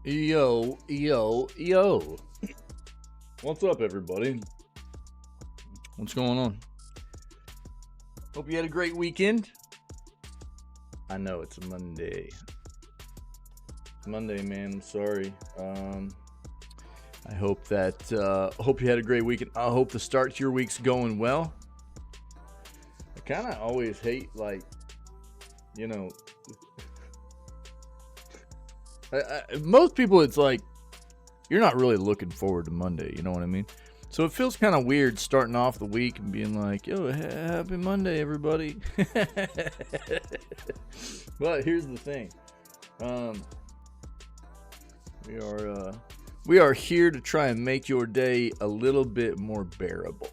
Yo, yo, yo. What's up, everybody? What's going on? Hope you had a great weekend. I know it's a Monday. Monday, man. I'm sorry. I hope you had a great weekend. I hope the start to your week's going well. I kind of always hate, most people, it's like you're not really looking forward to Monday, you know what I mean? So it feels kind of weird starting off the week and being like, yo, happy Monday, everybody. But here's the thing. We are here to try and make your day a little bit more bearable.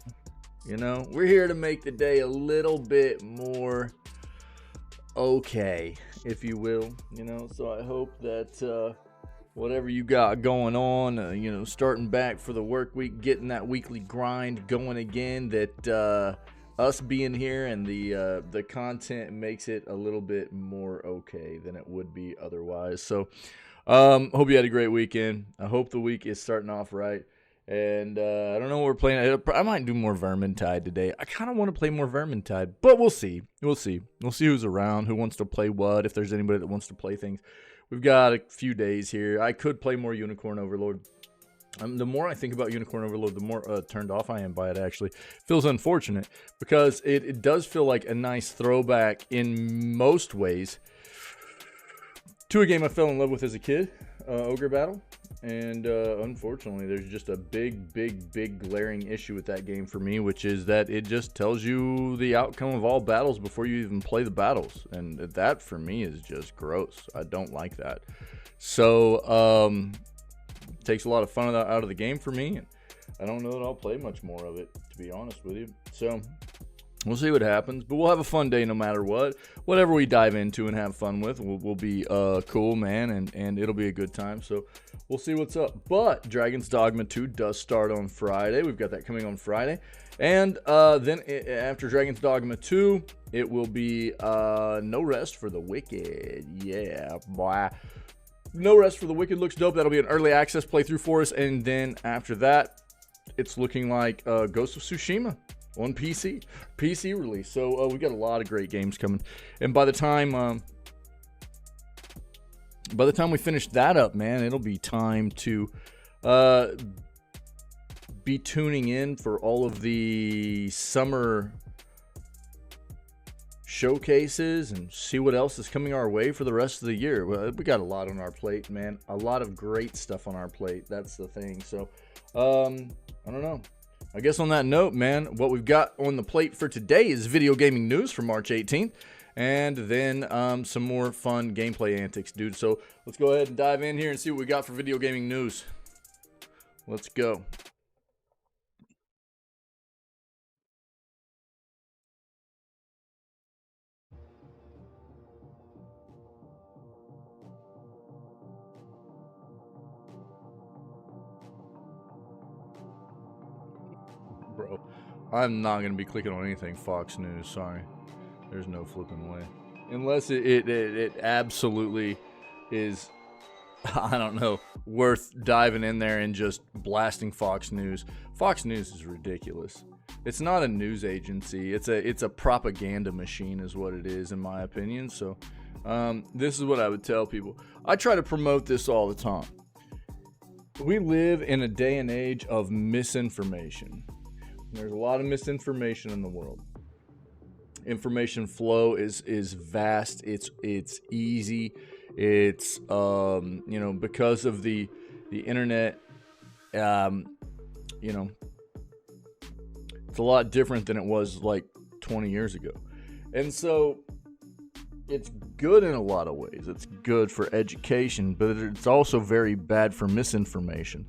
You know, we're here to make the day a little bit more okay, if you will, you know. So I hope that whatever you got going on, starting back for the work week, getting that weekly grind going again, that us being here and the content makes it a little bit more okay than it would be otherwise. So hope you had a great weekend. I hope the week is starting off right. And I don't know what we're playing. I might do more Vermintide today. I kind of want to play more Vermintide, but we'll see. We'll see who's around, who wants to play what, if there's anybody that wants to play things. We've got a few days here. I could play more Unicorn Overlord. The more I think about Unicorn Overlord, the more turned off I am by it, actually. Feels unfortunate, because it does feel like a nice throwback in most ways to a game I fell in love with as a kid, Ogre Battle. And unfortunately, there's just a big glaring issue with that game for me, which is that it just tells you the outcome of all battles before you even play the battles. And that, for me, is just gross. I don't like that. So, it takes a lot of fun out of the game for me. And I don't know that I'll play much more of it, to be honest with you. So, we'll see what happens, but we'll have a fun day no matter what. Whatever we dive into and have fun with will be cool, man, and it'll be a good time. So we'll see what's up. But Dragon's Dogma 2 does start on Friday. We've got that coming on Friday. And then after Dragon's Dogma 2, it will be No Rest for the Wicked. Yeah, boy. No Rest for the Wicked looks dope. That'll be an early access playthrough for us. And then after that, it's looking like Ghost of Tsushima on PC release. So we got a lot of great games coming, and by the time we finish that up, man, it'll be time to be tuning in for all of the summer showcases and see what else is coming our way for the rest of the year. We got a lot on our plate, man, a lot of great stuff on our plate. That's the thing. So I don't know. I guess on that note, man, what we've got on the plate for today is video gaming news for March 18th, and then some more fun gameplay antics, dude. So let's go ahead and dive in here and see what we got for video gaming news. Let's go. Bro, I'm not going to be clicking on anything Fox News, sorry. There's no flipping way. Unless it absolutely is, I don't know, worth diving in there and just blasting Fox News. Fox News is ridiculous. It's not a news agency. It's a propaganda machine is what it is, in my opinion. So this is what I would tell people. I try to promote this all the time. We live in a day and age of misinformation. There's a lot of misinformation in the world. Information flow is vast. It's easy. It's because of the internet. It's a lot different than it was like 20 years ago, and so it's good in a lot of ways. It's good for education, but it's also very bad for misinformation.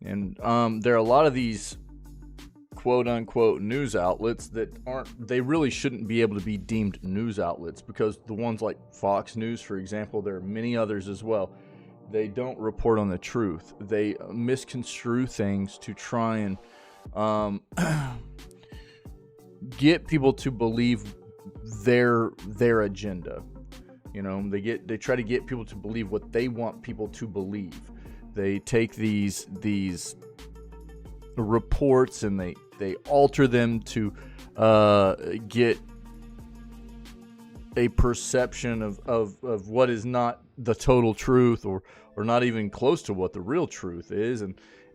And there are a lot of these quote-unquote news outlets that they really shouldn't be able to be deemed news outlets, because the ones like Fox News, for example, there are many others as well, they don't report on the truth. They misconstrue things to try and get people to believe their agenda. You know, they try to get people to believe what they want people to believe. They take these reports and they alter them to get a perception of what is not the total truth, or not even close to what the real truth is,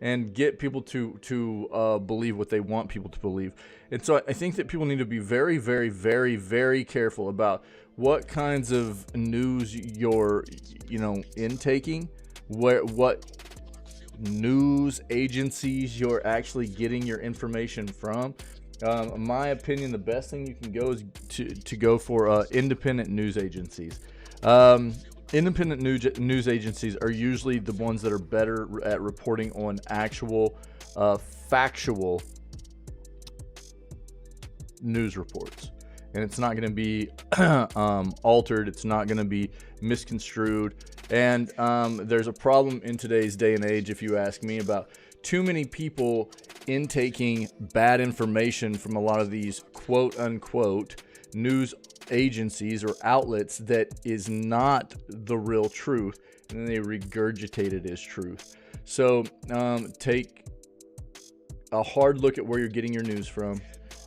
and get people to believe what they want people to believe. And so I think that people need to be very, very, very, very careful about what kinds of news you're, intaking, what news agencies you're actually getting your information from. In my opinion, the best thing you can go is to go for independent news agencies. Independent news agencies are usually the ones that are better at reporting on actual factual news reports. And it's not going to be altered. It's not going to be misconstrued. And there's a problem in today's day and age, if you ask me, about too many people intaking bad information from a lot of these quote-unquote news agencies or outlets that is not the real truth, and then they regurgitate it as truth. So take a hard look at where you're getting your news from,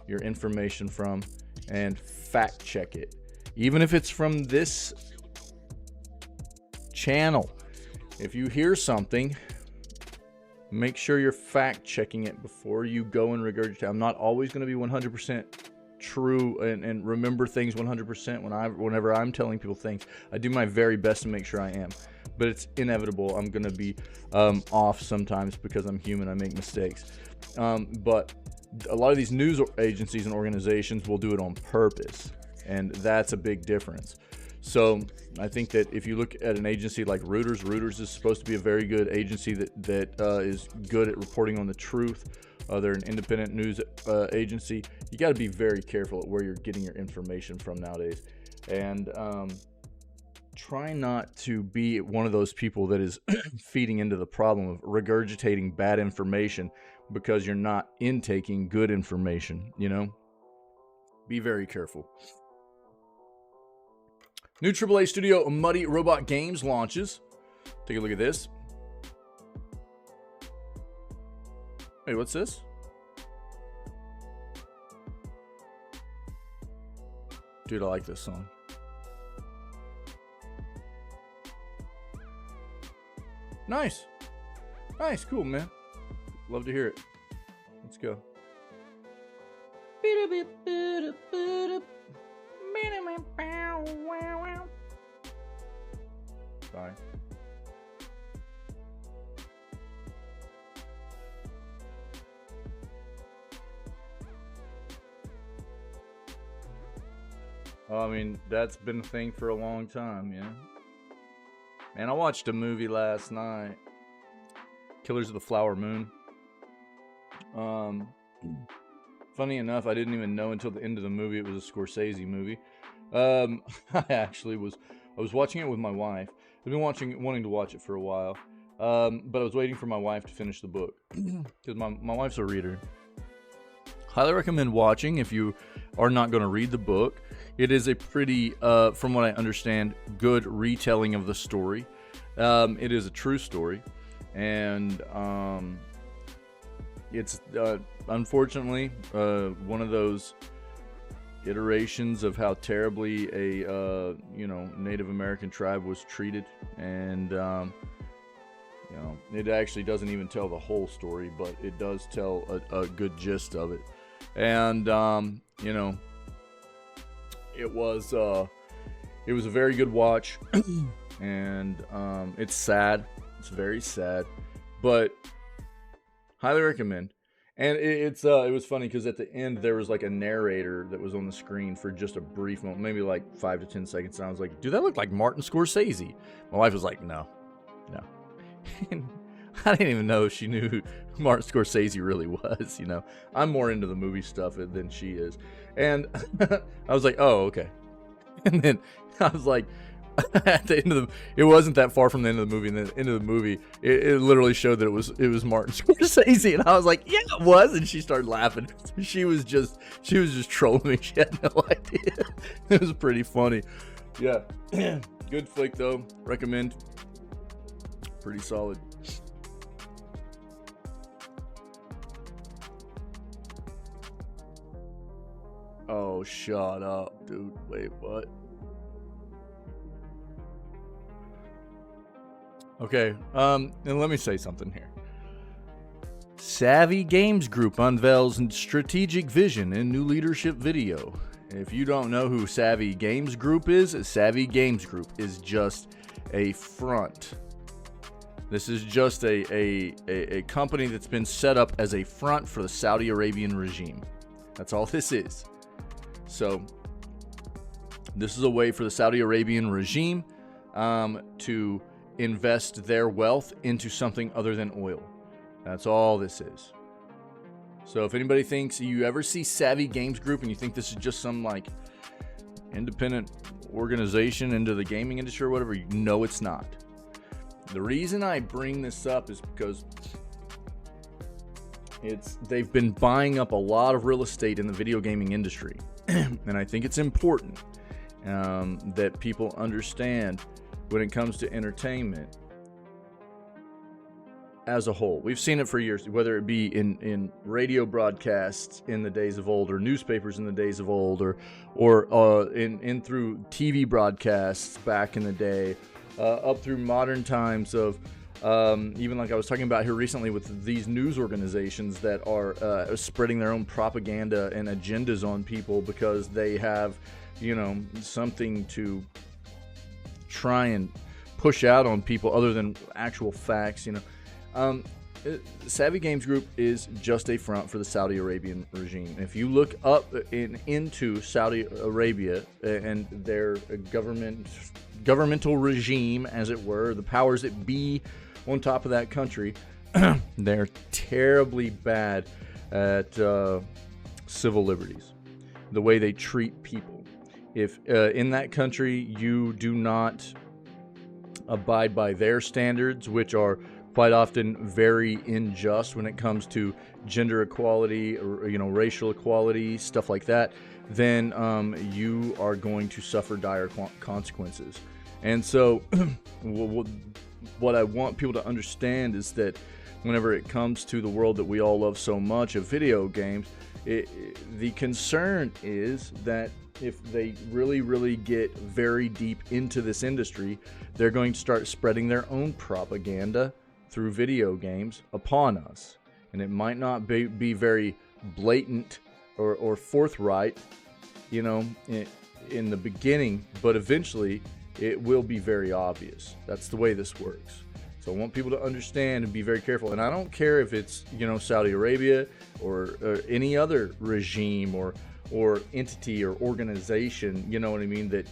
your information from, and fact check it. Even if it's from this channel, if you hear something, make sure you're fact checking it before you go and regurgitate. I'm not always going to be 100% true and remember things 100% whenever I'm telling people things. I do my very best to make sure I am, but it's inevitable. I'm going to be off sometimes because I'm human. I make mistakes. But a lot of these news agencies and organizations will do it on purpose, and that's a big difference. So I think that if you look at an agency like Reuters is supposed to be a very good agency that is good at reporting on the truth. They're an independent news agency. You got to be very careful at where you're getting your information from nowadays, and try not to be one of those people that is feeding into the problem of regurgitating bad information because you're not intaking good information. Be very careful. New AAA studio Muddy Robot Games launches. Take a look at this. Wait, what's this? Dude, I like this song. Nice. Nice, cool, man. Love to hear it. Let's go. Sorry. I mean, that's been a thing for a long time, yeah. Man, I watched a movie last night, Killers of the Flower Moon. Funny enough, I didn't even know until the end of the movie it was a Scorsese movie. I was watching it with my wife. I've been wanting to watch it for a while, but I was waiting for my wife to finish the book because my wife's a reader. Highly recommend watching if you are not going to read the book. It is a pretty, from what I understand, good retelling of the story. It is a true story, and it's unfortunately one of those iterations of how terribly a Native American tribe was treated, and it actually doesn't even tell the whole story, but it does tell a good gist of it. And it was a very good watch, and it's sad. It's very sad, but highly recommend. And it was funny because at the end there was like a narrator that was on the screen for just a brief moment, maybe like 5 to 10 seconds. And I was like, dude, that looked like Martin Scorsese. My wife was like, no. I didn't even know she knew who Martin Scorsese really was. I'm more into the movie stuff than she is. And I was like, oh, okay. And then I was like, at the end of it wasn't that far from the end of the movie. And then the end of the movie, it literally showed that it was Martin Scorsese, and I was like, yeah, it was. And she started laughing. She was just trolling me. She had no idea. It was pretty funny. Yeah. Good flick, though. Recommend. Pretty solid. Oh, shut up, dude. Wait, what? Okay, and let me say something here. Savvy Games Group unveils strategic vision in new leadership video. If you don't know who Savvy Games Group is, Savvy Games Group is just a front. This is just a company that's been set up as a front for the Saudi Arabian regime. That's all this is. So, this is a way for the Saudi Arabian regime to invest their wealth into something other than oil. That's all this is. So if anybody thinks you ever see Savvy Games Group and you think this is just some like independent organization into the gaming industry or whatever, no, it's not. The reason I bring this up is because they've been buying up a lot of real estate in the video gaming industry. And I think it's important that people understand when it comes to entertainment as a whole. We've seen it for years, whether it be in radio broadcasts in the days of old, or newspapers in the days of old, or in through TV broadcasts back in the day, up through modern times of even like I was talking about here recently with these news organizations that are spreading their own propaganda and agendas on people because they have, something to try and push out on people other than actual facts, Savvy Games Group is just a front for the Saudi Arabian regime. If you look up into Saudi Arabia and their governmental regime, as it were, the powers that be on top of that country, they're terribly bad at civil liberties, the way they treat people. If in that country you do not abide by their standards, which are quite often very unjust when it comes to gender equality or racial equality, stuff like that, then you are going to suffer dire consequences. And so what I want people to understand is that whenever it comes to the world that we all love so much of video games, the concern is that if they really get very deep into this industry, they're going to start spreading their own propaganda through video games upon us. And it might not be very blatant or forthright, in the beginning, but eventually it will be very obvious. That's the way this works. So I want people to understand and be very careful. And I don't care if it's, Saudi Arabia or any other regime or entity or organization, you know what I mean, that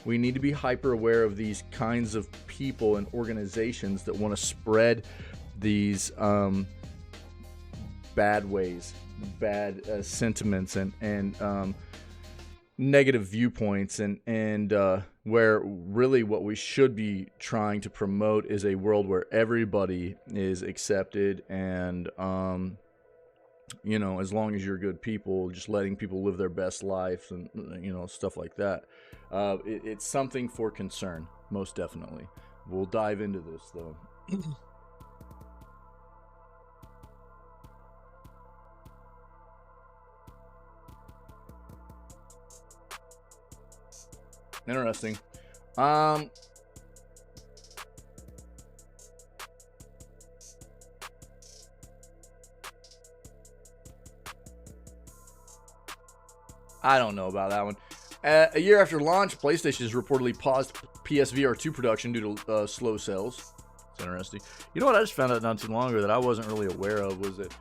we need to be hyper aware of these kinds of people and organizations that want to spread these bad ways, bad sentiments and negative viewpoints, and where really what we should be trying to promote is a world where everybody is accepted and as long as you're good people, just letting people live their best life and, stuff like that. It's something for concern, most definitely. We'll dive into this, though. Interesting. I don't know about that one. A year after launch, PlayStation has reportedly paused PSVR 2 production due to slow sales. It's interesting. You know what I just found out not too long ago that I wasn't really aware of was that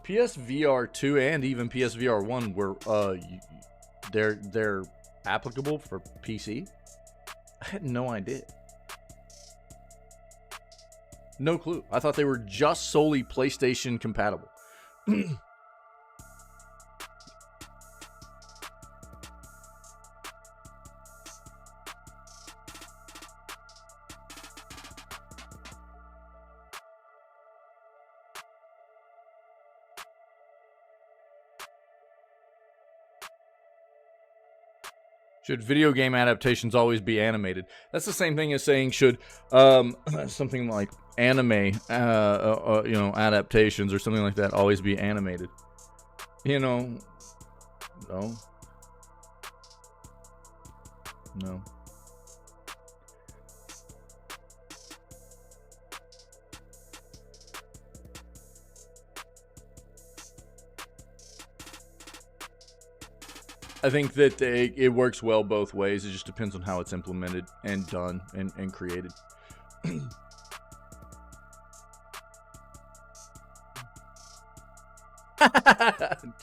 PSVR 2 and even PSVR 1 were they're applicable for PC. I had no idea. No clue. I thought they were just solely PlayStation compatible. Should video game adaptations always be animated? That's the same thing as saying should something like anime, adaptations or something like that always be animated. No. I think that it works well both ways. It just depends on how it's implemented and done and created.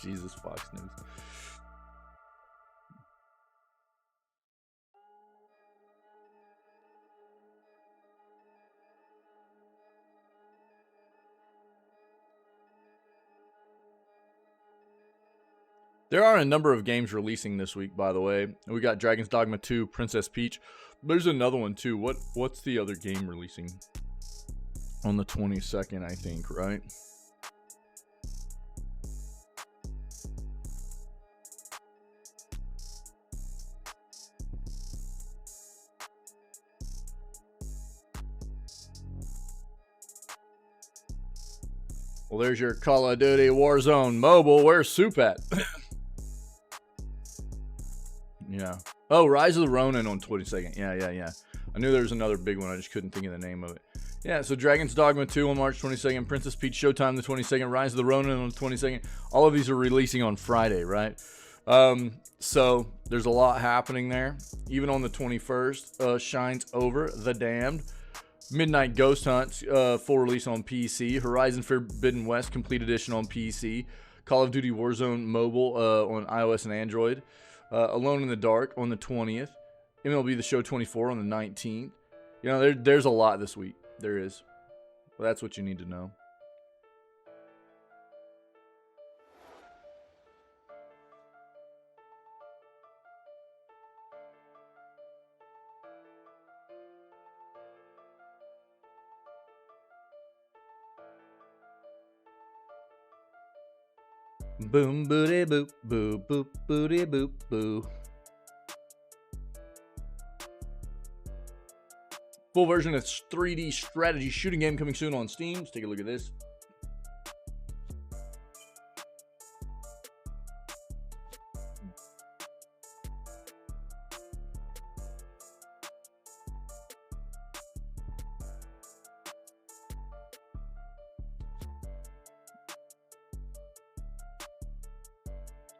Jesus, Fox News. There are a number of games releasing this week, by the way. We got Dragon's Dogma 2, Princess Peach. There's another one too. What's the other game releasing? On the 22nd, I think, right? Well, there's your Call of Duty Warzone mobile. Where's Soup at? Yeah. Oh, Rise of the Ronin on 22nd. Yeah. I knew there was another big one. I just couldn't think of the name of it. Yeah, so Dragon's Dogma 2 on March 22nd. Princess Peach Showtime the 22nd. Rise of the Ronin on the 22nd. All of these are releasing on Friday, right? So there's a lot happening there. Even on the 21st, Shines Over the Damned. Midnight Ghost Hunt, full release on PC. Horizon Forbidden West Complete Edition on PC. Call of Duty Warzone Mobile on iOS and Android. Alone in the Dark on the 20th. MLB The Show 24 on the 19th. There's a lot this week. There is. Well, that's what you need to know. Boom, booty, boop, boo, boop, booty, boop, boo. Full version of 3D strategy shooting game coming soon on Steam. Let's take a look at this.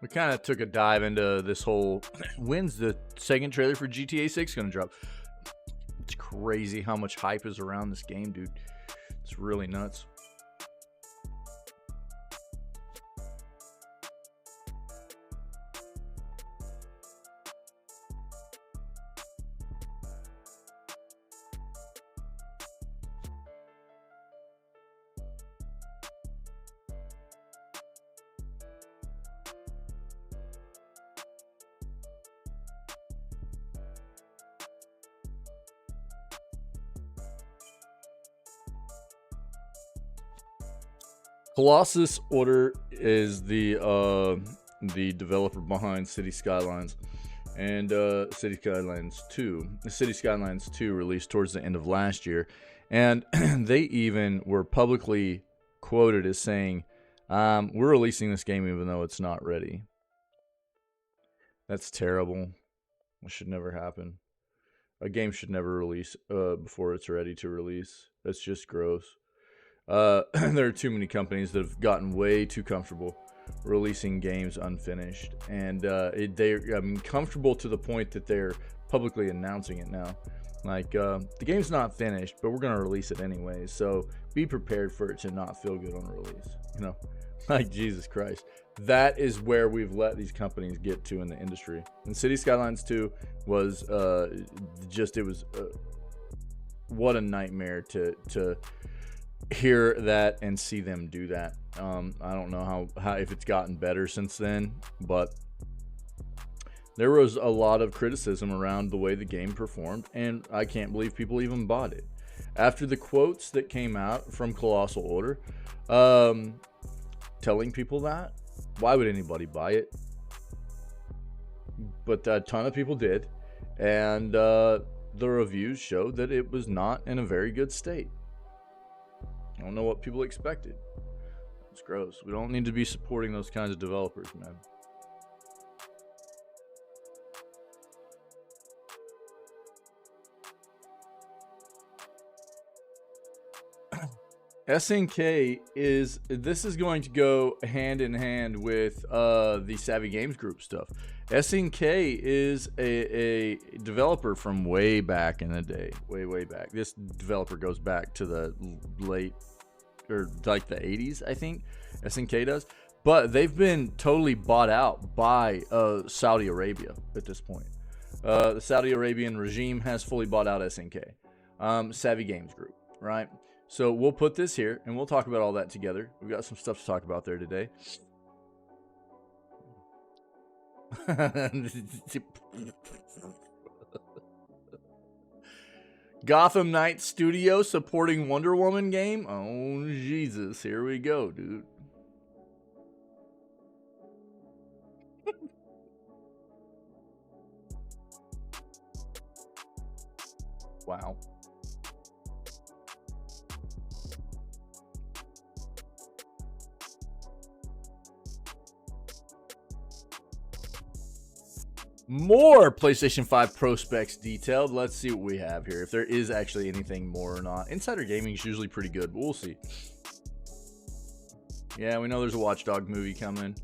We kind of took a dive into this whole, when's the second trailer for GTA 6 going to drop? It's crazy how much hype is around this game, dude. It's really nuts. Colossus Order is the developer behind City Skylines and City Skylines 2. The City Skylines 2 released towards the end of last year, and they even were publicly quoted as saying, "We're releasing this game even though it's not ready." That's terrible. It should never happen. A game should never release before it's ready to release. That's just gross. There are too many companies that have gotten way too comfortable releasing games unfinished, and they're comfortable to the point that they're publicly announcing it now. Like, the game's not finished, but we're gonna release it anyway, so be prepared for it to not feel good on release. Like, Jesus Christ, that is where we've let these companies get to in the industry. And City Skylines 2 was what a nightmare to hear that and see them do that. I don't know how if it's gotten better since then, but there was a lot of criticism around the way the game performed, and I can't believe people even bought it. After the quotes that came out from Colossal Order, telling people that, why would anybody buy it? but a ton of people did, and the reviews showed that it was not in a very good state. I don't know what people expected. It's gross. We don't need to be supporting those kinds of developers, man. SNK this is going to go hand in hand with the Savvy Games Group stuff. SNK is a developer from way back in the day, way back. This developer goes back to the late, or like the 80s, I think. SNK does, but they've been totally bought out by Saudi Arabia at this point. The Saudi Arabian regime has fully bought out SNK, Savvy Games Group, right? So we'll put this here, and we'll talk about all that together. We've got some stuff to talk about there today. Gotham Knight Studio supporting Wonder Woman game? Oh, Jesus. Here we go, dude. Wow. More PlayStation 5 Pro specs detailed. Let's see what we have here. If there is actually anything more or not. Insider Gaming is usually pretty good, but we'll see. Yeah, we know there's a Watch Dogs movie coming.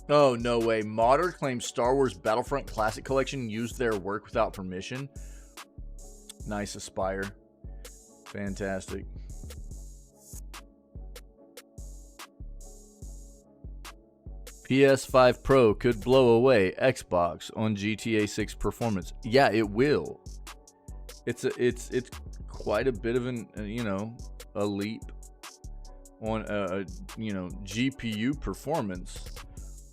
Oh, no way. Modder claims Star Wars Battlefront Classic Collection used their work without permission. Nice, Aspire. Fantastic. PS5 Pro could blow away Xbox on GTA 6 performance. Yeah, it will. It's quite a bit of an a leap on GPU performance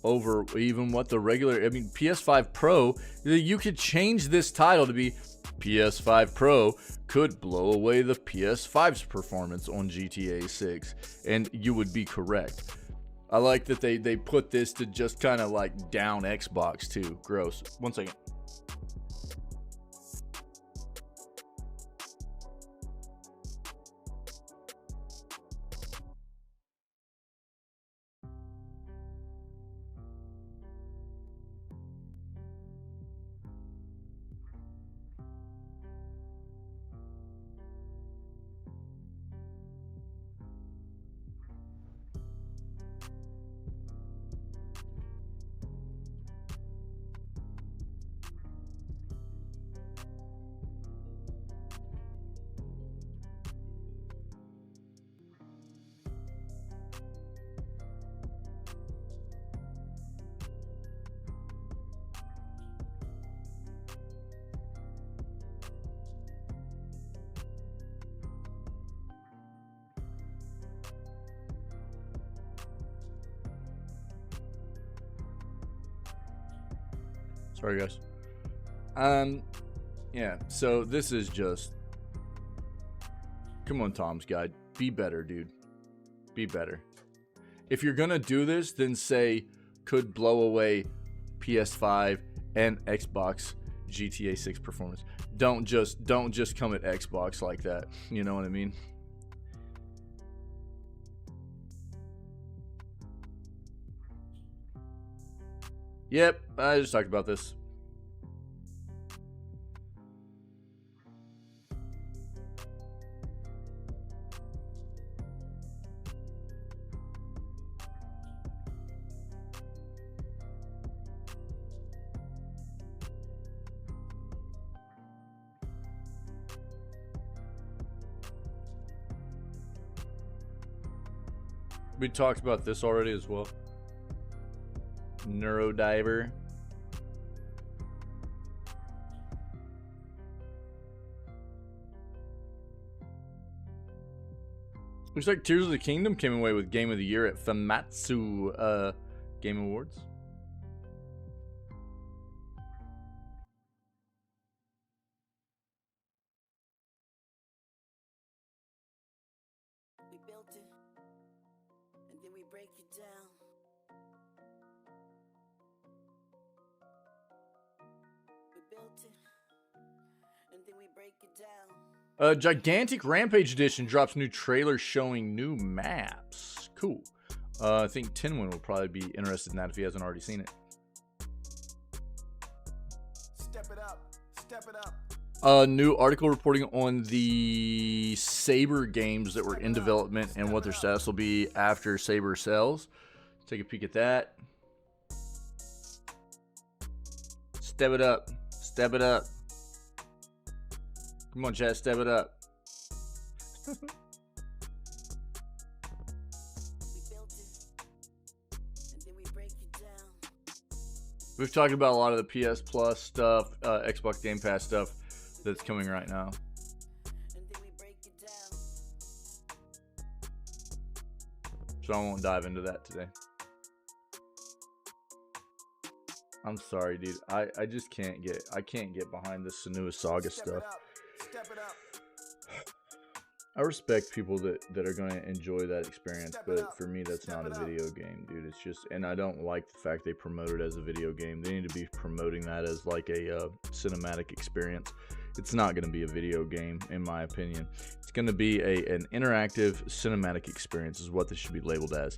over even what the regular. I mean, PS5 Pro. You could change this title to be PS5 Pro could blow away the PS5's performance on GTA 6, and you would be correct. I like that they put this to just kind of like down Xbox too. Gross. 1 second. Sorry, guys. Yeah, so this is just... Come on, Tom's Guide. Be better, dude. Be better. If you're gonna do this, then say, could blow away PS5 and Xbox GTA 6 performance. Don't just come at Xbox like that. You know what I mean? Yep, I just talked about this. We talked about this already as well. Neurodiver. Looks like Tears of the Kingdom came away with Game of the Year at Famitsu Game Awards. break it down. We built it, and then we break it down. Gigantic Rampage Edition drops new trailer showing new maps. Cool. I think Tinwin will probably be interested in that if he hasn't already seen it. Step it up. Step it up. New article reporting on the Saber games that were in development and what their status will be after Saber sells. Take a peek at that. Step it up. Step it up. Come on, chat. Step it up. We built it, and then we break it down. We've talked about a lot of the PS Plus stuff, Xbox Game Pass stuff that's coming right now. And then we break it down. So I won't dive into that today. I'm sorry, dude. I just can't get behind this Senua Saga stuff. Step it up. I respect people that are going to enjoy that experience, but for me, that's not a video game, dude. It's just, and I don't like the fact they promote it as a video game. They need to be promoting that as like a cinematic experience. It's not going to be a video game, in my opinion. It's going to be an interactive cinematic experience is what this should be labeled as.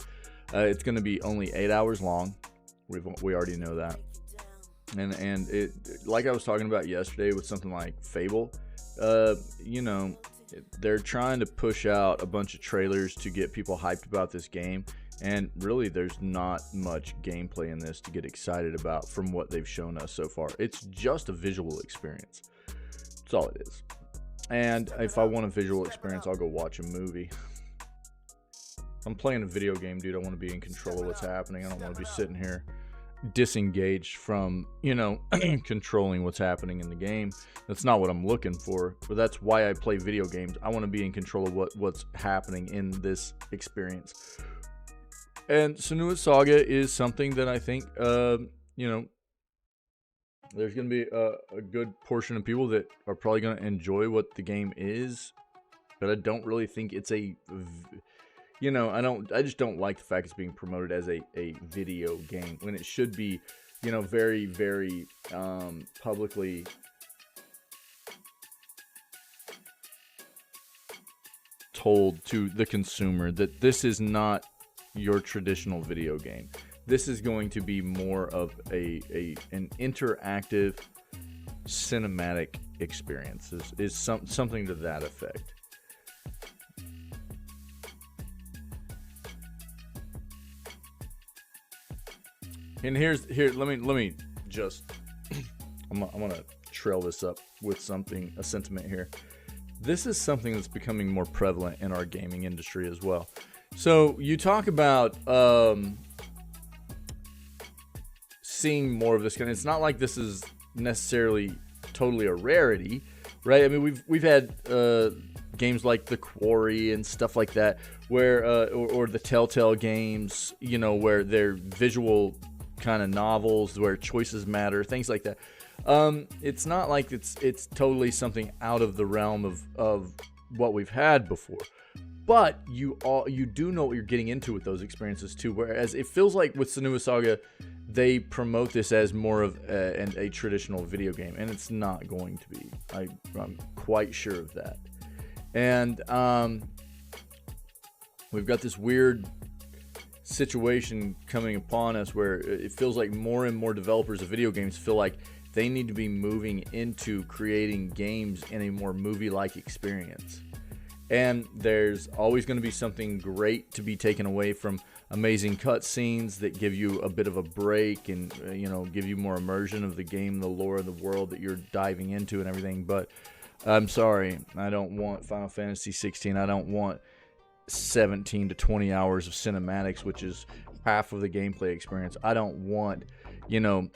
It's going to be only 8 hours long. We already know that. And it, like I was talking about yesterday with something like Fable, you know, they're trying to push out a bunch of trailers to get people hyped about this game, and really there's not much gameplay in this to get excited about from what they've shown us so far. It's just a visual experience. That's all it is. And if I want a visual experience, I'll go watch a movie. I'm playing a video game, dude. I want to be in control of what's happening. I don't want to be sitting here disengaged from, you know, controlling what's happening in the game. That's not what I'm looking for, but that's why I play video games. I want to be in control of what's happening in this experience. And Senua Saga is something that I think, you know, there's going to be a good portion of people that are probably going to enjoy what the game is, but I don't really think it's a, you know, I just don't like the fact it's being promoted as a video game when it should be, you know, very, very publicly told to the consumer that this is not your traditional video game. This is going to be more of an interactive cinematic experience. Is something to that effect. And here let me just I'm gonna trail this up with a sentiment here. This is something that's becoming more prevalent in our gaming industry as well. So you talk about seeing more of this kind. It's not like this is necessarily totally a rarity, right? I mean, we've had games like The Quarry and stuff like that, where or the Telltale games, you know, where they're visual kind of novels where choices matter, things like that. It's not like it's totally something out of the realm of what we've had before, but you do know what you're getting into with those experiences too. Whereas it feels like with Senua Saga, they promote this as more of a traditional video game, and it's not going to be. I'm quite sure of that. And we've got this weird situation coming upon us where it feels like more and more developers of video games feel like they need to be moving into creating games in a more movie-like experience. And there's always going to be something great to be taken away from amazing cutscenes that give you a bit of a break and, you know, give you more immersion of the game, the lore of the world that you're diving into and everything. But I'm sorry, I don't want Final Fantasy 16. I don't want 17 to 20 hours of cinematics, which is half of the gameplay experience. I don't want, you know,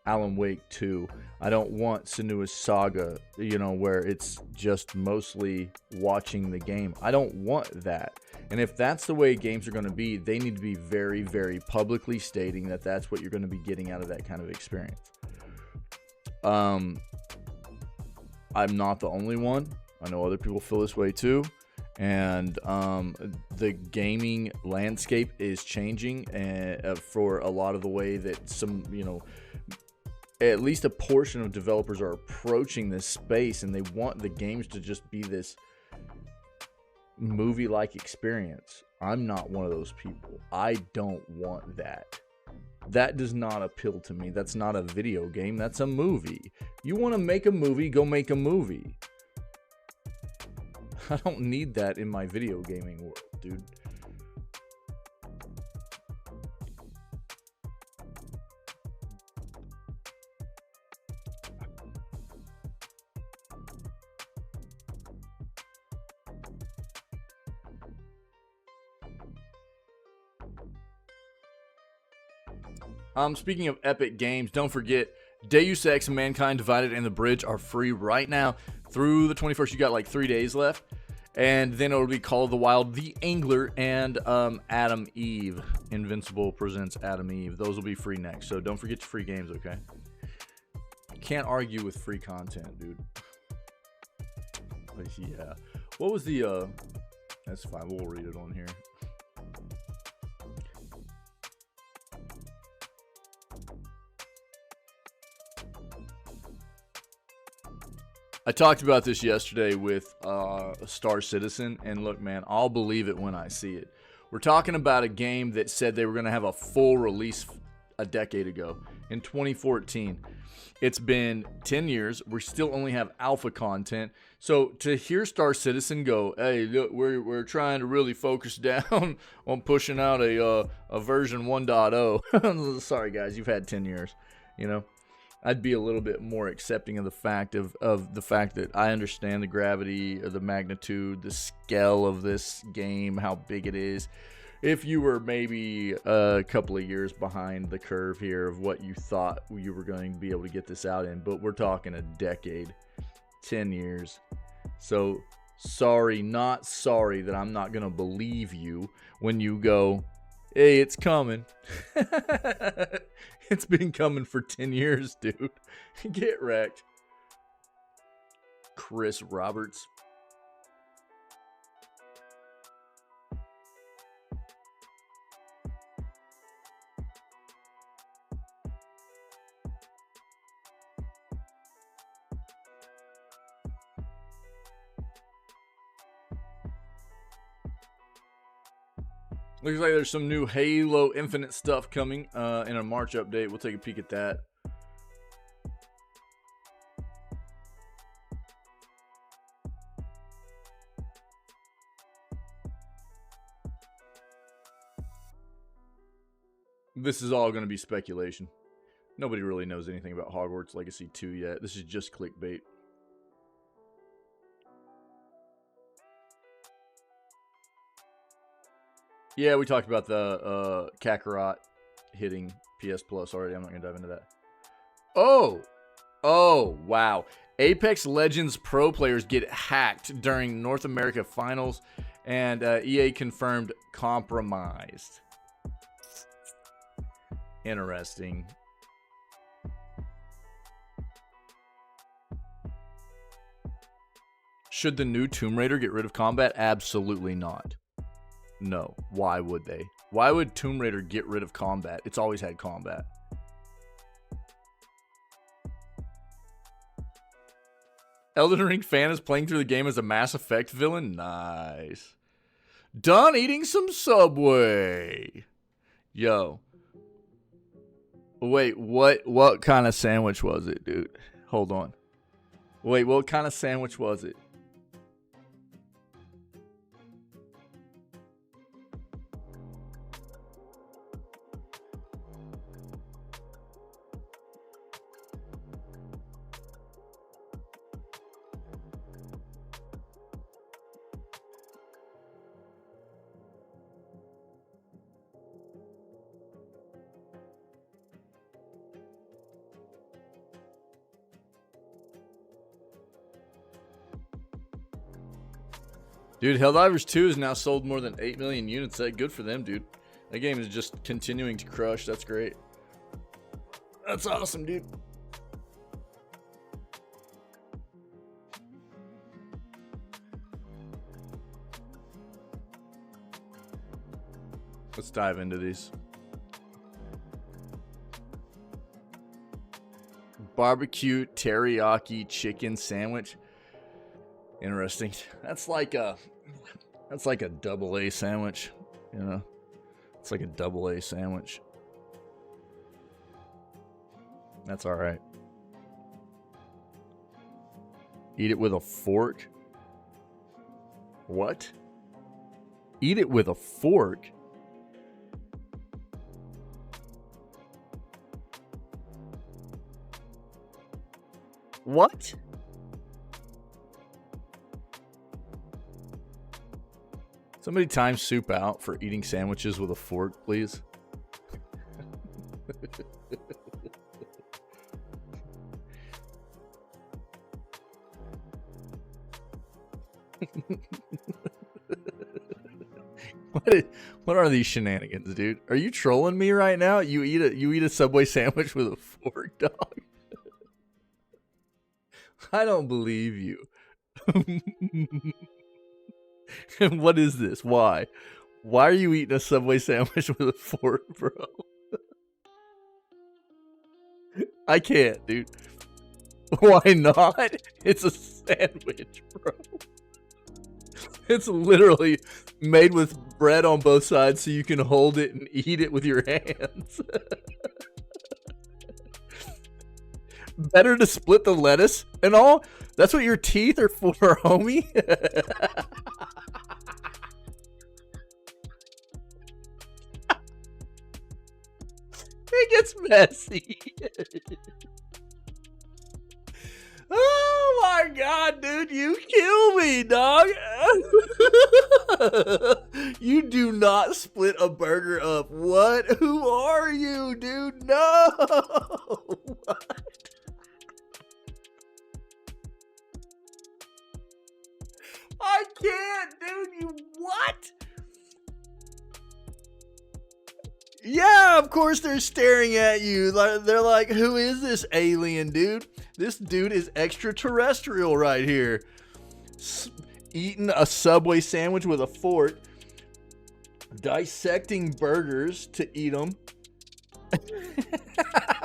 Alan Wake 2. I don't want Senua Saga, you know, where it's just mostly watching the game. I don't want that. And if that's the way games are going to be, they need to be very, very publicly stating that that's what you're going to be getting out of that kind of experience. I'm not the only one. I know other people feel this way too. And the gaming landscape is changing for a lot of the way that some, at least a portion of developers are approaching this space, and they want the games to just be this movie-like experience. I'm not one of those people. I don't want that. That does not appeal to me. That's not a video game. That's a movie. You want to make a movie, go make a movie. I don't need that in my video gaming world, dude. Speaking of Epic Games, don't forget Deus Ex, Mankind Divided, and The Bridge are free right now through the 21st. You got like 3 days left. And then it'll be Call of the Wild, The Angler, and Adam Eve. Invincible presents Adam Eve. Those will be free next. So don't forget your free games, okay? Can't argue with free content, dude. But yeah. What was the... That's fine. We'll read it on here. I talked about this yesterday with Star Citizen, and look, man, I'll believe it when I see it. We're talking about a game that said they were going to have a full release a decade ago, in 2014. It's been 10 years. We still only have alpha content. So to hear Star Citizen go, hey, look, we're trying to really focus down on pushing out a version 1.0. Sorry, guys, you've had 10 years, I'd be a little bit more accepting of the fact of the fact that I understand the gravity, or the magnitude, the scale of this game, how big it is. If you were maybe a couple of years behind the curve here of what you thought you were going to be able to get this out in, but we're talking a decade, 10 years. So sorry, not sorry that I'm not going to believe you when you go, hey, it's coming. It's been coming for 10 years, dude. Get wrecked. Chris Roberts. Looks like there's some new Halo Infinite stuff coming in a March update. We'll take a peek at that. This is all going to be speculation. Nobody really knows anything about Hogwarts Legacy 2 yet. This is just clickbait. Yeah, we talked about the Kakarot hitting PS Plus already. I'm not going to dive into that. Oh, wow. Apex Legends Pro players get hacked during North America Finals, and EA confirmed compromised. Interesting. Should the new Tomb Raider get rid of combat? Absolutely not. No. Why would they? Why would Tomb Raider get rid of combat? It's always had combat. Elden Ring fan is playing through the game as a Mass Effect villain? Nice. Done eating some Subway. Yo. Wait, what kind of sandwich was it, dude? Hold on. Wait, what kind of sandwich was it? Dude, Helldivers 2 has now sold more than 8 million units. Good for them, dude. That game is just continuing to crush. That's great. That's awesome, dude. Let's dive into these. Barbecue teriyaki chicken sandwich. Interesting. That's like a double A sandwich, you know? It's like a double A sandwich. That's all right. Eat it with a fork? What? Eat it with a fork? What? Somebody time Soup out for eating sandwiches with a fork, please. What are these shenanigans, dude? Are you trolling me right now? You eat a Subway sandwich with a fork, dog? I don't believe you. And what is this? Why? Why are you eating a Subway sandwich with a fork, bro? I can't, dude. Why not? It's a sandwich, bro. It's literally made with bread on both sides so you can hold it and eat it with your hands. Better to split the lettuce and all? That's what your teeth are for, homie? It gets messy. Oh my god, dude, you kill me, dog. You do not split a burger up. What? Who are you, dude? No. What? I can't, dude. You what? Yeah, of course they're staring at you. They're like, who is this alien, dude? This dude is extraterrestrial right here. Eating a Subway sandwich with a fork. Dissecting burgers to eat them.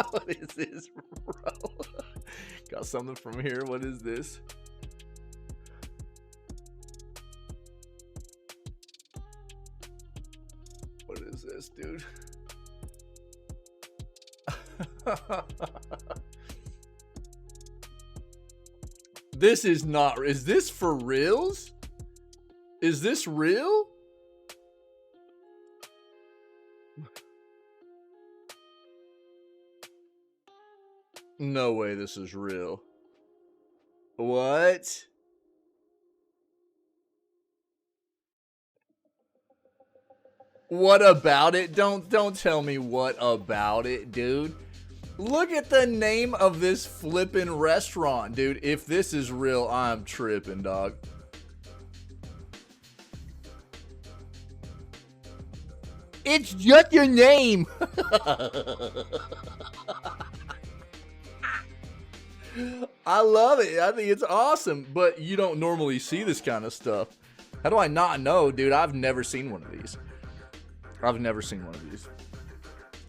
What is this, bro? Got something from here. What is this? What is this, dude? This is not. Is this for reals? Is this real? No way this is real. What? What about it? Don't tell me what about it, dude. Look at the name of this flippin' restaurant, dude. If this is real, I'm tripping, dog. It's just your name. I love it. I think it's awesome, but you don't normally see this kind of stuff. How do I not know, dude? I've never seen one of these. I've never seen one of these.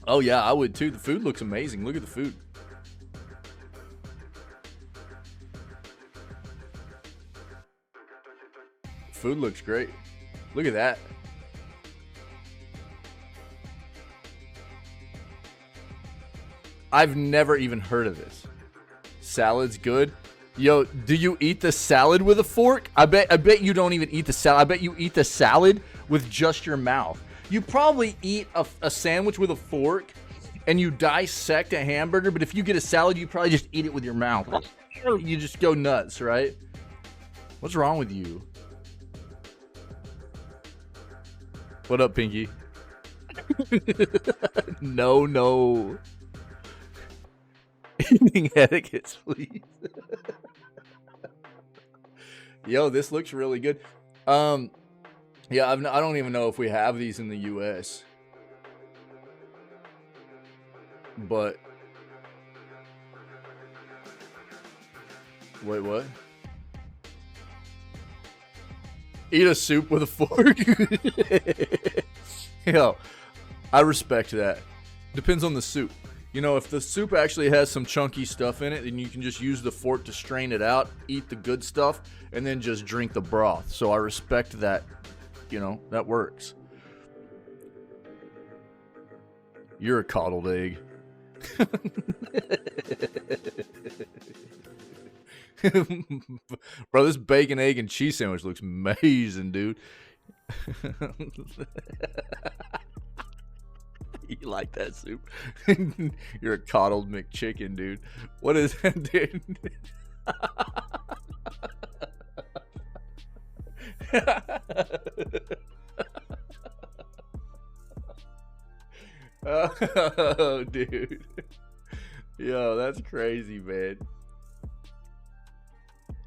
Oh yeah, I would too. The food looks amazing. Look at the food. Food looks great. Look at that. I've never even heard of this. Salad's good. Yo, do you eat the salad with a fork? I bet you don't even eat the salad. I bet you eat the salad with just your mouth. You probably eat a sandwich with a fork and you dissect a hamburger, but if you get a salad, you probably just eat it with your mouth. You just go nuts, right? What's wrong with you? What up, Pinky? No. Eating etiquettes, please. Yo, this looks really good. Yeah, I don't even know if we have these in the U.S. But wait, what? Eat a soup with a fork? Yo, I respect that. Depends on the soup. You know, if the soup actually has some chunky stuff in it, then you can just use the fork to strain it out, eat the good stuff, and then just drink the broth. So I respect that. You know, that works. You're a coddled egg. Bro, this bacon, egg, and cheese sandwich looks amazing, dude. You like that soup? You're a coddled McChicken, dude. What is that, dude? Oh, dude. Yo, that's crazy, man.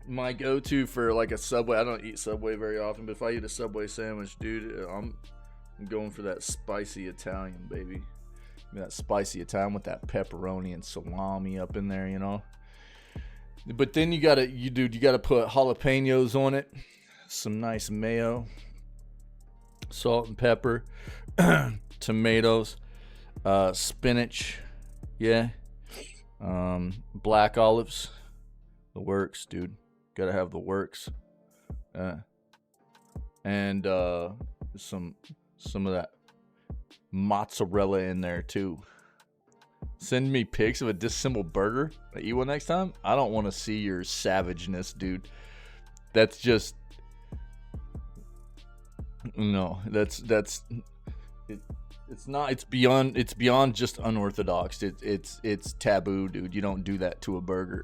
My go-to for like a Subway, I don't eat Subway very often, but if I eat a Subway sandwich, dude, I'm going for that spicy Italian, baby. That spicy Italian with that pepperoni and salami up in there, you know. But then you gotta put jalapenos on it, some nice mayo, salt and pepper, tomatoes, spinach, yeah, black olives, the works, dude. Gotta have the works, and some of that mozzarella in there too. Send me pics of a disassembled burger. I eat one next time. I don't want to see your savageness, dude. That's just no. That's it. It's not. It's beyond just unorthodox. It's taboo, dude. You don't do that to a burger.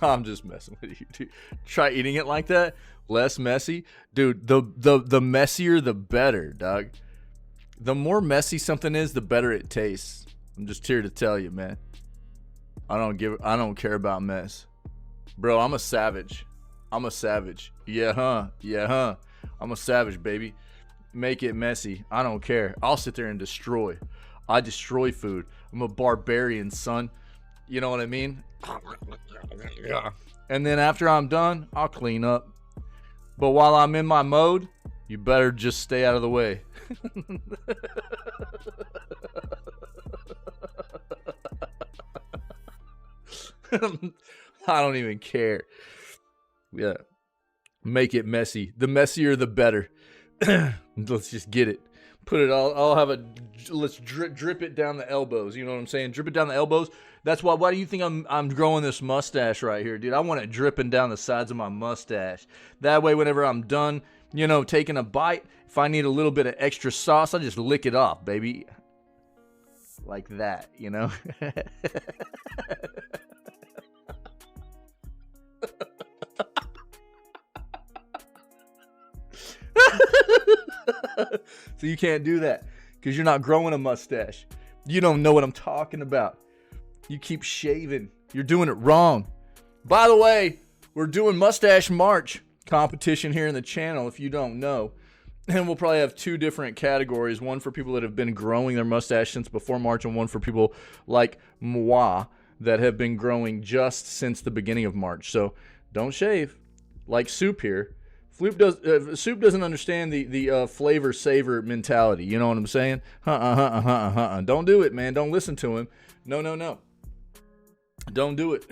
I'm just messing with you, dude. Try eating it like that. Less messy, dude. The messier, the better, dog. The more messy something is, the better it tastes. I'm just here to tell you, man. I don't care about mess, bro. I'm a savage. Yeah, huh. I'm a savage, baby. Make it messy. I don't care. I'll sit there and destroy. I destroy food. I'm a barbarian, son. You know what I mean? And then after I'm done, I'll clean up. But while I'm in my mode, you better just stay out of the way. I don't even care. Yeah. Make it messy. The messier, the better. Let's just get it. Put it all. Let's drip it down the elbows. You know what I'm saying? Drip it down the elbows. That's why do you think I'm growing this mustache right here, dude? I want it dripping down the sides of my mustache. That way, whenever I'm done, you know, taking a bite, if I need a little bit of extra sauce, I just lick it off, baby. Like that, you know? So you can't do that because you're not growing a mustache. You don't know what I'm talking about. You keep shaving. You're doing it wrong. By the way, we're doing Mustache March competition here in the channel if you don't know. And we'll probably have two different categories. One for people that have been growing their mustache since before March, and one for people like moi that have been growing just since the beginning of March. So don't shave like Soup here. Soup doesn't understand the flavor savor mentality. You know what I'm saying? Don't do it, man. Don't listen to him. No. Don't do it.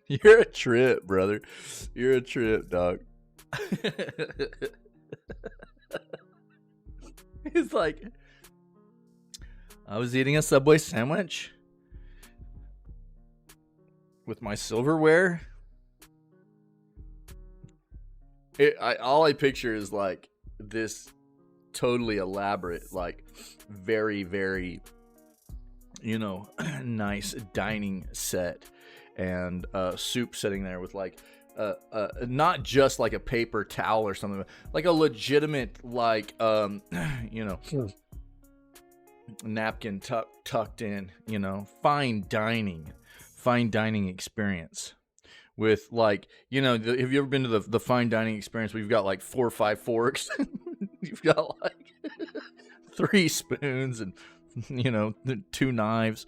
You're a trip, brother. You're a trip, dog. It's like, I was eating a Subway sandwich with my silverware. All I picture is like this totally elaborate, like very, very, you know, nice dining set, and Soup sitting there with like not just like a paper towel or something, like a legitimate like you know, napkin tucked in, you know, fine dining experience with, like, you know, have you ever been to the fine dining experience where you've got like 4 or 5 forks? You've got like 3 spoons and, you know, 2 knives.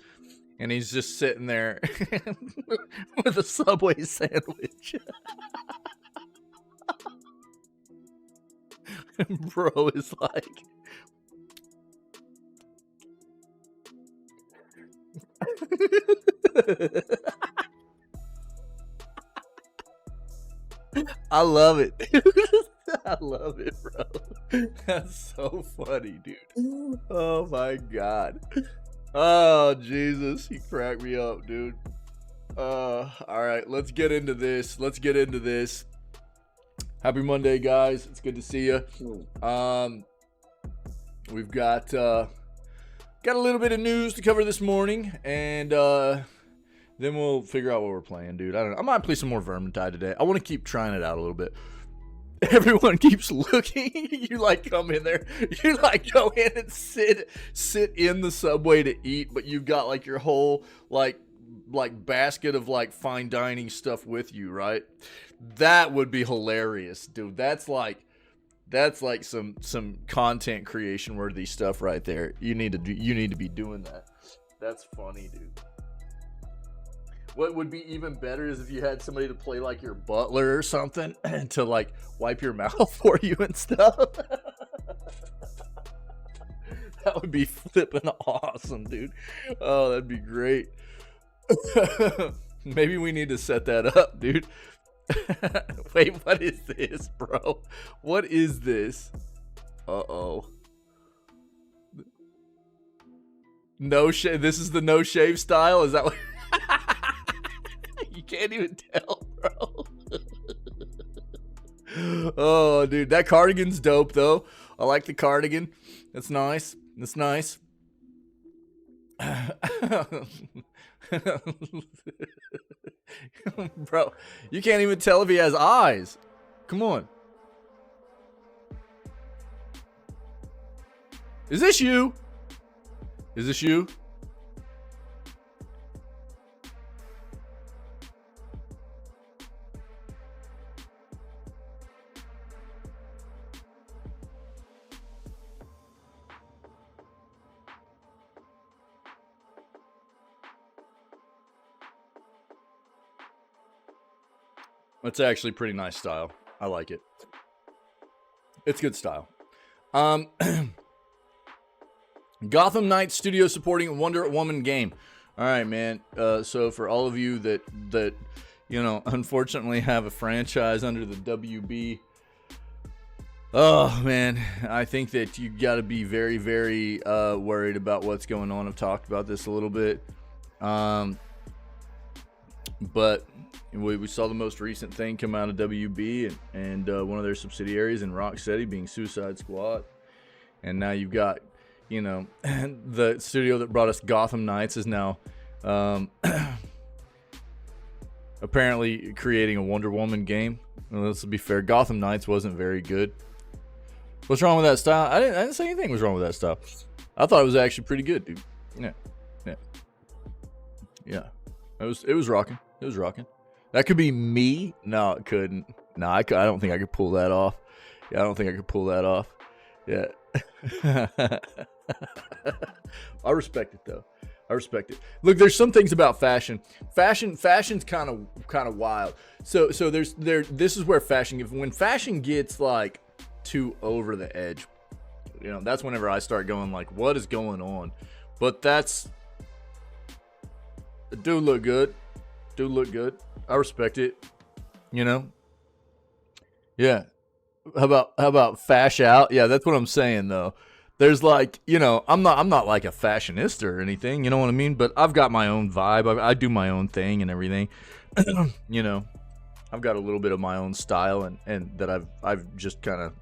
And he's just sitting there with a Subway sandwich. And bro is like, I love it. I love it, bro. That's so funny, dude. Oh my God. Oh Jesus, he cracked me up, dude. All right, let's get into this. Happy Monday, guys. It's good to see you. We've got a little bit of news to cover this morning, and then we'll figure out what we're playing, dude. I don't know. I might play some more Vermintide today. I want to keep trying it out a little bit. Everyone keeps looking. You like come in there. You like go in and sit in the Subway to eat, but you've got like your whole like basket of like fine dining stuff with you, right? That would be hilarious, dude. That's like some content creation worthy stuff right there. You need to be doing that. That's funny, dude. What would be even better is if you had somebody to play like your butler or something to like wipe your mouth for you and stuff. That would be flipping awesome, dude. Oh, that'd be great. Maybe we need to set that up, dude. Wait, what is this, bro? What is this? Uh-oh. No shave. This is the no shave style? Is that what? You can't even tell, bro. Oh, dude, that cardigan's dope, though. I like the cardigan. That's nice. Bro, you can't even tell if he has eyes. Come on. Is this you? It's actually pretty nice style. I like it. It's good style. Gotham Knights Studio supporting Wonder Woman game. All right, man. So for all of you that you know, unfortunately have a franchise under the WB, oh man, I think that you got to be very, very worried about what's going on. I've talked about this a little bit, but we saw the most recent thing come out of WB and one of their subsidiaries in Rocksteady being Suicide Squad. And now you've got, you know, the studio that brought us Gotham Knights is now apparently creating a Wonder Woman game. Well, let's be fair, Gotham Knights wasn't very good. What's wrong with that style? I didn't say anything was wrong with that style. I thought it was actually pretty good, dude. Yeah. It was rocking. That could be me. No, it couldn't. No, I don't think I could pull that off. Yeah, I don't think I could pull that off. Yeah. I respect it though. Look, there's some things about fashion. Fashion's kind of wild. So this is where when fashion gets like too over the edge, you know, that's whenever I start going like, what is going on? But it do look good. I respect it. You know? Yeah. How about fash out? Yeah, that's what I'm saying though. There's like, you know, I'm not like a fashionista or anything, you know what I mean? But I've got my own vibe. I do my own thing and everything. You know, I've got a little bit of my own style and that I've just kind of,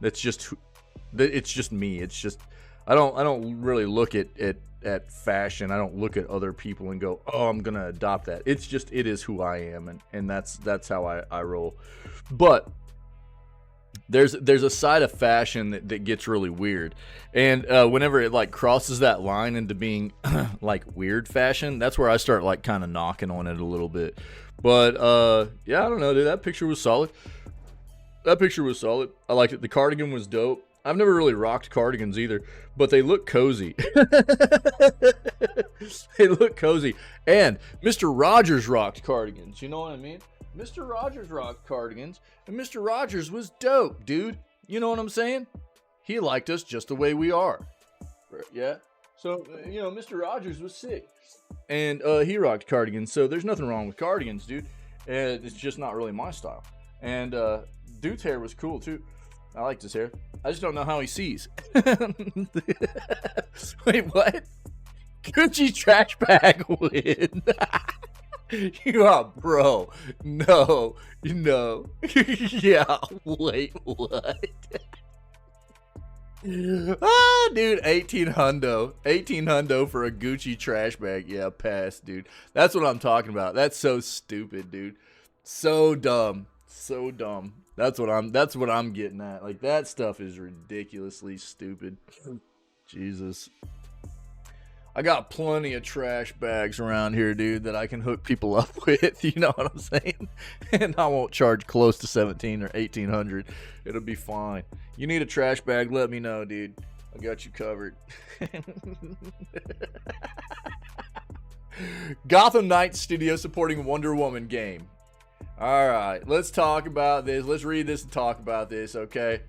it's just me. It's just, I don't really look at fashion. I don't look at other people and go, oh, I'm gonna adopt that. It's just, it is who I am, and that's how I roll. But there's a side of fashion that gets really weird, and whenever it like crosses that line into being like weird fashion, that's where I start like kind of knocking on it a little bit. But yeah, I don't know, dude. That picture was solid. I liked it. The cardigan was dope. I've never really rocked cardigans either, but they look cozy. They look cozy. And Mr. Rogers rocked cardigans. You know what I mean? Mr. Rogers rocked cardigans, and Mr. Rogers was dope, dude. You know what I'm saying? He liked us just the way we are. Yeah? So, you know, Mr. Rogers was sick. And he rocked cardigans, so there's nothing wrong with cardigans, dude. And it's just not really my style. And dude's hair was cool, too. I liked his hair. I just don't know how he sees. Wait, what? Gucci trash bag win. Yeah, bro. No. Yeah, wait, what? Ah, dude, 18 hundo for a Gucci trash bag. Yeah, pass, dude. That's what I'm talking about. That's so stupid, dude. So dumb. That's what I'm getting at. Like, that stuff is ridiculously stupid. Jesus. I got plenty of trash bags around here, dude, that I can hook people up with. You know what I'm saying? And I won't charge close to 17 or 1800. It'll be fine. You need a trash bag? Let me know, dude. I got you covered. Gotham Knights Studio supporting Wonder Woman game. All right, let's talk about this. Let's read this and talk about this, okay?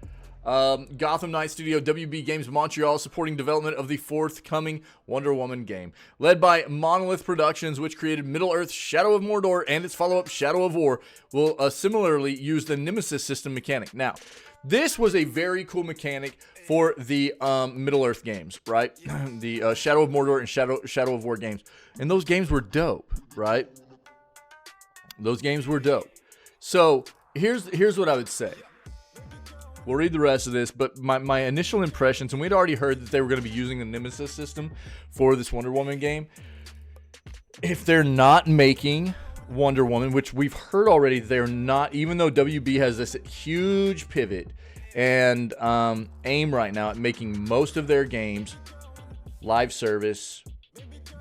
Gotham Knights Studio, WB Games Montreal, supporting development of the forthcoming Wonder Woman game. Led by Monolith Productions, which created Middle-earth Shadow of Mordor and its follow-up Shadow of War, will similarly use the Nemesis system mechanic. Now, this was a very cool mechanic for the Middle-earth games, right? The Shadow of Mordor and Shadow of War games. And those games were dope, right? Those games were dope. So, here's what I would say. We'll read the rest of this, but my initial impressions, and we'd already heard that they were going to be using the Nemesis system for this Wonder Woman game. If they're not making Wonder Woman, which we've heard already they're not, even though WB has this huge pivot and aim right now at making most of their games live service,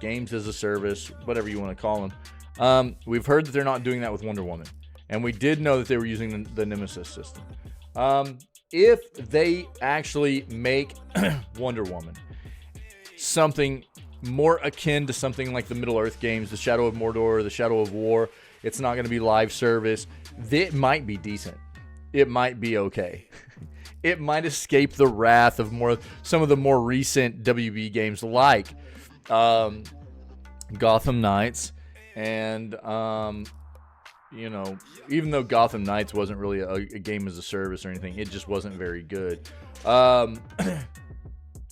games as a service, whatever you want to call them. We've heard that they're not doing that with Wonder Woman. And we did know that they were using the Nemesis system. If they actually make Wonder Woman something more akin to something like the Middle-earth games, the Shadow of Mordor, the Shadow of War, it's not going to be live service. It might be decent. It might be okay. It might escape the wrath of some of the more recent WB games like Gotham Knights and you know, even though Gotham Knights wasn't really a game as a service or anything, it just wasn't very good.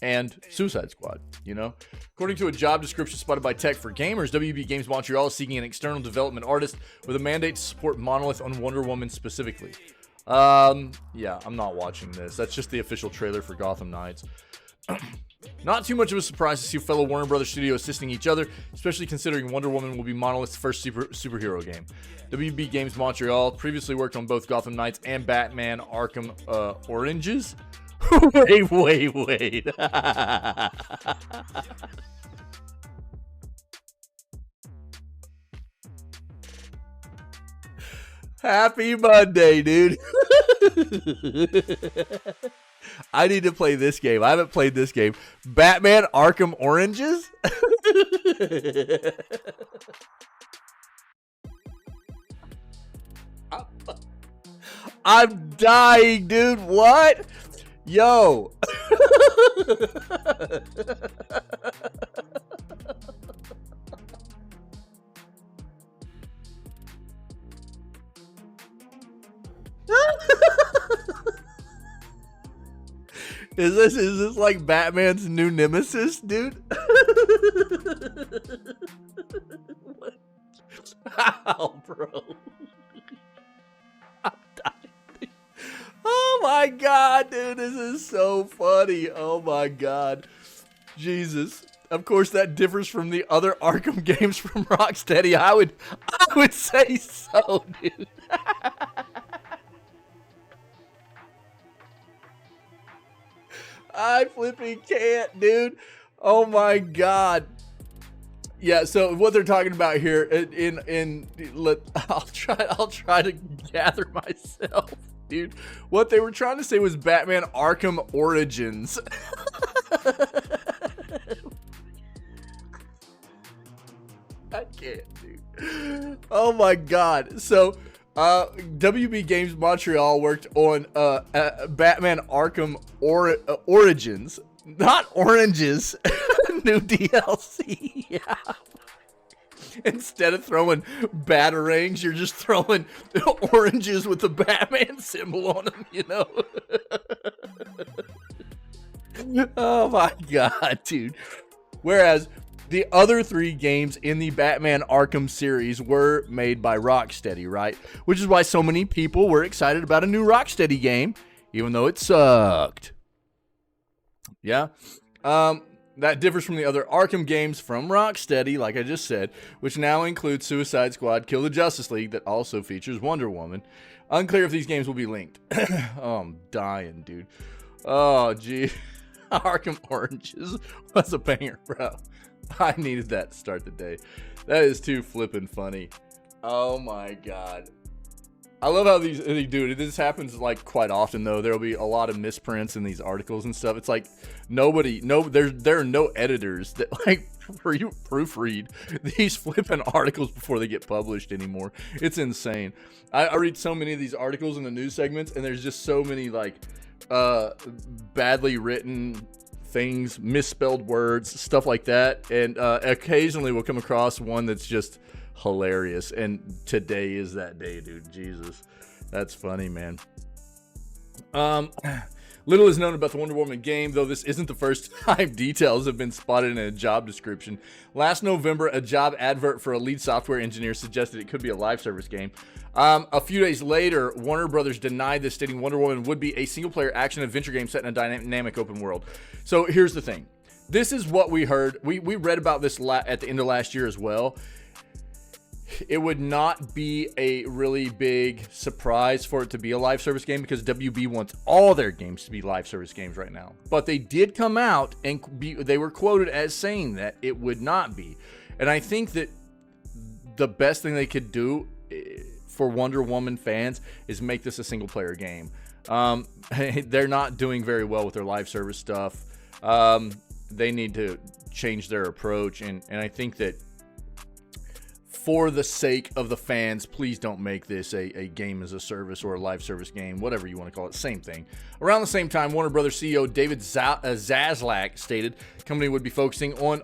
And Suicide Squad, you know? According to a job description spotted by Tech for Gamers, WB Games Montreal is seeking an external development artist with a mandate to support Monolith on Wonder Woman specifically. Yeah, I'm not watching this. That's just the official trailer for Gotham Knights. Not too much of a surprise to see fellow Warner Brothers studio assisting each other, especially considering Wonder Woman will be Monolith's first superhero game. WB Games Montreal previously worked on both Gotham Knights and Batman Arkham Oranges. Wait. Happy Monday, dude. I need to play this game. I haven't played this game. Batman Arkham Oranges? I'm dying, dude. What? Yo. Is this like Batman's new nemesis, dude? What? How, bro? I'm dying. Oh my god, dude, this is so funny. Oh my god. Jesus. Of course, that differs from the other Arkham games from Rocksteady. I would say so, dude. I flipping can't, dude. Oh my god. Yeah, so what they're talking about here I'll try to gather myself. dude. What they were trying to say was Batman Arkham Origins. I can't, dude. Oh my god. So, WB Games Montreal worked on Batman Arkham Origins, not Oranges. New DLC. Yeah. Instead of throwing batarangs, you're just throwing oranges with the Batman symbol on them, you know? Oh my god, dude. Whereas the other 3 games in the Batman Arkham series were made by Rocksteady, right? Which is why so many people were excited about a new Rocksteady game, even though it sucked. Yeah. That differs from the other Arkham games from Rocksteady, like I just said, which now include Suicide Squad, Kill the Justice League, that also features Wonder Woman. Unclear if these games will be linked. Oh, I'm dying, dude. Oh, gee. Arkham Oranges was a banger, bro. I needed that to start the day. That is too flippin' funny. Oh, my God. I love how they do it. This happens like quite often though. There'll be a lot of misprints in these articles and stuff. It's like there are no editors that like proofread these flipping articles before they get published anymore. It's insane. I read so many of these articles in the news segments, and there's just so many like badly written things, misspelled words, stuff like that. And occasionally we'll come across one that's just hilarious, and today is that day, dude. Jesus, that's funny, man. Little is known about the Wonder Woman game, though this isn't the first time details have been spotted in a job description. Last November, a job advert for a lead software engineer suggested it could be a live service game. A few days later, Warner Brothers denied this, stating Wonder Woman would be a single-player action-adventure game set in a dynamic open world. So here's the thing. This is what we heard. We read about this at the end of last year as well. It would not be a really big surprise for it to be a live service game because WB wants all their games to be live service games right now. But they did come out and they were quoted as saying that it would not be. And I think that the best thing they could do for Wonder Woman fans is make this a single player game. They're not doing very well with their live service stuff. They need to change their approach. And I think that for the sake of the fans, please don't make this a game as a service or a live service game, whatever you want to call it. Same thing. Around the same time, Warner Brothers CEO David Zaslav stated the company would be focusing on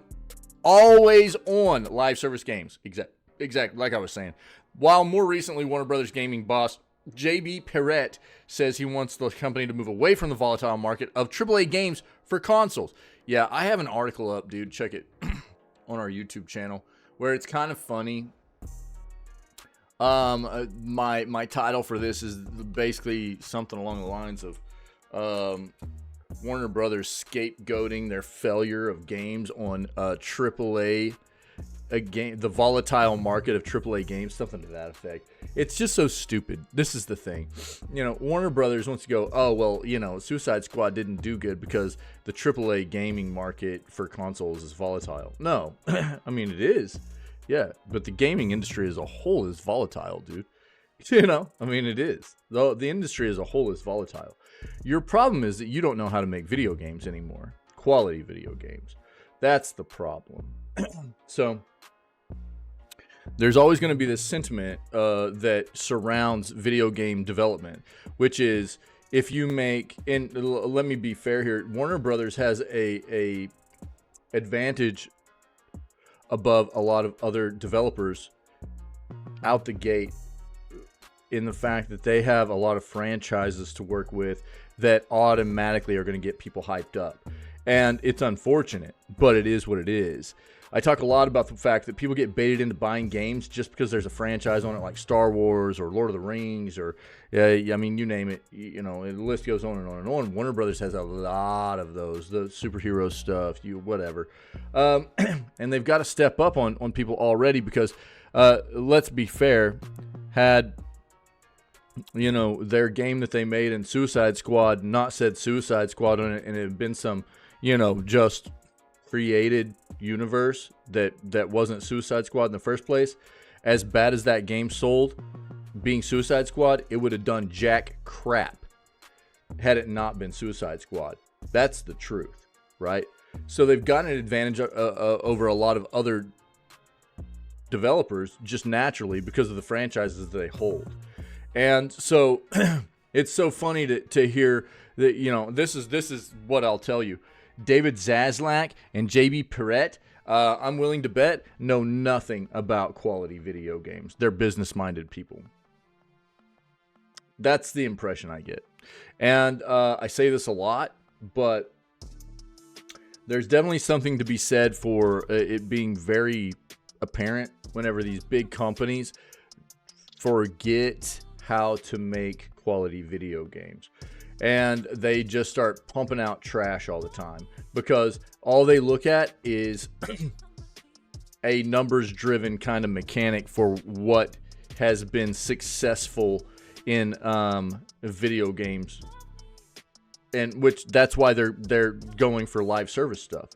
always on live service games. Exactly like I was saying. While more recently, Warner Brothers gaming boss JB Perrette says he wants the company to move away from the volatile market of AAA games for consoles. Yeah, I have an article up, dude. Check it on our YouTube channel, where it's kind of funny. My title for this is basically something along the lines of Warner Brothers scapegoating their failure of games on AAA, the volatile market of AAA games, something to that effect. It's just so stupid. This is the thing. You know, Warner Brothers wants to go, oh, well, you know, Suicide Squad didn't do good because the AAA gaming market for consoles is volatile. No, I mean, it is. Yeah, but the gaming industry as a whole is volatile, dude. You know, I mean, it is. The industry as a whole is volatile. Your problem is that you don't know how to make video games anymore. Quality video games. That's the problem. So there's always going to be this sentiment that surrounds video game development, which is if you make, and let me be fair here, Warner Brothers has a advantage above a lot of other developers out the gate in the fact that they have a lot of franchises to work with that automatically are going to get people hyped up. And it's unfortunate, but it is what it is. I talk a lot about the fact that people get baited into buying games just because there's a franchise on it, like Star Wars or Lord of the Rings, or I mean, you name it. You know, the list goes on and on and on. Warner Brothers has a lot of those, the superhero stuff, whatever, and they've got to step up on people already because, let's be fair, had their game that they made in Suicide Squad not said Suicide Squad on it, and it had been some just created universe that wasn't Suicide Squad in the first place, as bad as that game sold, being Suicide Squad, it would have done jack crap had it not been Suicide Squad. That's the truth, right? So they've gotten an advantage over a lot of other developers just naturally because of the franchises that they hold. And so it's so funny to hear that, you know, this is what I'll tell you. David Zaslav and JB Perrette, I'm willing to bet, know nothing about quality video games. They're business-minded people. That's the impression I get. And I say this a lot, but there's definitely something to be said for it being very apparent whenever these big companies forget how to make quality video games. And they just start pumping out trash all the time because all they look at is a numbers-driven kind of mechanic for what has been successful in video games, and which that's why they're going for live service stuff.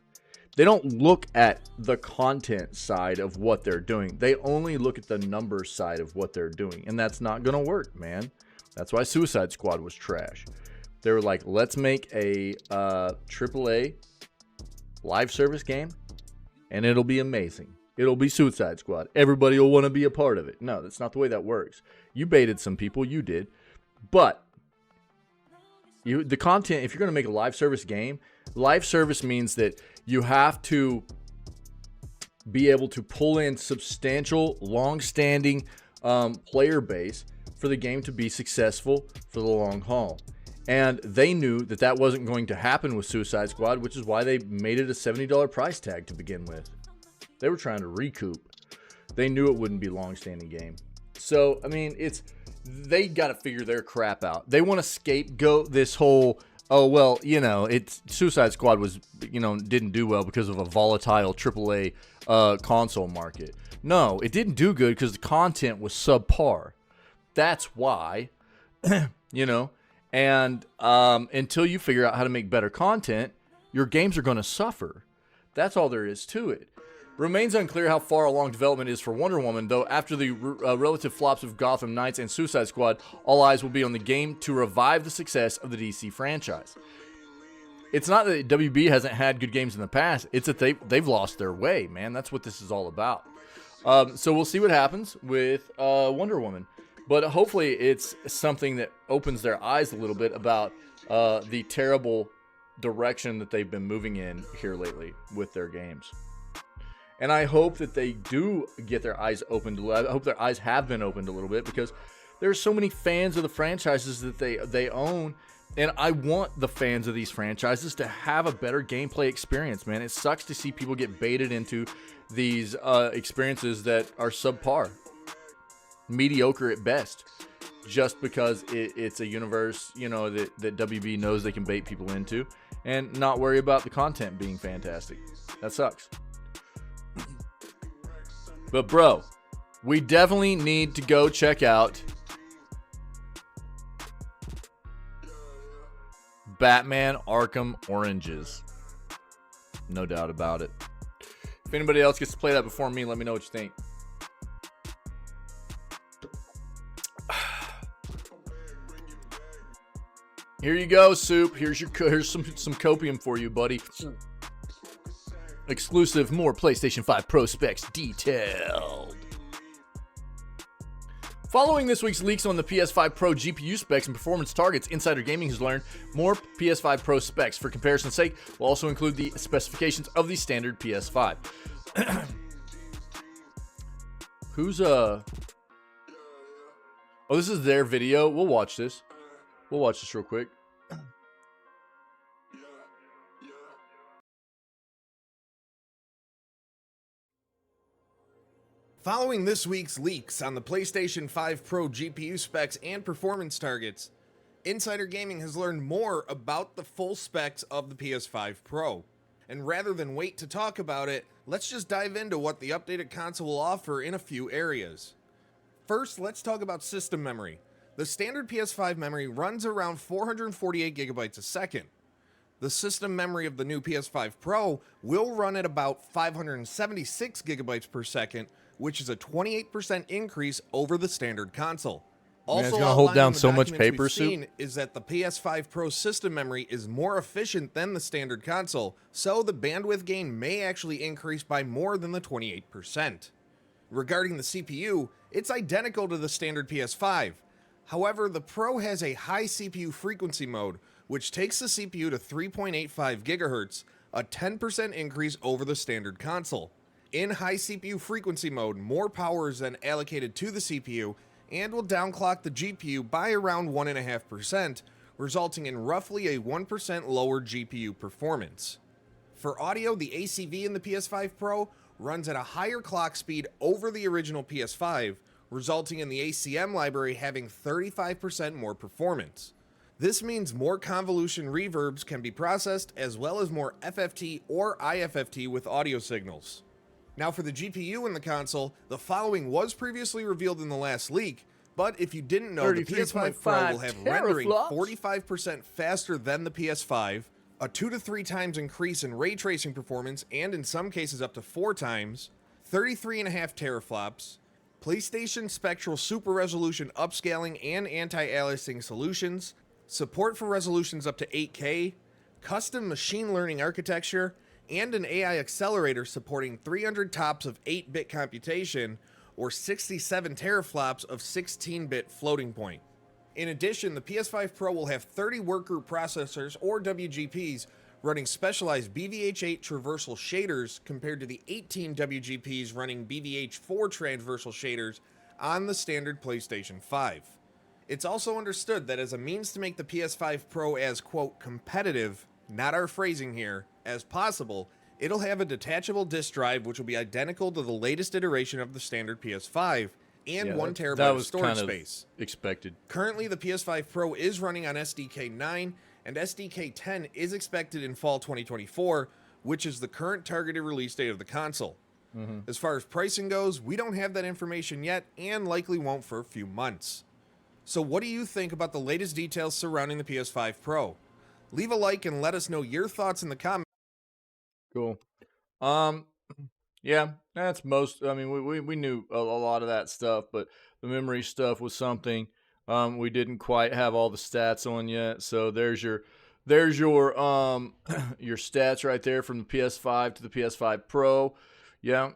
They don't look at the content side of what they're doing. They only look at the numbers side of what they're doing, and that's not gonna work, man. That's why Suicide Squad was trash. They were like, let's make a AAA live service game, and it'll be amazing. It'll be Suicide Squad. Everybody will want to be a part of it. No, that's not the way that works. You baited some people, you did. But the content, if you're going to make a live service game, live service means that you have to be able to pull in substantial, long-standing player base for the game to be successful for the long haul. And they knew that that wasn't going to happen with Suicide Squad, which is why they made it a $70 price tag to begin with. They were trying to recoup. They knew it wouldn't be a long-standing game. So, I mean, they got to figure their crap out. They want to scapegoat this whole, oh, well, you know, Suicide Squad was, you know, didn't do well because of a volatile AAA console market. No, it didn't do good because the content was subpar. That's why, you know, and until you figure out how to make better content, your games are going to suffer. That's all there is to it. Remains unclear how far along development is for Wonder Woman, though after the relative flops of Gotham Knights and Suicide Squad, all eyes will be on the game to revive the success of the DC franchise. It's not that WB hasn't had good games in the past, it's that they've lost their way, man. That's what this is all about. So we'll see what happens with Wonder Woman. But hopefully it's something that opens their eyes a little bit about the terrible direction that they've been moving in here lately with their games. And I hope that they do get their eyes opened. I hope their eyes have been opened a little bit because there's so many fans of the franchises that they own. And I want the fans of these franchises to have a better gameplay experience, man. It sucks to see people get baited into these experiences that are subpar, mediocre at best, just because it's a universe, you know, that WB knows they can bait people into and not worry about the content being fantastic. That sucks. But bro, we definitely need to go check out Batman Arkham Oranges. No doubt about it. If anybody else gets to play that before me, let me know what you think. Here you go, Soup. Here's some copium for you, buddy. Exclusive, more PlayStation 5 Pro specs detailed. Following this week's leaks on the PS5 Pro GPU specs and performance targets, Insider Gaming has learned more PS5 Pro specs. For comparison's sake, we'll also include the specifications of the standard PS5. Oh, this is their video. We'll watch this. We'll watch this real quick. Following this week's leaks on the PlayStation 5 Pro GPU specs and performance targets, Insider Gaming has learned more about the full specs of the PS5 Pro. And rather than wait to talk about it, let's just dive into what the updated console will offer in a few areas. First, let's talk about system memory. The standard PS5 memory runs around 448 gigabytes a second. The system memory of the new PS5 Pro will run at about 576 gigabytes per second, which is a 28% increase over the standard console. Also, it's gonna hold outlined down in the so much documents paper we've soup. seen is that the PS5 Pro system memory is more efficient than the standard console, so the bandwidth gain may actually increase by more than the 28%. Regarding the CPU, it's identical to the standard PS5. However, the Pro has a high CPU frequency mode, which takes the CPU to 3.85 GHz, a 10% increase over the standard console. In high CPU frequency mode, more power is then allocated to the CPU and will downclock the GPU by around 1.5%, resulting in roughly a 1% lower GPU performance. For audio, the ACV in the PS5 Pro runs at a higher clock speed over the original PS5, resulting in the ACM library having 35% more performance. This means more convolution reverbs can be processed, as well as more FFT or IFFT with audio signals. Now for the GPU in the console, the following was previously revealed in the last leak, but if you didn't know, the PS5 Pro will have rendering 45% faster than the PS5, a 2 to 3 times increase in ray tracing performance, and in some cases up to 4 times, 33.5 teraflops, PlayStation Spectral Super Resolution upscaling and anti-aliasing solutions, support for resolutions up to 8K, custom machine learning architecture, and an AI accelerator supporting 300 TOPS of 8-bit computation or 67 teraflops of 16-bit floating point. In addition, the PS5 Pro will have 30 workgroup processors or WGPs running specialized BVH8 traversal shaders compared to the 18 WGPs running BVH4 transversal shaders on the standard PlayStation 5. It's also understood that as a means to make the PS5 Pro as, quote, competitive, not our phrasing here, as possible, it'll have a detachable disk drive which will be identical to the latest iteration of the standard PS5 and 1 terabyte of storage space. Expected. Currently, the PS5 Pro is running on SDK 9, and SDK 10 is expected in fall 2024, which is the current targeted release date of the console. As far as pricing goes, we don't have that information yet, and likely won't for a few months. So what do you think about the latest details surrounding the PS5 Pro? Leave a like and let us know your thoughts in the comments. Cool. Yeah, that's most. I mean, we knew a lot of that stuff, but the memory stuff was something we didn't quite have all the stats on yet. So there's your your stats right there from the PS5 to the PS5 Pro. Yeah,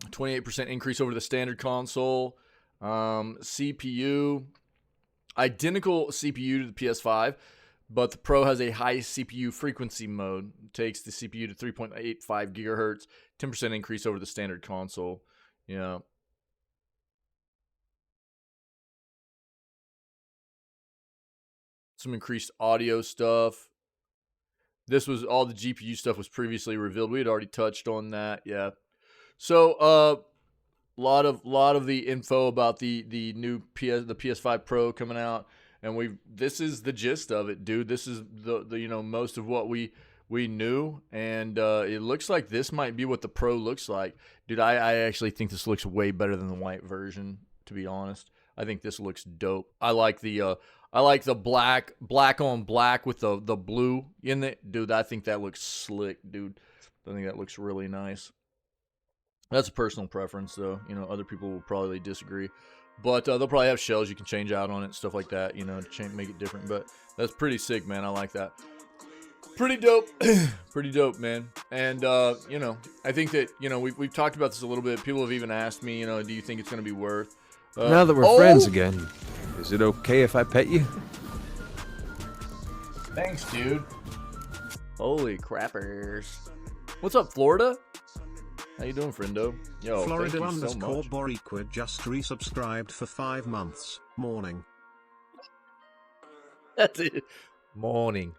28% increase over the standard console. CPU, identical CPU to the PS5. But the Pro has a high CPU frequency mode. It takes the CPU to 3.85 gigahertz, 10% increase over the standard console. Yeah. Some increased audio stuff. This was all the GPU stuff was previously revealed. We had already touched on that. Yeah. So, lot of the info about the new PS5 Pro coming out. And this is the gist of it, dude. This is the most of what we knew, and it looks like this might be what the Pro looks like, dude. I actually think this looks way better than the white version, to be honest. I think this looks dope. I like the black on black with the blue in it, dude. I think that looks slick, dude. I think that looks really nice. That's a personal preference, though. Other people will probably disagree. But they'll probably have shells you can change out on it, stuff like that, to make it different. But that's pretty sick, man. I like that. Pretty dope. Pretty dope, man. And, I think that, we've talked about this a little bit. People have even asked me, do you think it's going to be worth? Now that we're friends again, is it okay if I pet you? Thanks, dude. Holy crappers. What's up, Florida? How you doing, friendo? Yo, Florida thank you so much. Boriqua just resubscribed for 5 months. Morning. That's it. Morning.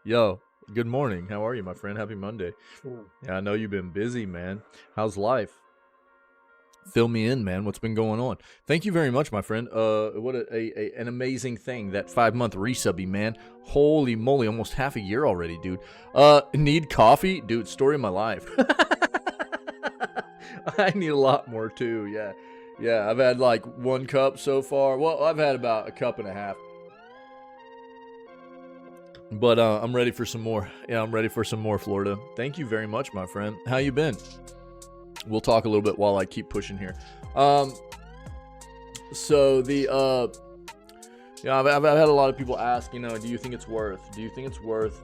Yo, good morning. How are you, my friend? Happy Monday. Yeah, I know you've been busy, man. How's life? Fill me in, man. What's been going on? Thank you very much, my friend. What an amazing thing, that 5-month resubby, man. Holy moly, almost half a year already, dude. Need coffee? Dude, story of my life. I need a lot more too. Yeah. I've had like 1 cup so far. Well, I've had about a cup and a half. But I'm ready for some more. Yeah, I'm ready for some more, Florida. Thank you very much, my friend. How you been? We'll talk a little bit while I keep pushing here. So the I've had a lot of people ask, do you think it's worth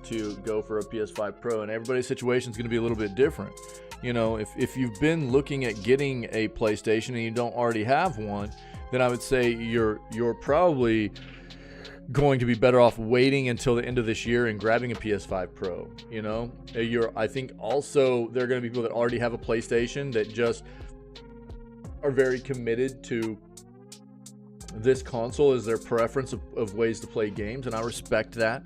to go for a PS5 Pro? And everybody's situation is going to be a little bit different. If you've been looking at getting a PlayStation and you don't already have one, then I would say you're probably going to be better off waiting until the end of this year and grabbing a PS5 Pro. I think also there are going to be people that already have a PlayStation that just are very committed to this console as their preference of ways to play games, and I respect that.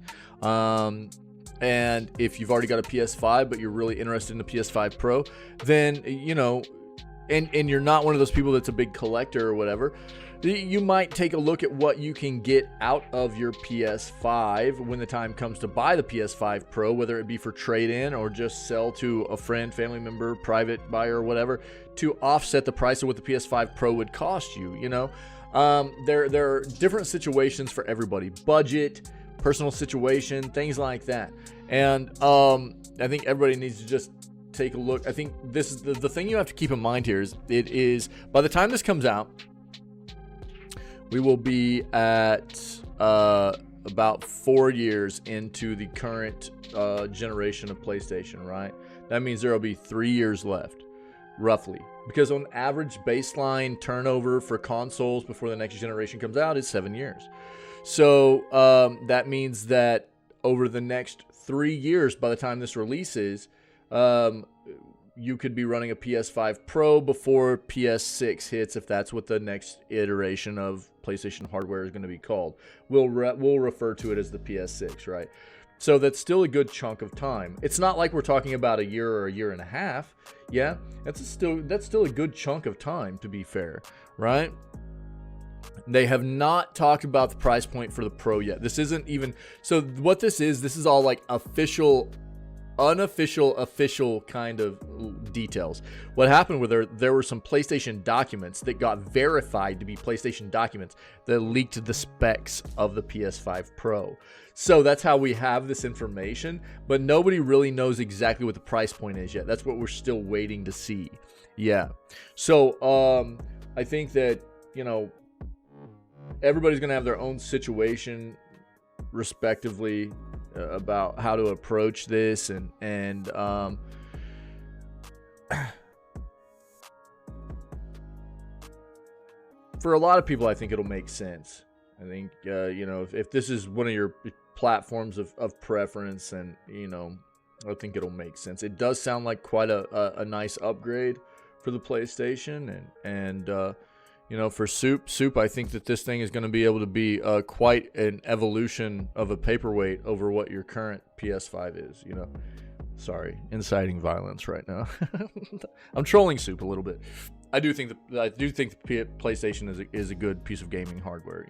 And if you've already got a PS5 but you're really interested in the PS5 Pro, then and you're not one of those people that's a big collector or whatever, you might take a look at what you can get out of your PS5 when the time comes to buy the PS5 Pro, whether it be for trade-in or just sell to a friend, family member, private buyer, or whatever, to offset the price of what the PS5 Pro would cost you. There are different situations for everybody. Budget, personal situation, things like that. And I think everybody needs to just take a look. I think this is the thing you have to keep in mind here is by the time this comes out, we will be at about 4 years into the current generation of PlayStation, right? That means there will be 3 years left, roughly. Because on average, baseline turnover for consoles before the next generation comes out is 7 years. So that means that over the next 3 years, by the time this releases, you could be running a PS5 Pro before PS6 hits, if that's what the next iteration of PlayStation hardware is going to be called. We'll refer to it as the PS6, right? So that's still a good chunk of time. It's not like we're talking about a year or a year and a half. Yeah, that's still a good chunk of time, to be fair, right? They have not talked about the price point for the Pro yet. This isn't even... So what this is all like official, unofficial, official kind of details. What happened were there were some PlayStation documents that got verified to be PlayStation documents that leaked the specs of the PS5 Pro. So that's how we have this information, but nobody really knows exactly what the price point is yet. That's what we're still waiting to see. Yeah. So I think that, everybody's going to have their own situation respectively about how to approach this, and for a lot of people, I think it'll make sense. I think, if this is one of your platforms of preference, and, I think it'll make sense. It does sound like quite a nice upgrade for the PlayStation, and for Soup, I think that this thing is going to be able to be quite an evolution of a paperweight over what your current PS5 is. Sorry, inciting violence right now. I'm trolling Soup a little bit. I do think the PlayStation is a good piece of gaming hardware.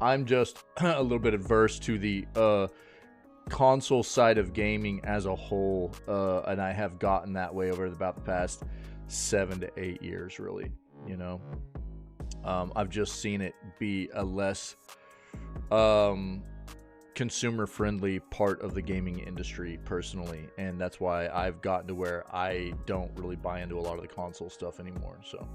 I'm just a little bit adverse to the console side of gaming as a whole, and I have gotten that way over about the past 7 to 8 years, really. I've just seen it be a less consumer-friendly part of the gaming industry personally, and that's why I've gotten to where I don't really buy into a lot of the console stuff anymore. So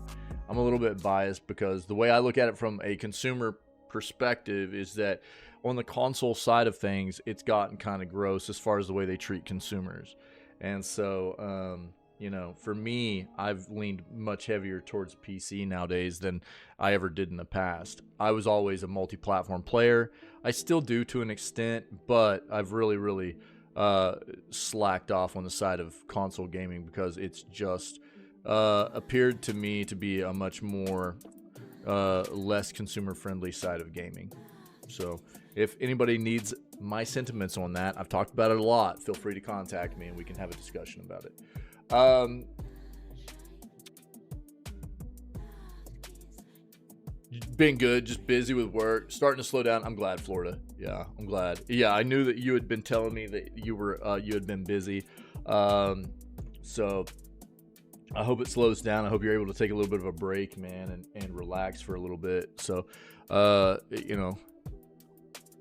I'm a little bit biased, because the way I look at it from a consumer perspective is that on the console side of things, it's gotten kind of gross as far as the way they treat consumers. And so for me, I've leaned much heavier towards PC nowadays than I ever did in the past. I was always a multi-platform player. I still do to an extent, but I've really slacked off on the side of console gaming, because it's just appeared to me to be a much more less consumer-friendly side of gaming. So if anybody needs my sentiments on that, I've talked about it a lot. Feel free to contact me and we can have a discussion about it. Been good, just busy with work, starting to slow down. I'm glad, Florida. Yeah, I'm glad. Yeah, I knew that you had been telling me that you had been busy. So I hope it slows down. I hope you're able to take a little bit of a break, man, and relax for a little bit. So,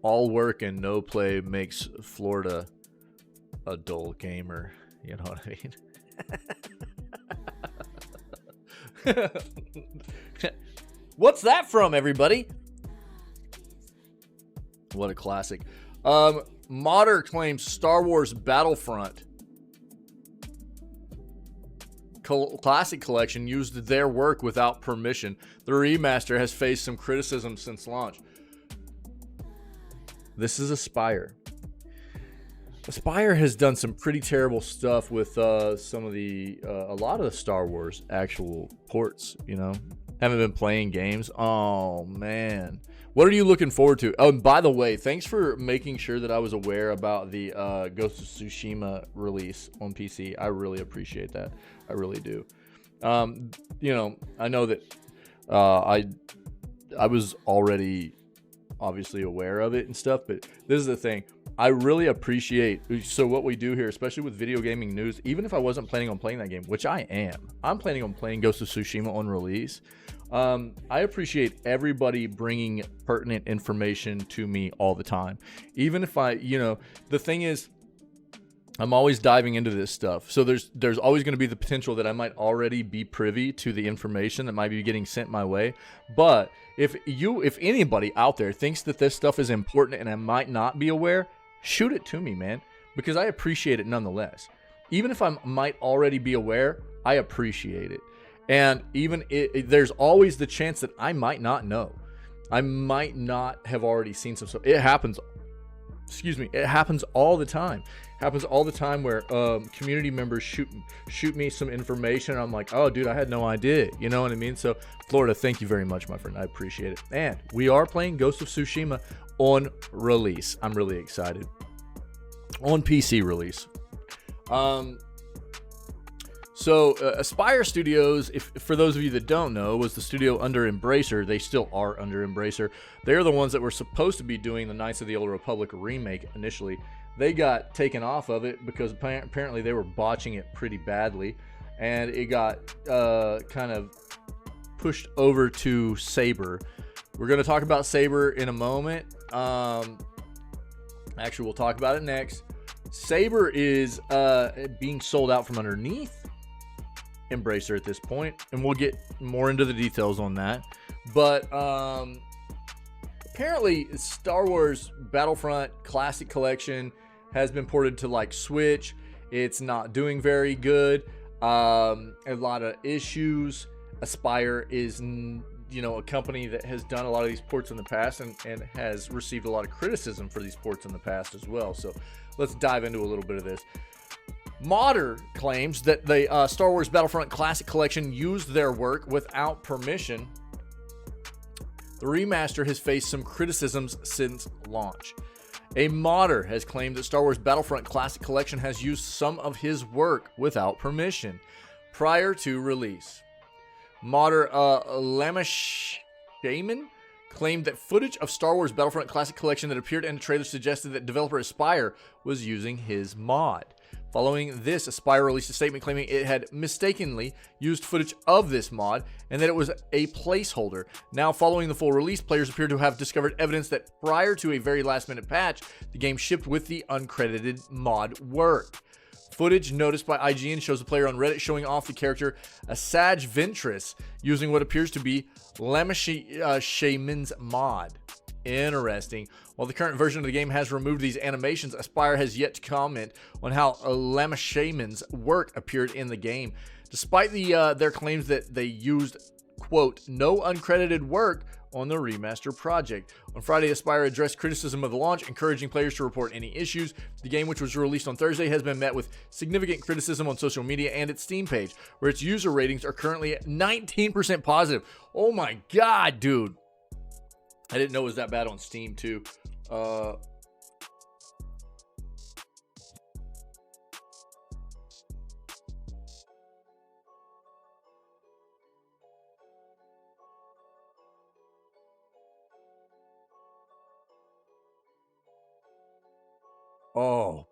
all work and no play makes Florida a dull gamer. You know what I mean? What's that from, everybody? What a classic. Modder claims Star Wars Battlefront Classic Collection used their work without permission. The remaster has faced some criticism since launch. This is Aspire. Aspire has done some pretty terrible stuff with some of the a lot of the Star Wars actual ports, you know. Haven't been playing games. Oh man. What are you looking forward to? Oh, and by the way, thanks for making sure that I was aware about the Ghost of Tsushima release on PC. I really appreciate that. I really do. You know, I know that I was already obviously aware of it and stuff, but this is the thing. I really appreciate, so what we do here, especially with video gaming news, even if I wasn't planning on playing that game, which I am, I'm planning on playing Ghost of Tsushima on release. I appreciate everybody bringing pertinent information to me all the time. Even if I, you know, the thing is, I'm always diving into this stuff. So there's always going to be the potential that I might already be privy to the information that might be getting sent my way. But if anybody out there thinks that this stuff is important and I might not be aware, shoot it to me, man, because I appreciate it nonetheless. Even if I might already be aware, I appreciate it. And even there's always the chance that I might not know. I might not have already seen some stuff. It happens. Excuse me. It happens all the time. Happens all the time where community members shoot me some information. And I'm like, oh, dude, I had no idea. You know what I mean? So, Florida, thank you very much, my friend. I appreciate it. And we are playing Ghost of Tsushima on release. I'm really excited. On PC release. So Aspire Studios, for those of you that don't know, was the studio under Embracer. They still are under Embracer. They're the ones that were supposed to be doing the Knights of the Old Republic remake initially. They got taken off of it because apparently they were botching it pretty badly, and it got kind of pushed over to Saber. We're going to talk about Saber in a moment. Actually, we'll talk about it next. Saber is being sold out from underneath Embracer at this point, and we'll get more into the details on that. But apparently Star Wars Battlefront Classic Collection has been ported to like Switch. It's not doing very good. A lot of issues. Aspire is, you know, a company that has done a lot of these ports in the past and has received a lot of criticism for these ports in the past as well. So let's dive into a little bit of this. Modder claims that the Star Wars Battlefront Classic Collection used their work without permission. The remaster has faced some criticisms since launch. A modder has claimed that Star Wars Battlefront Classic Collection has used some of his work without permission prior to release. Modder Lamashayman claimed that footage of Star Wars Battlefront Classic Collection that appeared in the trailer suggested that developer Aspire was using his mod. Following this, Aspire released a statement claiming it had mistakenly used footage of this mod and that it was a placeholder. Now, following the full release, players appear to have discovered evidence that prior to a very last-minute patch, the game shipped with the uncredited mod work. Footage noticed by IGN shows a player on Reddit showing off the character Asajj Ventress using what appears to be Lamashayman's mod. Interesting. While the current version of the game has removed these animations, Aspire has yet to comment on how Lamashayman's work appeared in the game. Despite their claims that they used, quote, no uncredited work on the remaster project. On Friday, Aspire addressed criticism of the launch, encouraging players to report any issues. The game, which was released on Thursday, has been met with significant criticism on social media and its Steam page, where its user ratings are currently at 19% positive. Oh my god, dude. I didn't know it was that bad on Steam, too. Oh,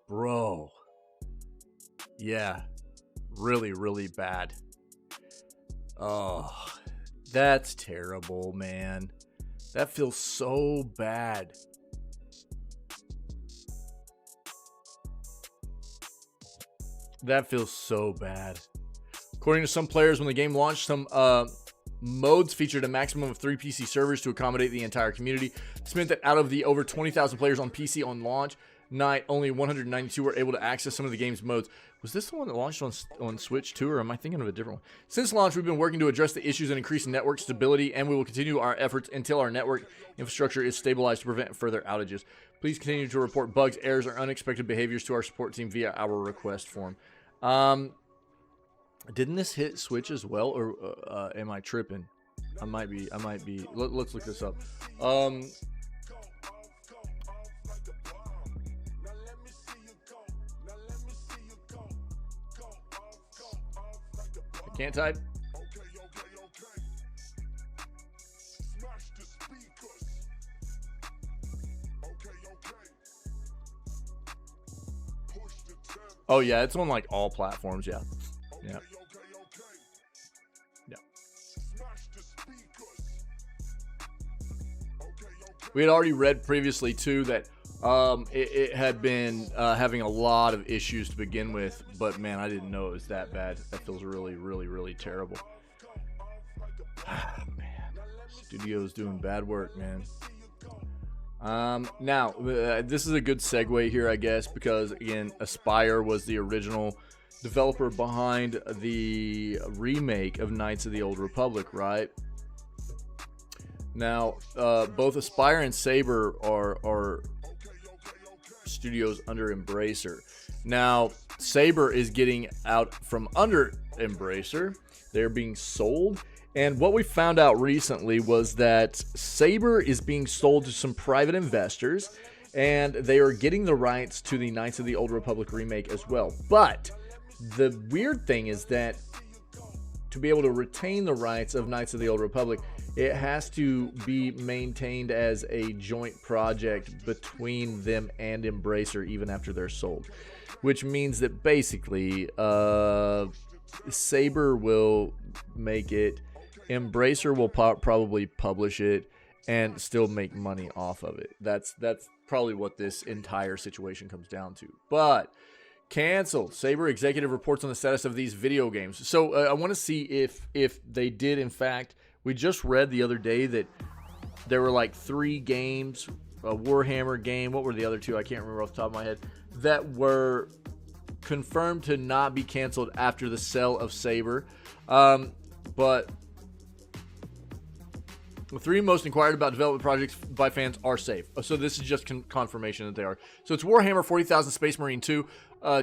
bro. Yeah. Really, really bad. Oh, that's terrible, man. That feels so bad. That feels so bad. According to some players, when the game launched, some modes featured a maximum of 3 PC servers to accommodate the entire community. This meant that out of the over 20,000 players on PC on launch night, only 192 were able to access some of the game's modes. Was this the one that launched on Switch too, or am I thinking of a different one? Since launch, we've been working to address the issues and increase network stability, and we will continue our efforts until our network infrastructure is stabilized to prevent further outages. Please continue to report bugs, errors, or unexpected behaviors to our support team via our request form. Didn't this hit Switch as well, or am I tripping? I might be. Let's look this up. I can't type. Oh yeah, it's on like all platforms. Yeah. Yeah. Yeah. We had already read previously too that it had been having a lot of issues to begin with, but man, I didn't know it was that bad. That feels really, really, really terrible. Man, studio's doing bad work, man. Now, this is a good segue here, I guess, because again, Aspyr was the original developer behind the remake of Knights of the Old Republic, right? Now, both Aspyr and Saber are studios under Embracer. Now, Saber is getting out from under Embracer. They're being sold. And what we found out recently was that Saber is being sold to some private investors, and they are getting the rights to the Knights of the Old Republic remake as well. But the weird thing is that to be able to retain the rights of Knights of the Old Republic, it has to be maintained as a joint project between them and Embracer even after they're sold. Which means that basically, Saber will make it, Embracer will probably publish it, and still make money off of it. That's probably what this entire situation comes down to. But canceled. Saber executive reports on the status of these video games. So I want to see if they did, in fact. We just read the other day that there were like 3 games, a Warhammer game. What were the other 2? I can't remember off the top of my head. That were confirmed to not be canceled after the sale of Saber. But the 3 most inquired about development projects by fans are safe. So this is just confirmation that they are. So it's Warhammer 40,000 Space Marine 2,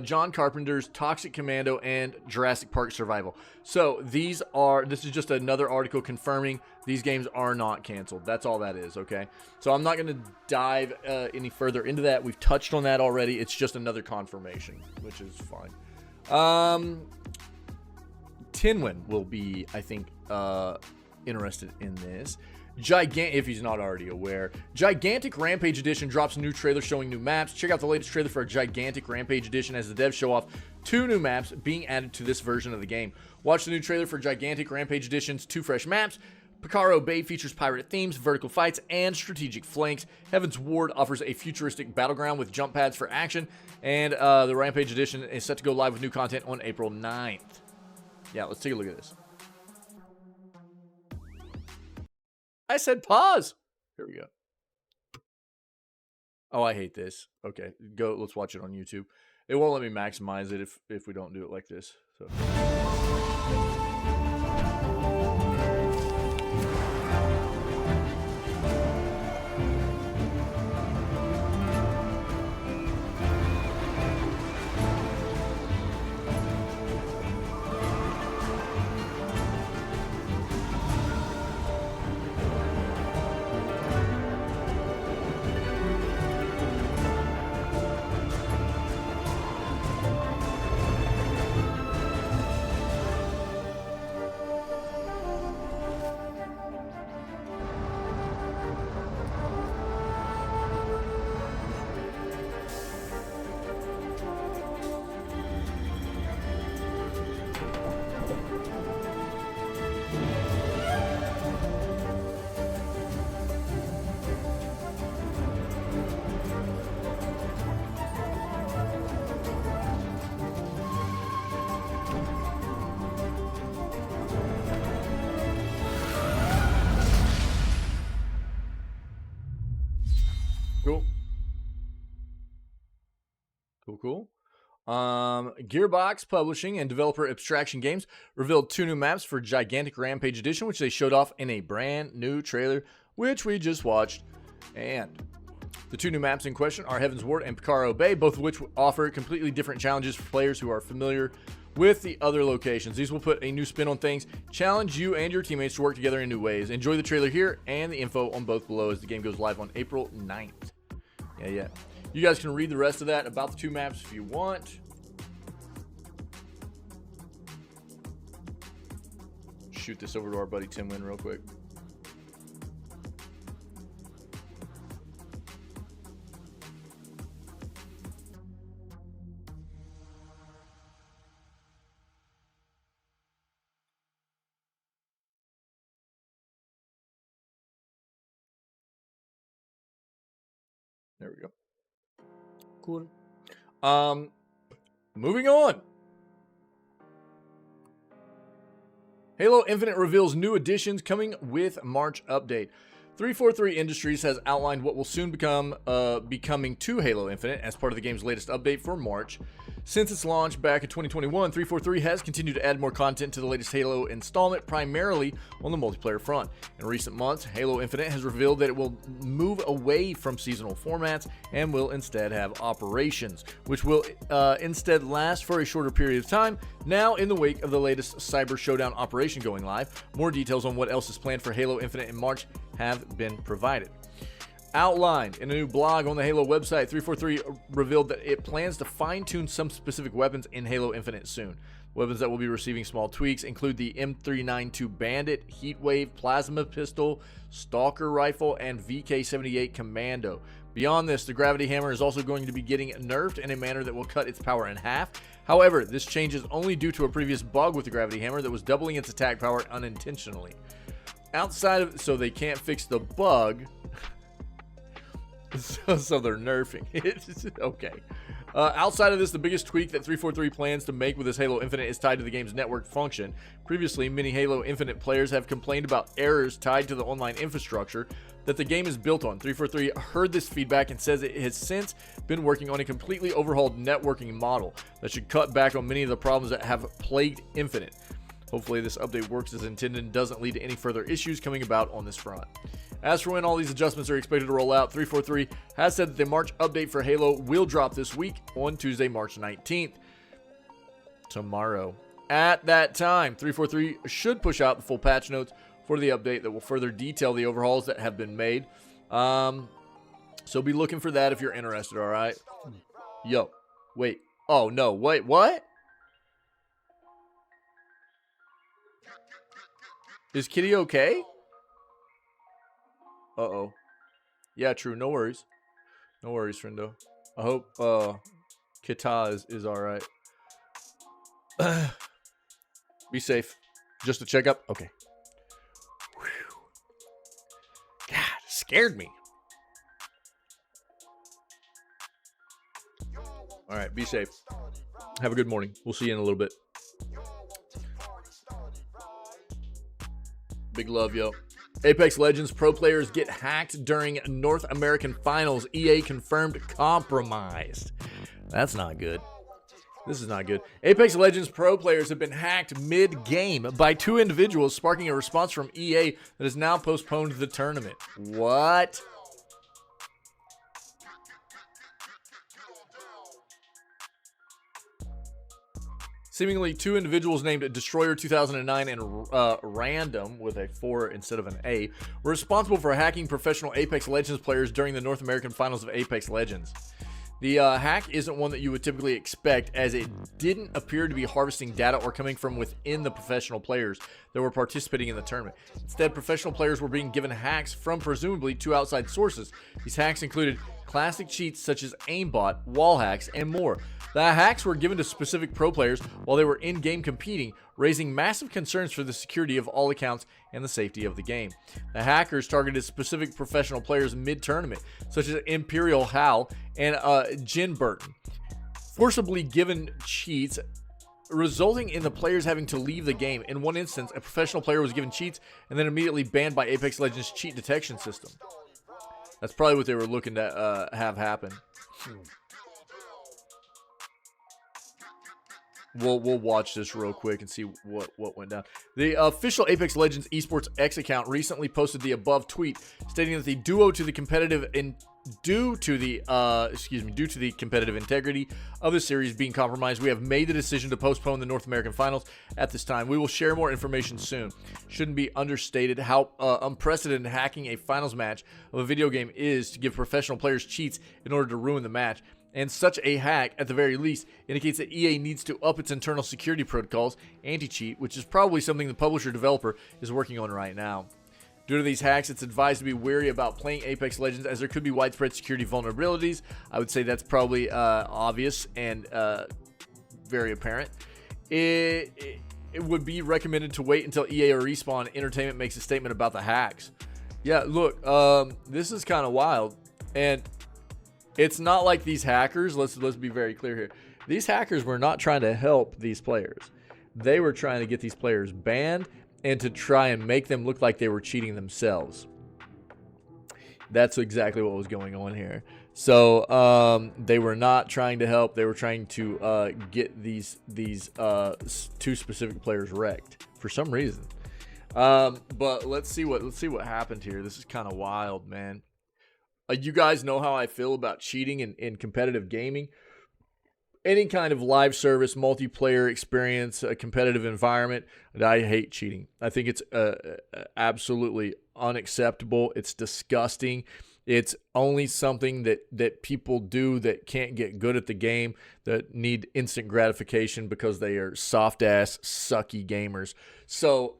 John Carpenter's Toxic Commando, and Jurassic Park Survival. So this is just another article confirming these games are not canceled. That's all that is, okay? So I'm not going to dive any further into that. We've touched on that already. It's just another confirmation, which is fine. Tinwin will be, I think, interested in this. If he's not already aware, Gigantic Rampage Edition drops a new trailer showing new maps. Check out the latest trailer for a Gigantic Rampage Edition as the devs show off 2 new maps being added to this version of the game. Watch the new trailer for Gigantic Rampage Edition's 2 fresh maps. Picaro Bay features pirate themes, vertical fights, and strategic flanks. Heaven's Ward offers a futuristic battleground with jump pads for action. And the Rampage Edition is set to go live with new content on April 9th. Yeah, let's take a look at this. I said pause. Here we go. Oh, I hate this. Okay, go. Let's watch it on YouTube. It won't let me maximize it if we don't do it like this. So. Cool. Gearbox Publishing and developer Abstraction Games revealed 2 new maps for Gigantic Rampage Edition, which they showed off in a brand new trailer, which we just watched. And the 2 new maps in question are Heaven's Ward and Picaro Bay, both of which offer completely different challenges for players who are familiar with the other locations. These will put a new spin on things, challenge you and your teammates to work together in new ways. Enjoy the trailer here and the info on both below as the game goes live on April 9th. Yeah. You guys can read the rest of that about the 2 maps if you want. Shoot this over to our buddy Tim Wynn real quick. There we go. Cool. Moving on. Halo Infinite reveals new additions coming with March update. 343 Industries has outlined what will soon be coming to Halo Infinite as part of the game's latest update for March. Since its launch back in 2021, 343 has continued to add more content to the latest Halo installment, primarily on the multiplayer front. In recent months, Halo Infinite has revealed that it will move away from seasonal formats and will instead have operations, which will instead last for a shorter period of time. Now, in the wake of the latest Cyber Showdown operation going live, more details on what else is planned for Halo Infinite in March have been provided. Outlined in a new blog on the Halo website, 343 revealed that it plans to fine-tune some specific weapons in Halo Infinite soon. Weapons that will be receiving small tweaks include the M392 Bandit, Heatwave, Plasma Pistol, Stalker Rifle, and VK78 Commando. Beyond this, the Gravity Hammer is also going to be getting nerfed in a manner that will cut its power in half. However, this change is only due to a previous bug with the Gravity Hammer that was doubling its attack power unintentionally. So they can't fix the bug. So they're nerfing it. Okay. Outside of this, the biggest tweak that 343 plans to make with this Halo Infinite is tied to the game's network function. Previously, many Halo Infinite players have complained about errors tied to the online infrastructure that the game is built on. 343 heard this feedback and says it has since been working on a completely overhauled networking model that should cut back on many of the problems that have plagued Infinite. Hopefully this update works as intended and doesn't lead to any further issues coming about on this front. As for when all these adjustments are expected to roll out, 343 has said that the March update for Halo will drop this week on Tuesday, March 19th. Tomorrow. At that time, 343 should push out the full patch notes for the update that will further detail the overhauls that have been made. So be looking for that if you're interested, alright? Yo. Wait. Oh, no. Wait, what? Is Kitty okay? Uh-oh. Yeah, true. No worries. No worries, friendo. I hope Kita is alright. Be safe. Just a checkup? Okay. Whew. God, it scared me. Alright, be safe. Have a good morning. We'll see you in a little bit. Big love, yo. Apex Legends pro players get hacked during North American Finals. EA confirmed compromised. That's not good. This is not good. Apex Legends pro players have been hacked mid-game by 2 individuals, sparking a response from EA that has now postponed the tournament. What? Seemingly 2 individuals named Destroyer 2009 and Random, with a 4 instead of an A, were responsible for hacking professional Apex Legends players during the North American Finals of Apex Legends. The hack isn't one that you would typically expect, as it didn't appear to be harvesting data or coming from within the professional players that were participating in the tournament. Instead, professional players were being given hacks from presumably 2 outside sources. These hacks included classic cheats such as aimbot, wall hacks, and more. The hacks were given to specific pro players while they were in-game competing, raising massive concerns for the security of all accounts and the safety of the game. The hackers targeted specific professional players mid-tournament, such as Imperial Hal and Jin Burton, forcibly given cheats, resulting in the players having to leave the game. In one instance, a professional player was given cheats and then immediately banned by Apex Legends' cheat detection system. That's probably what they were looking to have happen. we'll watch this real quick and see what went down. The official Apex Legends Esports X account recently posted the above tweet stating that due to the competitive integrity of the series being compromised, we have made the decision to postpone the North American finals at this time. We will share more information soon. Shouldn't be understated how unprecedented hacking a finals match of a video game is to give professional players cheats in order to ruin the match. And such a hack, at the very least, indicates that EA needs to up its internal security protocols, anti-cheat, which is probably something the publisher-developer is working on right now. Due to these hacks, it's advised to be wary about playing Apex Legends as there could be widespread security vulnerabilities. I would say that's probably obvious and very apparent. It would be recommended to wait until EA or Respawn Entertainment makes a statement about the hacks. Yeah, look, this is kind of wild. And it's not like these hackers, let's be very clear here. These hackers were not trying to help these players. They were trying to get these players banned and to try and make them look like they were cheating themselves. That's exactly what was going on here. So they were not trying to help. They were trying to get these two specific players wrecked for some reason. But let's see what happened here. This is kind of wild, man. You guys know how I feel about cheating in competitive gaming. Any kind of live service, multiplayer experience, a competitive environment, and I hate cheating. I think it's absolutely unacceptable. It's disgusting. It's only something that people do that can't get good at the game, that need instant gratification because they are soft-ass, sucky gamers. So,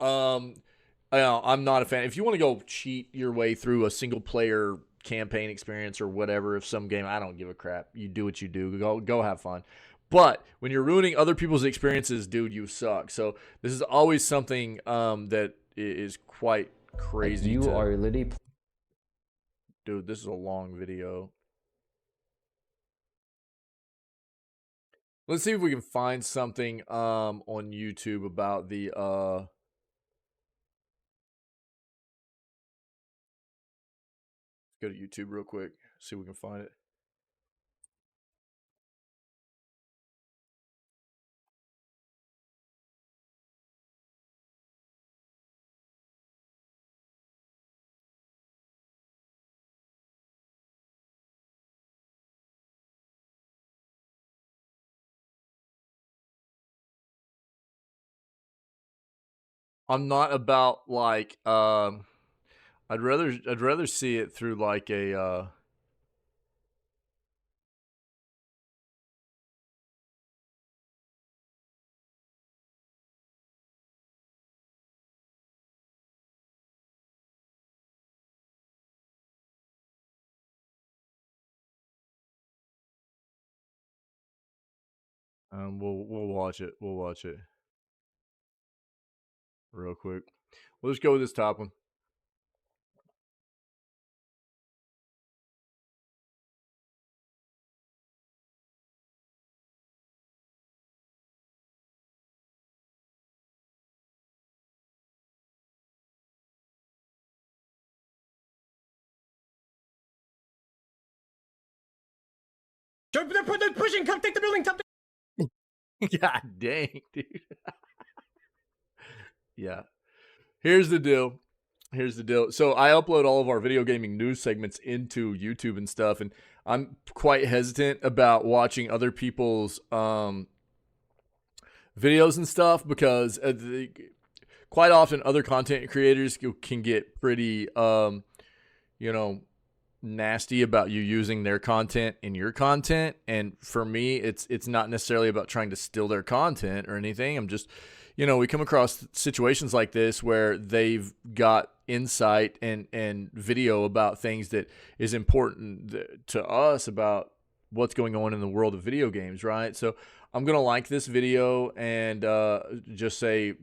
I'm not a fan. If you want to go cheat your way through a single-player campaign experience or whatever of some game, I don't give a crap. You do what you do. Go have fun. But when you're ruining other people's experiences, dude, you suck. So this is always something that is quite crazy. You are literally... Dude, this is a long video. Let's see if we can find something on YouTube about the go to YouTube real quick, see if we can find it. I'm not about like I'd rather see it through like a we'll watch it. We'll watch it real quick. We'll just go with this top one. They're pushing. Come take the building. Come. God dang, dude. Yeah. Here's the deal. So I upload all of our video gaming news segments into YouTube and stuff, and I'm quite hesitant about watching other people's videos and stuff because quite often other content creators can get pretty nasty about you using their content in your content. And for me, it's not necessarily about trying to steal their content or anything. I'm just, we come across situations like this where they've got insight and video about things that is important to us about what's going on in the world of video games, right? So I'm going to like this video and just say,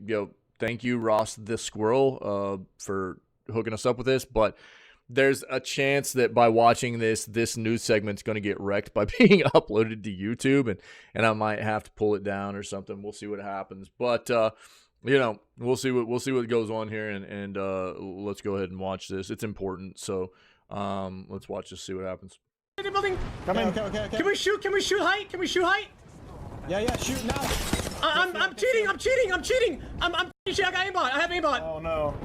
thank you, Ross the Squirrel, for hooking us up with this. But there's a chance that by watching this news segment's going to get wrecked by being uploaded to YouTube, and I might have to pull it down or something. We'll see what happens. But we'll see what goes on here, and let's go ahead and watch this. It's important, so let's watch this, see what happens. Come in. Okay. Can we shoot? Can we shoot height? Yeah, shoot now. I'm cheating. I'm shit. I got aimbot. I have aimbot. Oh no.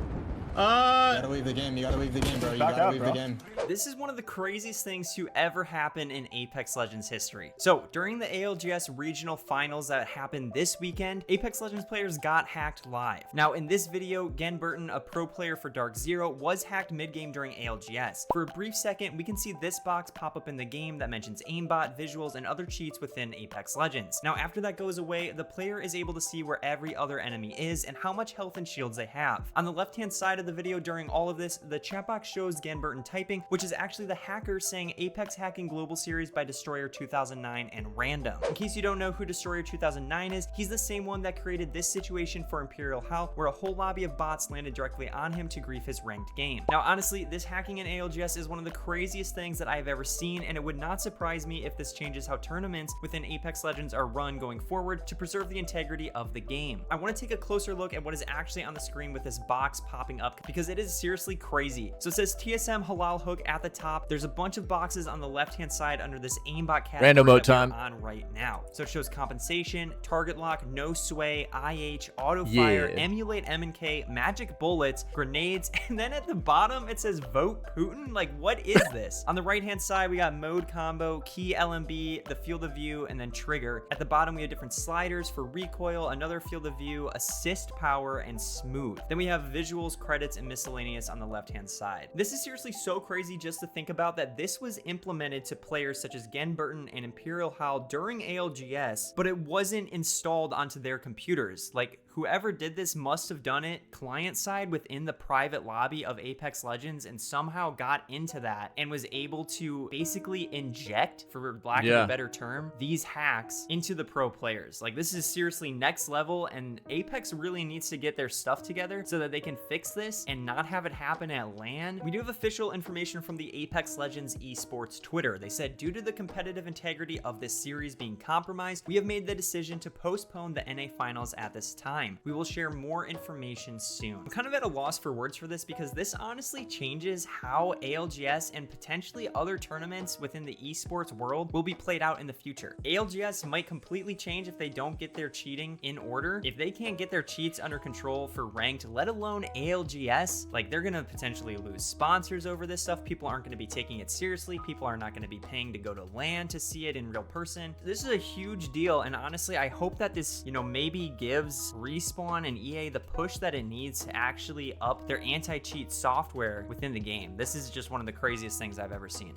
You gotta leave the game. You gotta leave the game, bro. You Back gotta out, leave bro. the game. This is one of the craziest things to ever happen in Apex Legends history. So during the ALGS regional finals that happened this weekend, Apex Legends players got hacked live. Now in this video, Gen Burton, a pro player for Dark Zero, was hacked mid-game during ALGS. For a brief second, we can see this box pop up in the game that mentions aimbot, visuals, and other cheats within Apex Legends. Now after that goes away, the player is able to see where every other enemy is and how much health and shields they have. On the left-hand side of the video during all of this, the chat box shows Gen Burton typing, which is actually the hacker saying Apex Hacking Global Series by Destroyer 2009 and random. In case you don't know who Destroyer 2009 is, he's the same one that created this situation for Imperial Hal, where a whole lobby of bots landed directly on him to grief his ranked game. Now honestly, this hacking in ALGS is one of the craziest things that I've ever seen, and it would not surprise me if this changes how tournaments within Apex Legends are run going forward to preserve the integrity of the game. I want to take a closer look at what is actually on the screen with this box popping up, because it is seriously crazy. So it says TSM Halal Hook at the top. There's a bunch of boxes on the left-hand side under this aimbot category Random mode that we're time on right now. So it shows compensation, target lock, no sway, IH, auto fire, emulate M&K, magic bullets, grenades, and then at the bottom it says vote Putin. Like, what is this? On the right-hand side, we got mode combo, key LMB, the field of view, and then trigger. At the bottom, we have different sliders for recoil, another field of view, assist power, and smooth. Then we have visuals, credits, and miscellaneous on the left-hand side. This is seriously so crazy just to think about that this was implemented to players such as Gen Burton and Imperial Hal during ALGS, but it wasn't installed onto their computers. Like, whoever did this must have done it client side within the private lobby of Apex Legends and somehow got into that and was able to basically inject, for lack of a better term, these hacks into the pro players. Like, this is seriously next level, and Apex really needs to get their stuff together so that they can fix this and not have it happen at LAN. We do have official information from the Apex Legends esports Twitter. They said, due to the competitive integrity of this series being compromised, we have made the decision to postpone the NA finals at this time. We will share more information soon. I'm kind of at a loss for words for this, because this honestly changes how ALGS and potentially other tournaments within the esports world will be played out in the future. ALGS might completely change if they don't get their cheating in order. If they can't get their cheats under control for ranked, let alone ALGS, like, they're gonna potentially lose sponsors over this stuff. People aren't gonna be taking it seriously. People are not gonna be paying to go to LAN to see it in real person. This is a huge deal, and honestly, I hope that this, maybe gives Respawn and EA the push that it needs to actually up their anti-cheat software within the game. This is just one of the craziest things I've ever seen.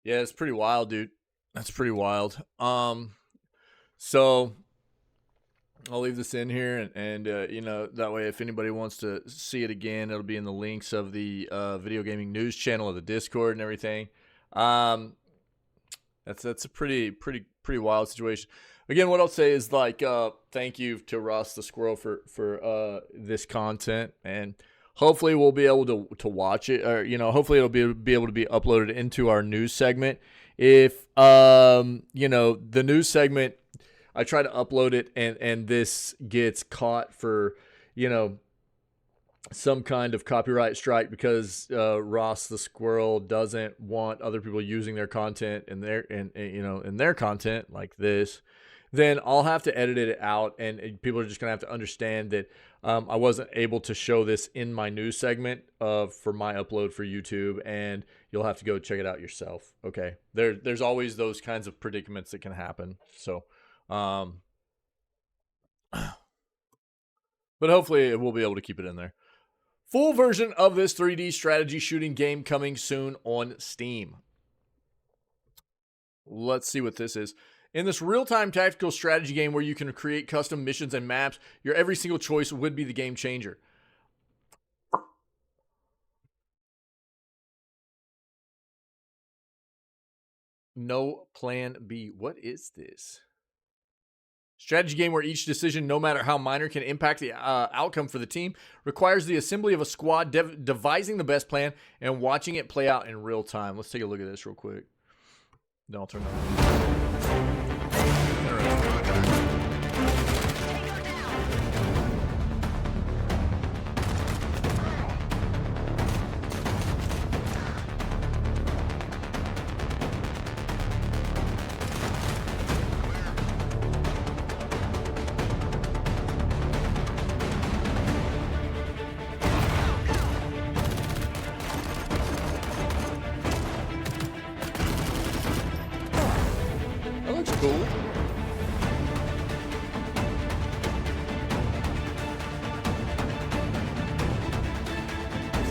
Yeah, it's pretty wild, dude. That's pretty wild. So I'll leave this in here, and that way, if anybody wants to see it again, it'll be in the links of the video gaming news channel of the Discord and everything. That's a pretty wild situation. Again, what I'll say is, like, thank you to Ross the Squirrel for this content, and hopefully we'll be able to watch it, or hopefully it'll be able to be uploaded into our news segment. If the news segment, I try to upload it and this gets caught for some kind of copyright strike because Ross the Squirrel doesn't want other people using their content in their content like this, then I'll have to edit it out, and people are just gonna have to understand that I wasn't able to show this in my news segment for my upload for YouTube, and you'll have to go check it out yourself. Okay, there's always those kinds of predicaments that can happen. So, but hopefully we'll be able to keep it in there. Full version of this 3D strategy shooting game coming soon on Steam. Let's see what this is. In this real-time tactical strategy game where you can create custom missions and maps, your every single choice would be the game changer. No plan B. What is this? Strategy game where each decision, no matter how minor, can impact the outcome for the team. Requires the assembly of a squad, devising the best plan, and watching it play out in real time. Let's take a look at this real quick. Then I'll turn it on.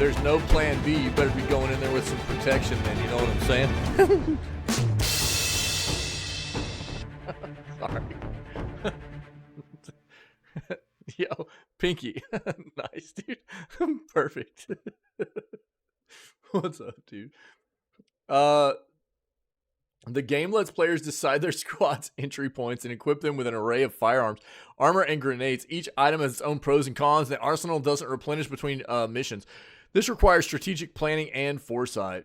there's no plan B, you better be going in there with some protection, man. You know what I'm saying? Sorry. Yo, Pinky. Nice, dude. Perfect. What's up, dude? The game lets players decide their squad's entry points and equip them with an array of firearms, armor, and grenades. Each item has its own pros and cons. The arsenal doesn't replenish between missions. This requires strategic planning and foresight.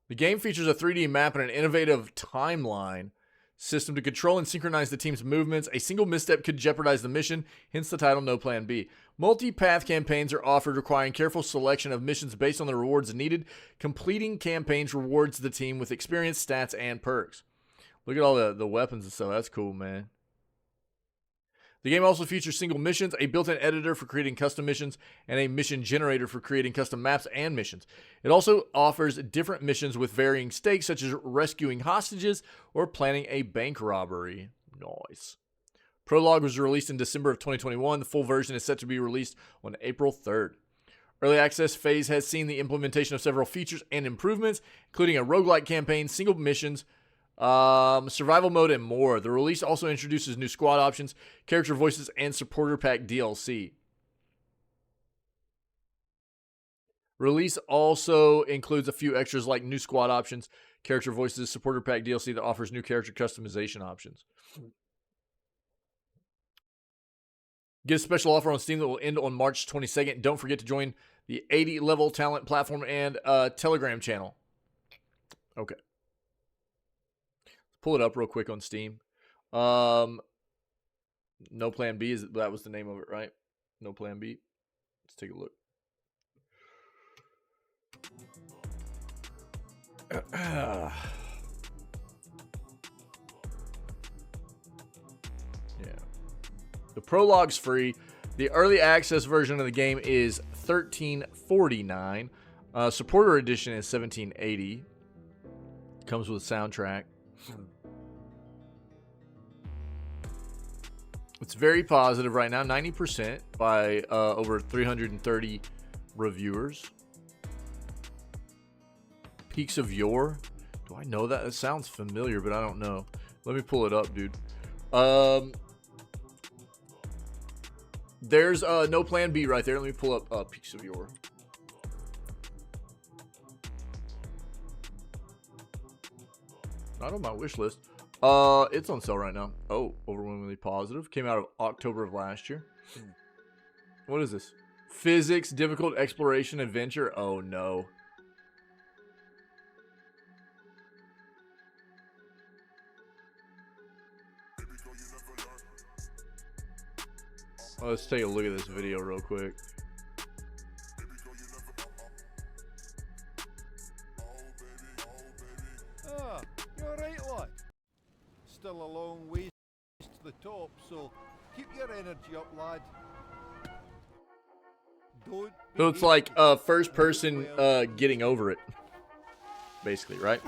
The game features a 3D map and an innovative timeline system to control and synchronize the team's movements. A single misstep could jeopardize the mission, hence the title No Plan B. Multi-path campaigns are offered, requiring careful selection of missions based on the rewards needed. Completing campaigns rewards the team with experience, stats, and perks. Look at all the weapons and stuff. That's cool, man. The game also features single missions, a built-in editor for creating custom missions, and a mission generator for creating custom maps and missions. It also offers different missions with varying stakes, such as rescuing hostages or planning a bank robbery. Nice. Prologue was released in December of 2021. The full version is set to be released on April 3rd. Early access phase has seen the implementation of several features and improvements, including a roguelike campaign, single missions, survival mode, and more. The release also introduces new squad options, character voices, and supporter pack DLC. Release also includes a few extras like new squad options, character voices, supporter pack DLC that offers new character customization options. Get a special offer on Steam that will end on March 22nd. Don't forget to join the 80-level talent platform and Telegram channel. Okay. Pull it up real quick on Steam. No Plan B, that was the name of it, right? No Plan B. Let's take a look. Yeah. The prologue's free. The early access version of the game is $13.49. Supporter edition is $17.80. Comes with a soundtrack. It's very positive right now, 90% by over 330 reviewers. Peaks of Yore. Do I know that? It sounds familiar, but I don't know. Let me pull it up, dude. There's No Plan B right there. Let me pull up Peaks of Yore. Not on my wish list. It's on sale right now. Oh, overwhelmingly positive. Came out of October of last year. What is this? Physics, difficult exploration, adventure. Oh no. Let's take a look at this video real quick. Ah, you're right, lad. Still a long ways to the top, so keep your energy up, lad. Don't. So it's like first person getting over it, basically, right?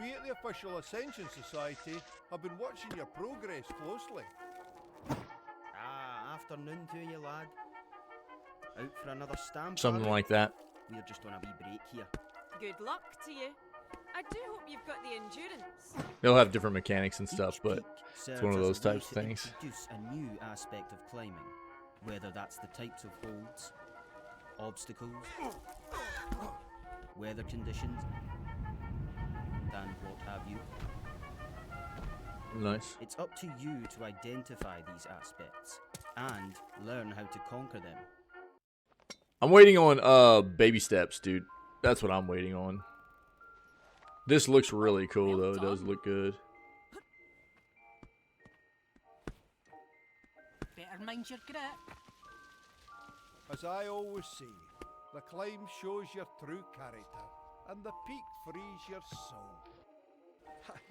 We at the Official Ascension Society have been watching your progress closely. Afternoon to you, lad. Out for another stamp? Something like that. We're just on a wee break here. Good luck to you. I do hope you've got the endurance. They'll have different mechanics and stuff, but it's one of those types of things. Introduce a new aspect of climbing, whether that's the types of holds, obstacles, weather conditions, and what have you. Nice. It's up to you to identify these aspects and learn how to conquer them. I'm waiting on baby steps, dude. That's what I'm waiting on. This looks really cool though. It does look good. Better mind your grit. As I always say, the climb shows your true character, and the peak frees your soul.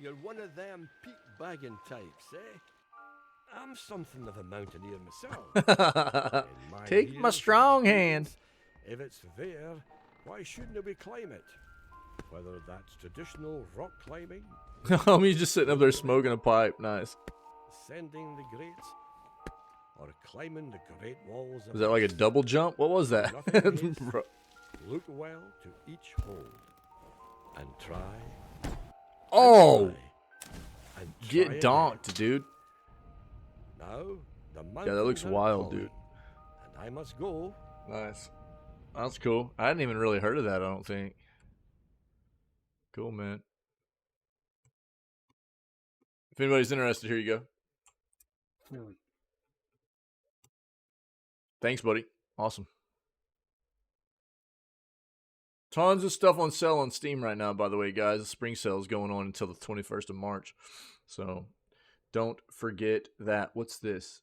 You're one of them peak bagging types, eh? I'm something of a mountaineer myself. Take my strong hand. If it's there, why shouldn't we climb it? Whether that's traditional rock climbing, He's just sitting up there smoking a pipe. Nice. ascending the great, or climbing the great walls of Was that like a double jump? What was that? Nothing is. Bro. Look well to each hold and try. Oh! And try, and try Get again. donked, dude. Now, the Yeah, that looks mountains are wild, calling, dude. And I must go. Nice. That's cool. I hadn't even really heard of that, I don't think. Cool, man. If anybody's interested, here you go. Thanks, buddy. Awesome. Tons of stuff on sale on Steam right now, by the way, guys. The spring sale is going on until the 21st of March. So don't forget that. What's this?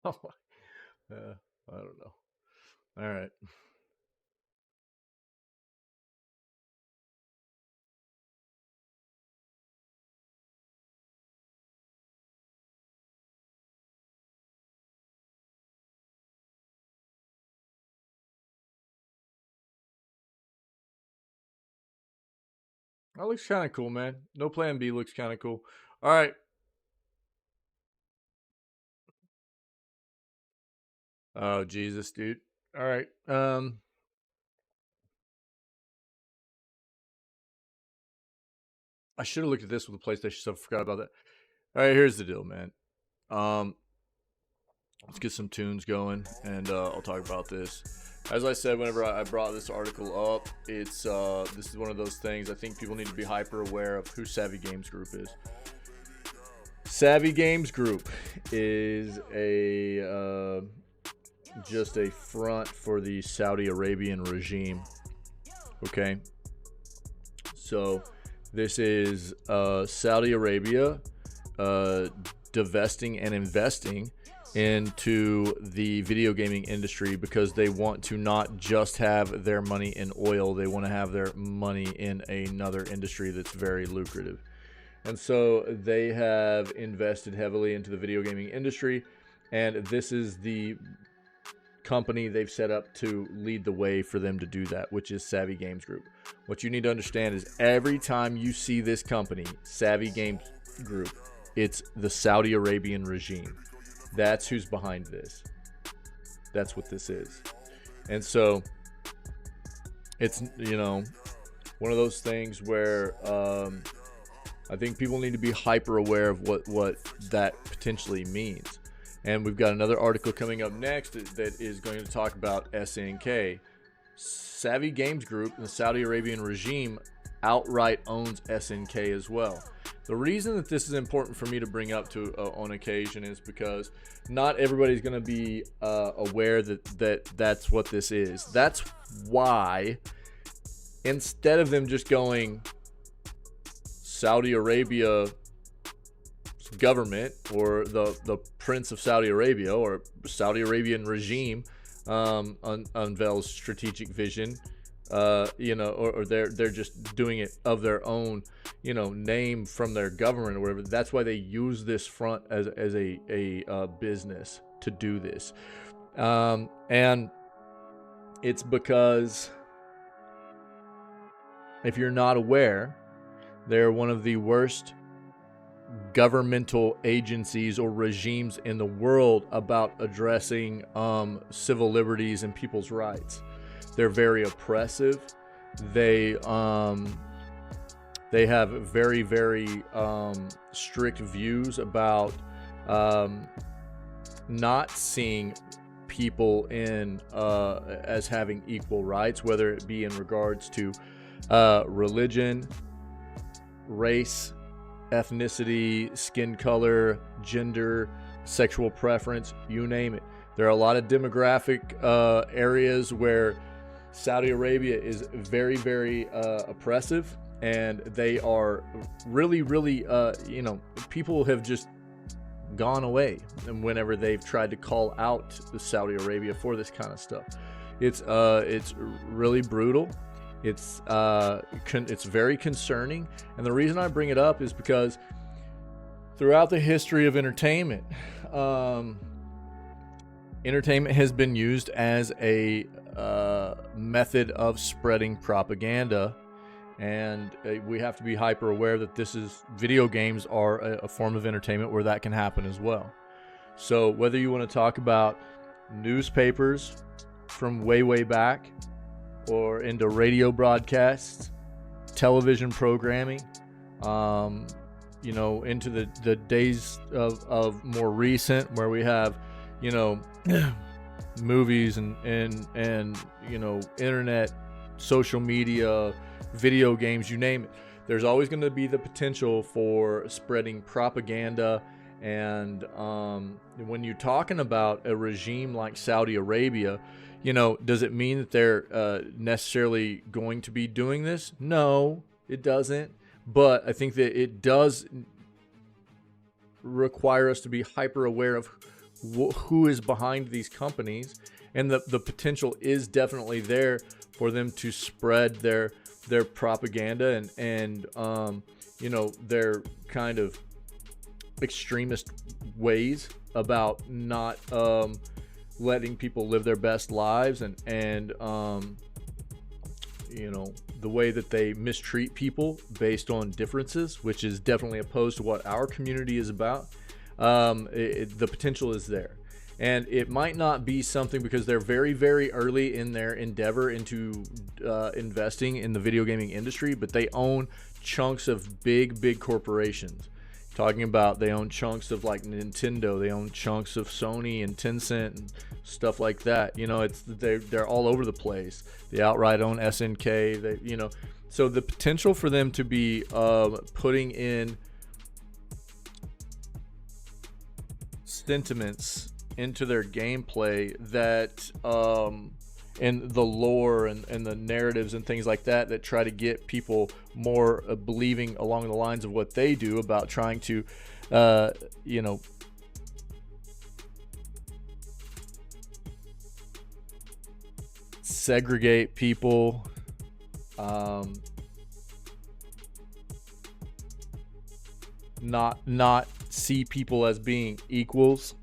Oh, I don't know. All right. That looks kind of cool, man. No Plan B looks kind of cool. All right. Oh, Jesus, dude. All right. I should have looked at this with the PlayStation stuff. I forgot about that. All right, here's the deal, man. Let's get some tunes going, and I'll talk about this. As I said, whenever I brought this article up, it's this is one of those things. I think people need to be hyper aware of who Savvy Games Group is. Savvy Games Group is a just a front for the Saudi Arabian regime. Okay, so this is Saudi Arabia divesting and investing into the video gaming industry because they want to not just have their money in oil, they want to have their money in another industry that's very lucrative. And so they have invested heavily into the video gaming industry, and this is the company they've set up to lead the way for them to do that, which is Savvy Games Group. What you need to understand is every time you see this company, Savvy Games Group, it's the Saudi Arabian regime. That's who's behind this. That's what this is. And so it's, you know, one of those things where I think people need to be hyper aware of what that potentially means. And we've got another article coming up next that is going to talk about SNK. Savvy Games Group and the Saudi Arabian regime outright owns SNK as well. The reason that this is important for me to bring up to on occasion is because not everybody's going to be aware that that's what this is. That's why instead of them just going Saudi Arabia government or the Prince of Saudi Arabia or Saudi Arabian regime unveils strategic vision, you know, or they're just doing it of their own, you know, name from their government or whatever. That's why they use this front as a business to do this, and it's because if you're not aware, they're one of the worst governmental agencies or regimes in the world about addressing civil liberties and people's rights. They're very oppressive. They have very, very strict views about not seeing people in as having equal rights, whether it be in regards to religion, race, ethnicity, skin color, gender, sexual preference, you name it. There are a lot of demographic areas where Saudi Arabia is very, very oppressive, and they are really, really, you know, people have just gone away. And whenever they've tried to call out Saudi Arabia for this kind of stuff, it's really brutal. It's very concerning. And the reason I bring it up is because throughout the history of entertainment, entertainment has been used as a method of spreading propaganda, and we have to be hyper aware that video games are a form of entertainment where that can happen as well. So whether you want to talk about newspapers from way back, or into radio broadcasts, television programming, into the days of more recent, where we have, movies and internet, social media, video games, you name it. There's always going to be the potential for spreading propaganda. And when you're talking about a regime like Saudi Arabia, does it mean that they're necessarily going to be doing this? No, it doesn't. But I think that it does require us to be hyper aware of who is behind these companies, and the potential is definitely there for them to spread their propaganda and their kind of extremist ways about not letting people live their best lives, and the way that they mistreat people based on differences, which is definitely opposed to what our community is about. The potential is there, and it might not be something, because they're very, very early in their endeavor into investing in the video gaming industry, but they own chunks of big corporations. Talking about, they own chunks of like Nintendo, they own chunks of Sony and Tencent and stuff like that. They're all over the place. They outright own SNK. So the potential for them to be putting in sentiments into their gameplay that and the lore and the narratives and things like that try to get people more believing along the lines of what they do about trying to segregate people, not see people as being equals,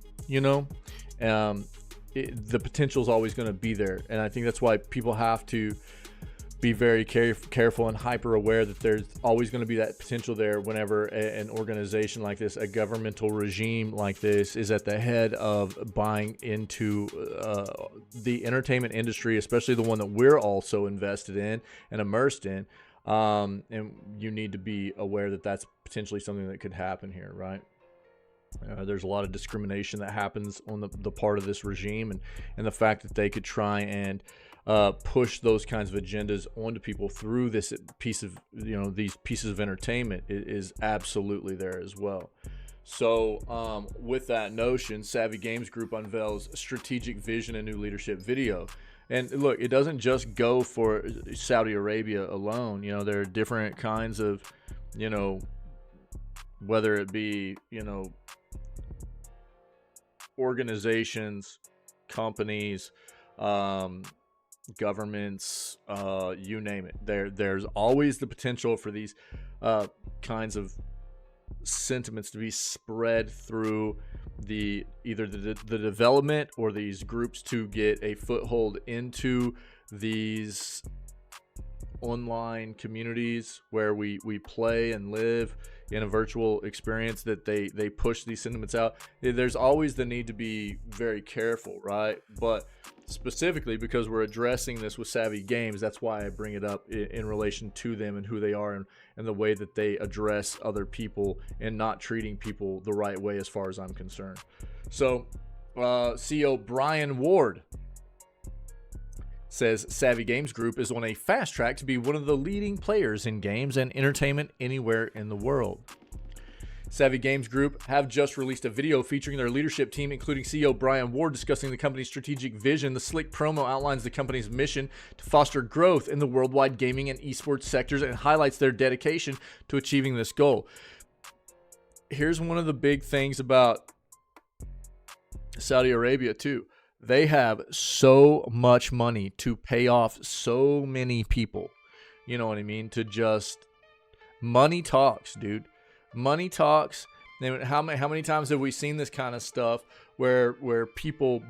the potential is always going to be there. And I think that's why people have to be very careful and hyper aware that there's always going to be that potential there whenever an organization like this, a governmental regime like this, is at the head of buying into the entertainment industry, especially the one that we're also invested in and immersed in. And you need to be aware that that's potentially something that could happen here, right? There's a lot of discrimination that happens on the part of this regime, and the fact that they could try and push those kinds of agendas onto people through this piece of, these pieces of entertainment is absolutely there as well. So with that notion, Savvy Games Group unveils strategic vision and new leadership video. And look, it doesn't just go for Saudi Arabia alone. There are different kinds of, whether it be, organizations, companies, governments, you name it. There's always the potential for these kinds of sentiments to be spread through either the development, or these groups to get a foothold into these online communities where we play and live in a virtual experience, that they push these sentiments out. There's always the need to be very careful, right? But specifically because we're addressing this with Savvy Games, that's why I bring it up in relation to them and who they are, and the way that they address other people and not treating people the right way as far as I'm concerned. So CEO Brian Ward says Savvy Games Group is on a fast track to be one of the leading players in games and entertainment anywhere in the world. Savvy Games Group have just released a video featuring their leadership team, including CEO Brian Ward, discussing the company's strategic vision. The slick promo outlines the company's mission to foster growth in the worldwide gaming and esports sectors, and highlights their dedication to achieving this goal. Here's one of the big things about Saudi Arabia too. They have so much money to pay off so many people. You know what I mean? To just money talks, dude. Money talks. How many times have we seen this kind of stuff where people,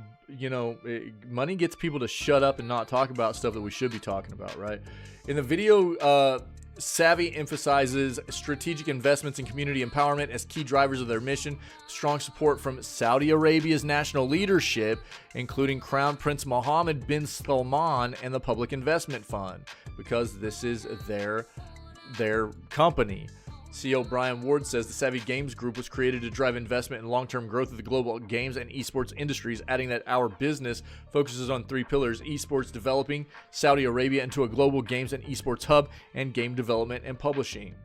money gets people to shut up and not talk about stuff that we should be talking about, right? In the video, Savvy emphasizes strategic investments in community empowerment as key drivers of their mission. Strong support from Saudi Arabia's national leadership, including Crown Prince Mohammed bin Salman and the Public Investment Fund, because this is their company. CEO Brian Ward says the Savvy Games Group was created to drive investment and long-term growth of the global games and esports industries, adding that our business focuses on 3 pillars: esports developing Saudi Arabia into a global games and esports hub, and game development and publishing.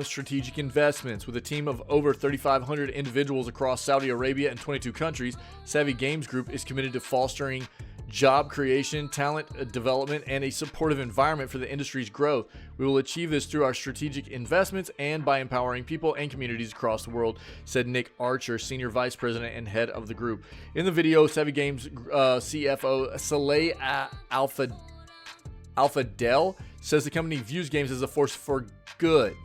Strategic investments. With a team of over 3,500 individuals across Saudi Arabia and 22 countries, Savvy Games Group is committed to fostering job creation, talent development, and a supportive environment for the industry's growth. We will achieve this through our strategic investments and by empowering people and communities across the world, said Nick Archer, Senior Vice President and Head of the group. In the video, Savvy Games CFO Saleh Al-Fadel says the company views games as a force for good.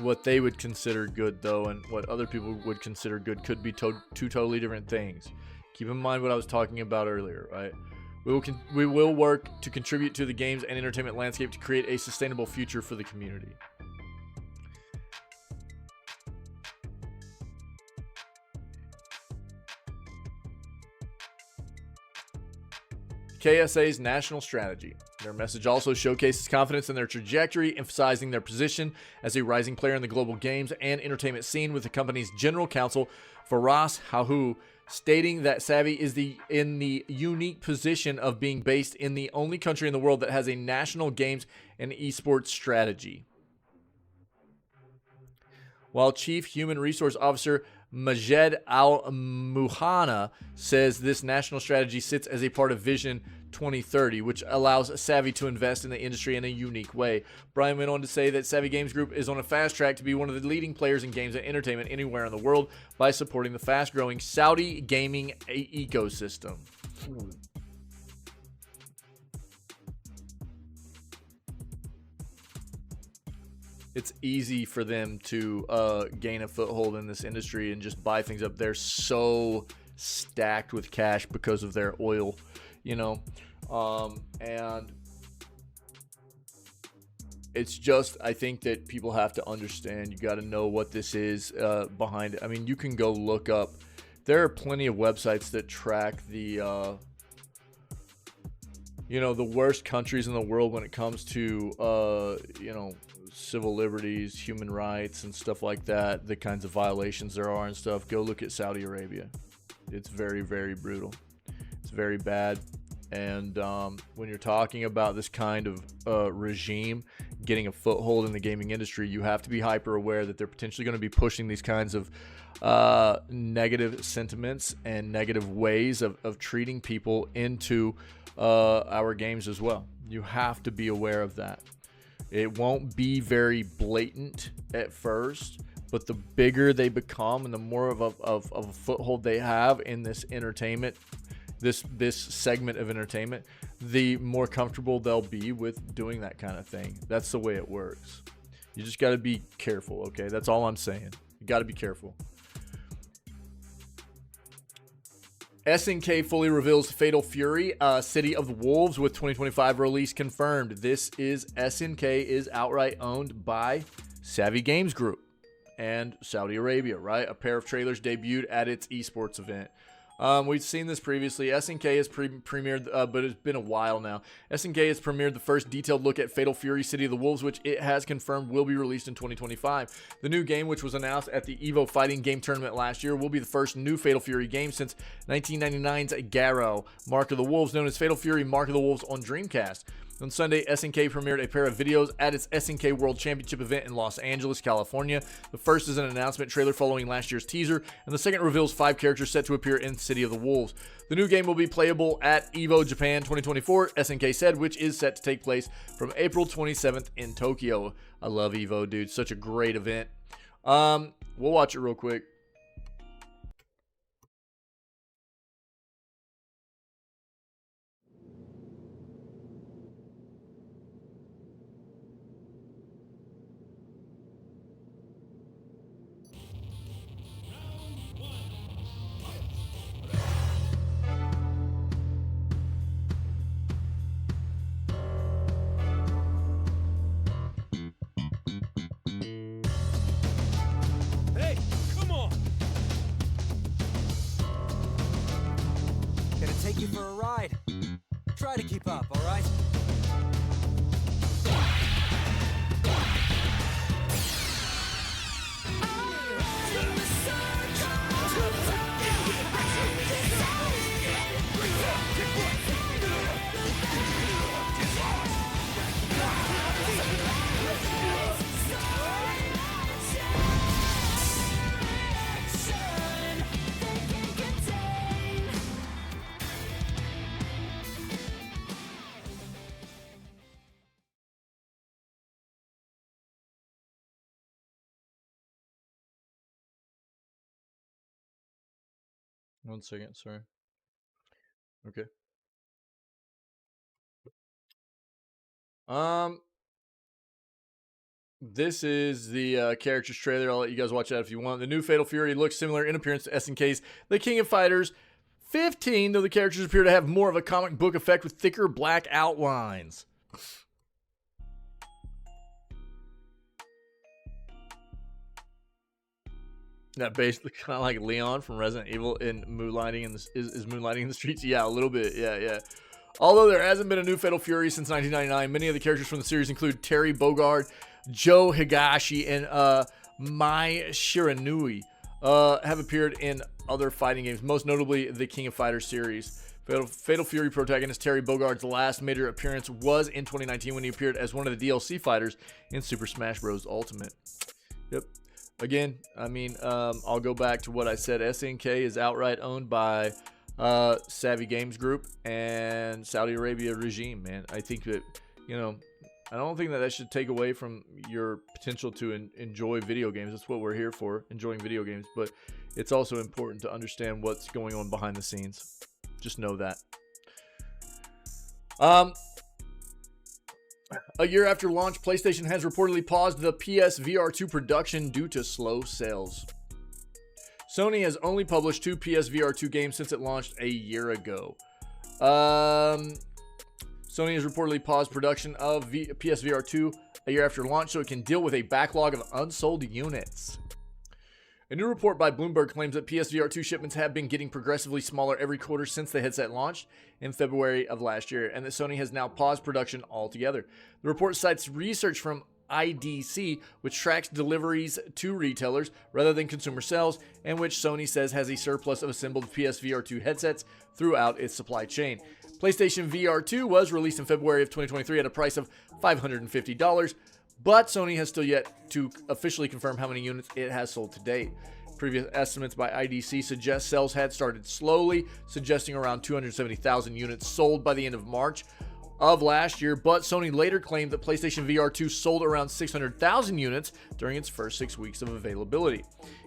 What they would consider good, though, and what other people would consider good could be two totally different things. Keep in mind what I was talking about earlier, right? We will work to contribute to the games and entertainment landscape to create a sustainable future for the community. KSA's national strategy. Their message also showcases confidence in their trajectory, emphasizing their position as a rising player in the global games and entertainment scene, with the company's general counsel, Faraz Hahu, stating that Savvy is in the unique position of being based in the only country in the world that has a national games and esports strategy. While Chief Human Resource Officer Majed Al-Muhanna says this national strategy sits as a part of Vision 2030, which allows Savvy to invest in the industry in a unique way. Brian went on to say that Savvy Games Group is on a fast track to be one of the leading players in games and entertainment anywhere in the world by supporting the fast-growing Saudi gaming ecosystem. It's easy for them to gain a foothold in this industry and just buy things up. They're so stacked with cash because of their oil, and it's just, I think that people have to understand, you got to know what this is behind it. I mean, you can go look up, there are plenty of websites that track the the worst countries in the world when it comes to civil liberties, human rights, and stuff like that, the kinds of violations there are and stuff. Go look at Saudi Arabia. It's very, very brutal. It's very bad. And when you're talking about this kind of regime getting a foothold in the gaming industry, you have to be hyper aware that they're potentially going to be pushing these kinds of negative sentiments and negative ways of treating people into our games as well. You have to be aware of that. It won't be very blatant at first, but the bigger they become and the more of a foothold they have in this entertainment, this segment of entertainment, the more comfortable they'll be with doing that kind of thing. That's the way it works. You just got to be careful, okay? That's all I'm saying. You got to be careful. SNK fully reveals Fatal Fury, City of the Wolves with 2025 release confirmed. This is SNK is outright owned by Savvy Games Group and Saudi Arabia, right? A pair of trailers debuted at its esports event. We've seen this previously. SNK has premiered, but it's been a while now. SNK has premiered the first detailed look at Fatal Fury City of the Wolves, which it has confirmed will be released in 2025. The new game, which was announced at the EVO Fighting Game Tournament last year, will be the first new Fatal Fury game since 1999's Garrow, Mark of the Wolves, known as Fatal Fury Mark of the Wolves on Dreamcast. On Sunday, SNK premiered a pair of videos at its SNK World Championship event in Los Angeles, California. The first is an announcement trailer following last year's teaser, and the second reveals 5 characters set to appear in City of the Wolves. The new game will be playable at EVO Japan 2024, SNK said, which is set to take place from April 27th in Tokyo. I love EVO, dude. Such a great event. We'll watch it real quick. Hey, come on! Gonna take you for a ride. Try to keep up, all right? One second, sorry. Okay. This is the characters trailer. I'll let you guys watch that if you want. The new Fatal Fury looks similar in appearance to SNK's The King of Fighters 15, though the characters appear to have more of a comic book effect with thicker black outlines. That basically kind of like Leon from Resident Evil in moonlighting in is moonlighting in the streets. Yeah, a little bit. Yeah. Although there hasn't been a new Fatal Fury since 1999, many of the characters from the series include Terry Bogard, Joe Higashi, and Mai Shiranui have appeared in other fighting games, most notably the King of Fighters series. Fatal Fury protagonist Terry Bogard's last major appearance was in 2019 when he appeared as one of the DLC fighters in Super Smash Bros. Ultimate. Yep. Again, I mean, I'll go back to what I said. SNK is outright owned by Savvy Games Group and Saudi Arabia regime, man. I think that, you know, I don't think that should take away from your potential to enjoy video games. That's what we're here for, enjoying video games. But it's also important to understand what's going on behind the scenes. Just know that. A year after launch, PlayStation has reportedly paused the PSVR 2 production due to slow sales. Sony has only published 2 PSVR 2 games since it launched a year ago. Sony has reportedly paused production of PSVR 2 a year after launch so it can deal with a backlog of unsold units. A new report by Bloomberg claims that PSVR 2 shipments have been getting progressively smaller every quarter since the headset launched in February of last year, and that Sony has now paused production altogether. The report cites research from IDC, which tracks deliveries to retailers rather than consumer sales, and which Sony says has a surplus of assembled PSVR 2 headsets throughout its supply chain. PlayStation VR 2 was released in February of 2023 at a price of $550, but Sony has still yet to officially confirm how many units it has sold to date. Previous estimates by IDC suggest sales had started slowly, suggesting around 270,000 units sold by the end of March of last year, but Sony later claimed that PlayStation VR 2 sold around 600,000 units during its first 6 weeks of availability.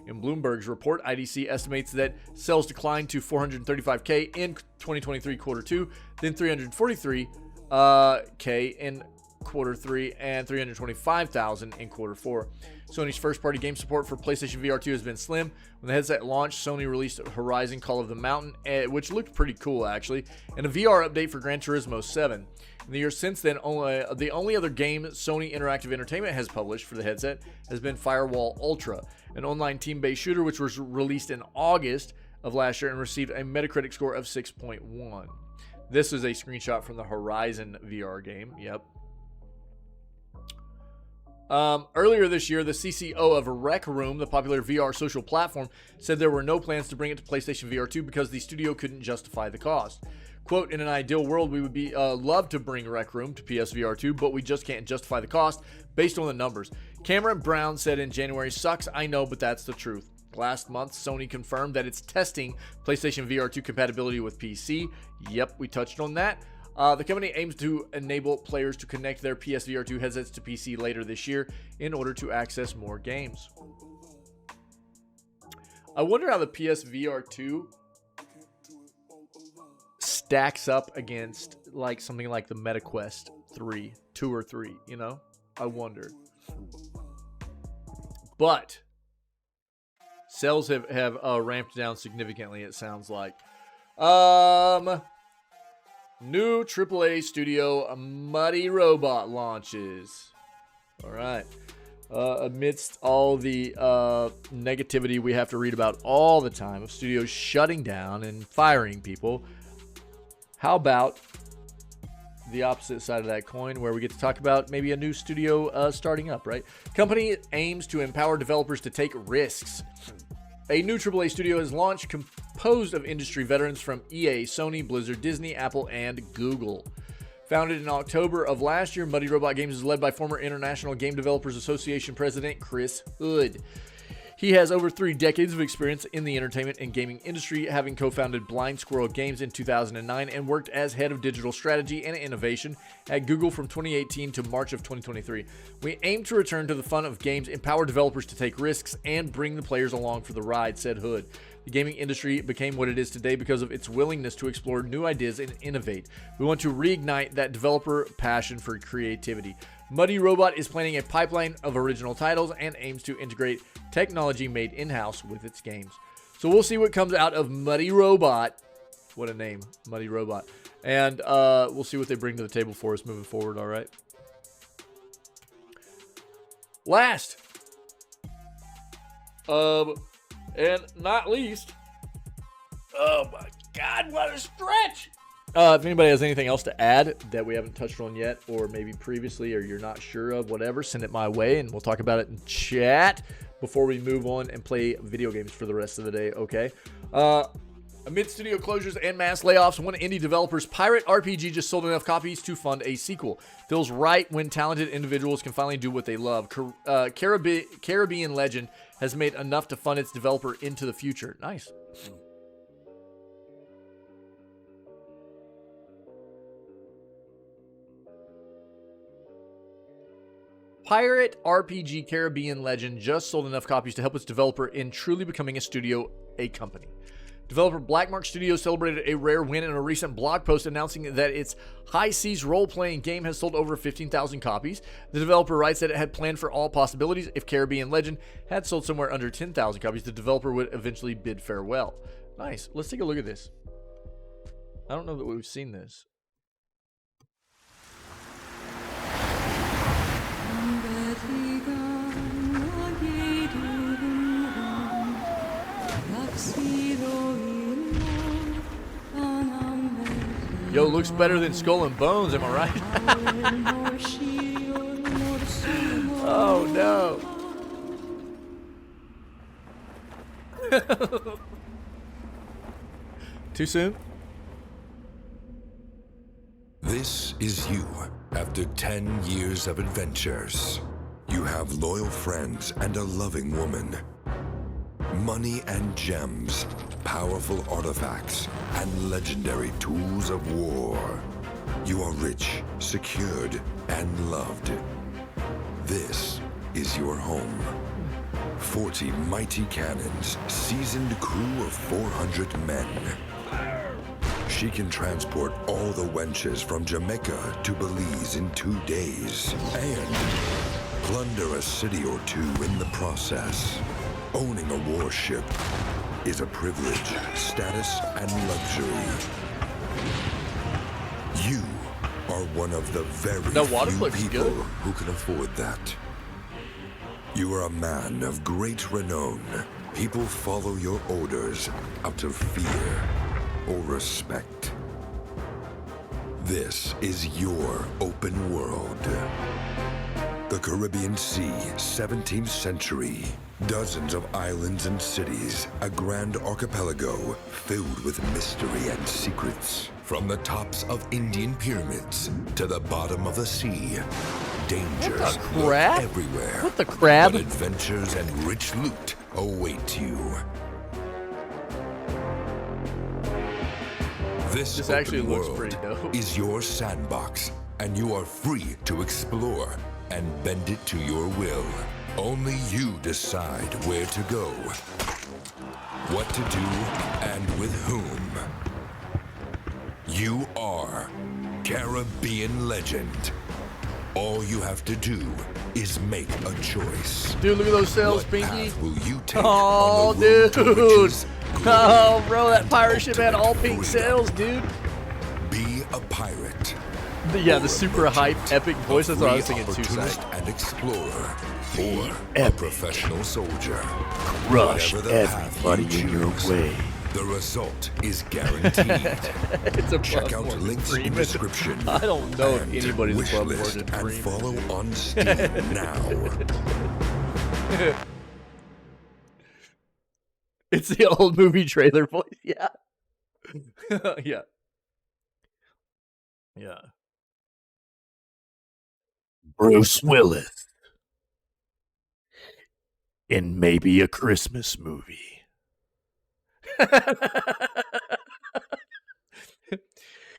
In Bloomberg's report, IDC estimates that sales declined to 435K in 2023 quarter 2, then 343K in quarter 3 and 325,000 in quarter 4. Sony's first-party game support for PlayStation VR 2 has been slim. When the headset launched, Sony released Horizon Call of the Mountain, which looked pretty cool actually, and a VR update for Gran Turismo 7. In the years since then, the only other game Sony Interactive Entertainment has published for the headset has been Firewall Ultra, an online team-based shooter which was released in August of last year and received a Metacritic score of 6.1. This is a screenshot from the Horizon VR game. Yep. Earlier this year, the CCO of Rec Room, the popular VR social platform, said there were no plans to bring it to PlayStation VR 2 because the studio couldn't justify the cost. Quote, in an ideal world, we would be love to bring Rec Room to PSVR 2, but we just can't justify the cost based on the numbers. Cameron Brown said in January, sucks, I know, but that's the truth. Last month, Sony confirmed that it's testing PlayStation VR 2 compatibility with PC. Yep, we touched on that. The company aims to enable players to connect their PSVR 2 headsets to PC later this year in order to access more games. I wonder how the PSVR 2 stacks up against like something like the MetaQuest 2 or 3, you know? I wonder. But sales have ramped down significantly, it sounds like. New AAA studio Muddy Robot launches. All right. Amidst all the negativity we have to read about all the time of studios shutting down and firing people, how about the opposite side of that coin, where we get to talk about maybe a new studio starting up, right? Company aims to empower developers to take risks. A new AAA studio is launched composed of industry veterans from EA, Sony, Blizzard, Disney, Apple, and Google. Founded in October of last year, Muddy Robot Games is led by former International Game Developers Association President Chris Hood. He has over 3 decades of experience in the entertainment and gaming industry, having co-founded Blind Squirrel Games in 2009 and worked as head of digital strategy and innovation at Google from 2018 to March of 2023. We aim to return to the fun of games, empower developers to take risks, and bring the players along for the ride, said Hood. The gaming industry became what it is today because of its willingness to explore new ideas and innovate. We want to reignite that developer passion for creativity. Muddy Robot is planning a pipeline of original titles and aims to integrate technology made in-house with its games. So we'll see what comes out of Muddy Robot. What a name, Muddy Robot. And we'll see what they bring to the table for us moving forward, all right? Last, and not least, oh my God, what a stretch! If anybody has anything else to add that we haven't touched on yet, or maybe previously, or you're not sure of, whatever, send it my way, and we'll talk about it in chat before we move on and play video games for the rest of the day, okay? Amid studio closures and mass layoffs, one indie developer's pirate RPG just sold enough copies to fund a sequel. Feels right when talented individuals can finally do what they love. Caribbean Legend has made enough to fund its developer into the future. Nice. Pirate RPG Caribbean Legend just sold enough copies to help its developer in truly becoming a studio, a company. Developer Blackmark Studios celebrated a rare win in a recent blog post announcing that its High Seas role-playing game has sold over 15,000 copies. The developer writes that it had planned for all possibilities. If Caribbean Legend had sold somewhere under 10,000 copies, the developer would eventually bid farewell. Nice. Let's take a look at this. I don't know that we've seen this. Yo, looks better than Skull and Bones, am I right? Oh no. Too soon? This is you after 10 years of adventures. You have loyal friends and a loving woman. Money and gems, powerful artifacts, and legendary tools of war. You are rich, secured, and loved. This is your home. 40 mighty cannons, seasoned crew of 400 men. She can transport all the wenches from Jamaica to Belize in 2 days, and plunder a city or two in the process. Owning a warship is a privilege, status, and luxury. You are one of the very few people who can afford that. You are a man of great renown. People follow your orders out of fear or respect. This is your open world. The Caribbean Sea, 17th century. Dozens of islands and cities, a grand archipelago filled with mystery and secrets. From the tops of Indian pyramids to the bottom of the sea, dangers lurk everywhere. What the crab? But adventures and rich loot await you. This actually open looks world pretty dope. is your sandbox, and you are free to explore and bend it to your will. Only you decide where to go what to do, and with whom. You are Caribbean legend. All you have to do is make a choice. Dude, look at those sails, What Pinky. path will you take Oh, on the road to dude. riches, Oh, bro, that pirate ship had all pink sails, dude. Be a pirate. Yeah, the super hype, epic voice. That's what I was thinking too, Opportunist Sai. and explorer, or a professional soldier. Crush Whatever the path everybody you in your choose, way. The result is guaranteed. It's a Check out links in the description. I don't know if and anybody's wish above list Morgan and Freeman. follow on Steam now. It's the old movie trailer voice. Yeah. Yeah. Yeah. Bruce Willis. In maybe a Christmas movie.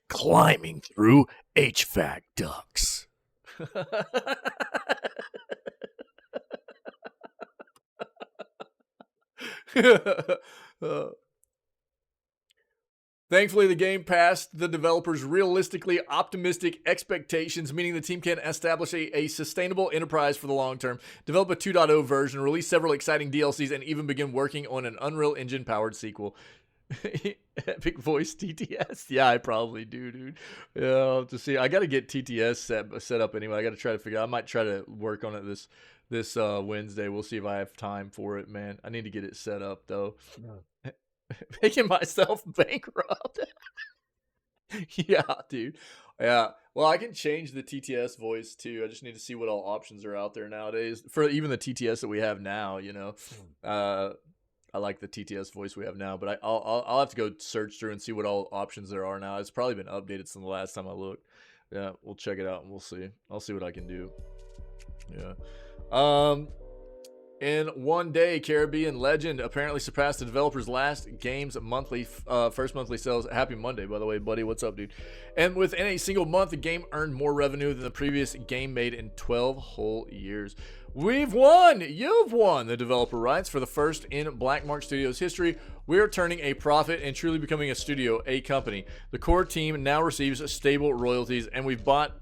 Climbing through HVAC ducts. Thankfully, the game passed the developers' realistically optimistic expectations, meaning the team can establish a sustainable enterprise for the long term, develop a 2.0 version, release several exciting DLCs, and even begin working on an Unreal Engine-powered sequel. Epic voice TTS? Yeah, I probably do, dude. Yeah, I'll have to see. I got to get TTS set up anyway. I got to try to figure out. I might try to work on it this Wednesday. We'll see if I have time for it, man. I need to get it set up, though. Making myself bankrupt. Yeah, dude. Yeah. Well, I can change the TTS voice too. I just need to see what all options are out there nowadays for even the TTS that we have now. You know, I like the TTS voice we have now, but I'll have to go search through and see what all options there are now. It's probably been updated since the last time I looked. Yeah, we'll check it out and we'll see. I'll see what I can do. Yeah. In one day, Caribbean Legend apparently surpassed the developer's last game's first monthly sales. Happy Monday, by the way, buddy. What's up, dude? And within a single month, the game earned more revenue than the previous game made in 12 whole years. We've won! You've won! The developer writes. For the first in Blackmark Studios history, we are turning a profit and truly becoming a studio, a company. The core team now receives stable royalties, and we've brought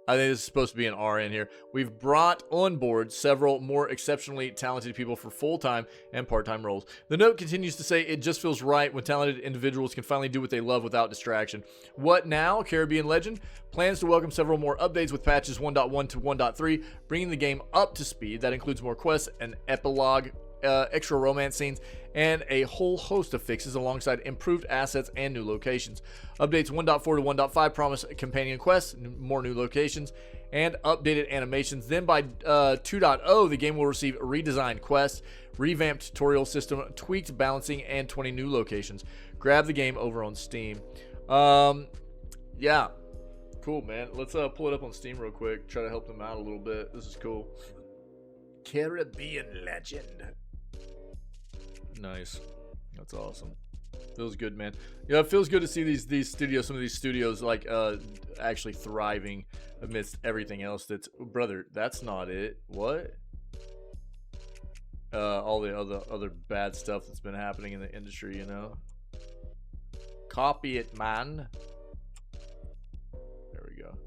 I think this is supposed to be an R in here. We've brought on board several more exceptionally talented people for full-time and part-time roles. The note continues to say, it just feels right when talented individuals can finally do what they love without distraction. What now? Caribbean Legend plans to welcome several more updates with patches 1.1 to 1.3, bringing the game up to speed. That includes more quests, an epilogue, extra romance scenes, and a whole host of fixes alongside improved assets and new locations. Updates 1.4 to 1.5 promise companion quests, more new locations, and updated animations. Then by 2.0, the game will receive redesigned quests, revamped tutorial system, tweaked balancing, and 20 new locations. Grab the game over on Steam. Yeah. Cool, man. Let's pull it up on Steam real quick. Try to help them out a little bit. This is cool. Caribbean Legend. Nice. That's awesome. Feels good, man. Yeah, it feels good to see these studios, some of these studios, like actually thriving amidst everything else. That's, brother, that's not it. What? All the other bad stuff that's been happening in the industry, you know. Copy it, man. There we go.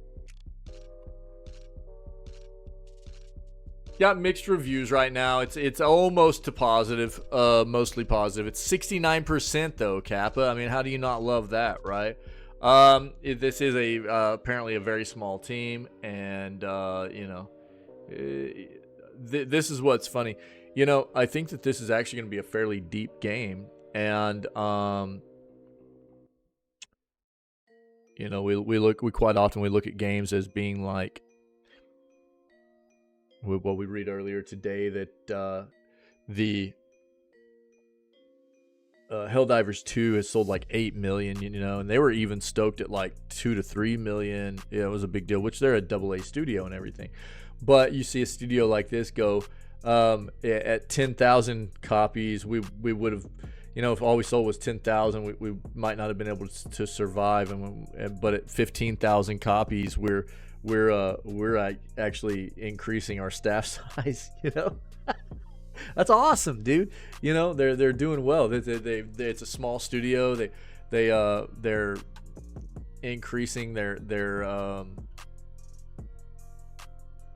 Got mixed reviews right now. It's almost to positive, mostly positive. It's 69% though, Kappa. I mean, how do you not love that, right? This is apparently a very small team, and you know, this is what's funny. You know, I think that this is actually going to be a fairly deep game, and you know, we quite often look at games as being like. What we read earlier today, that the Helldivers 2 has sold like 8 million, you know, and they were even stoked at like 2 to 3 million. Yeah, it was a big deal, which they're a AA studio and everything. But you see a studio like this go at 10,000 copies. We would have, you know, if all we sold was 10,000, we might not have been able to survive. But at 15,000 copies, we're actually increasing our staff size, you know. That's awesome, dude. You know, they're doing well. It's a small studio. They're increasing their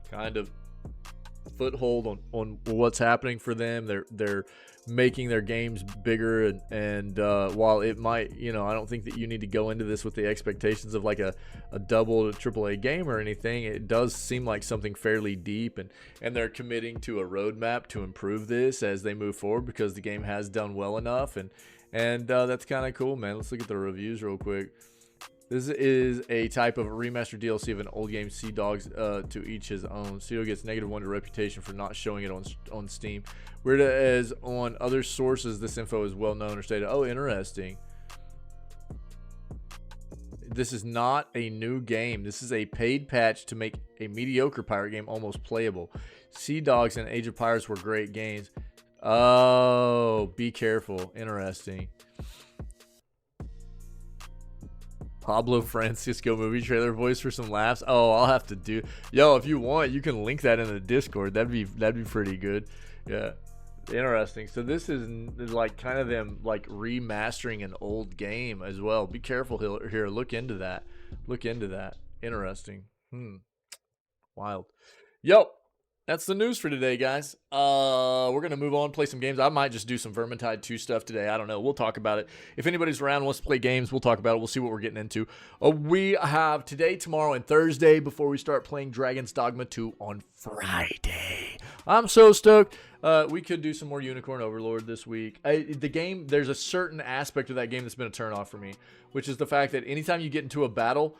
kind of foothold on what's happening for them. They're making their games bigger, and while it might, you know, I don't think that you need to go into this with the expectations of like a double AAA game or anything. It does seem like something fairly deep, and they're committing to a roadmap to improve this as they move forward, because the game has done well enough, and that's kind of cool, man. Let's look at the reviews real quick. This is a type of remastered DLC of an old game. Sea Dogs, to each his own. Studio gets -1 to reputation for not showing it on Steam. Whereas on other sources, this info is well known or stated. Oh, interesting. This is not a new game. This is a paid patch to make a mediocre pirate game almost playable. Sea Dogs and Age of Pirates were great games. Oh, be careful. Interesting. Pablo Francisco movie trailer voice for some laughs. Oh, I'll have to do. Yo, if you want, you can link that in the Discord. That'd be pretty good. Yeah, interesting. So this is like kind of them like remastering an old game as well. Be careful here. Look into that. Interesting. Wild. Yo. That's the news for today, guys. We're going to move on, play some games. I might just do some Vermintide 2 stuff today. I don't know. We'll talk about it. If anybody's around and wants to play games, we'll talk about it. We'll see what we're getting into. We have today, tomorrow, and Thursday before we start playing Dragon's Dogma 2 on Friday. I'm so stoked. We could do some more Unicorn Overlord this week. The game, there's a certain aspect of that game that's been a turnoff for me, which is the fact that anytime you get into a battle,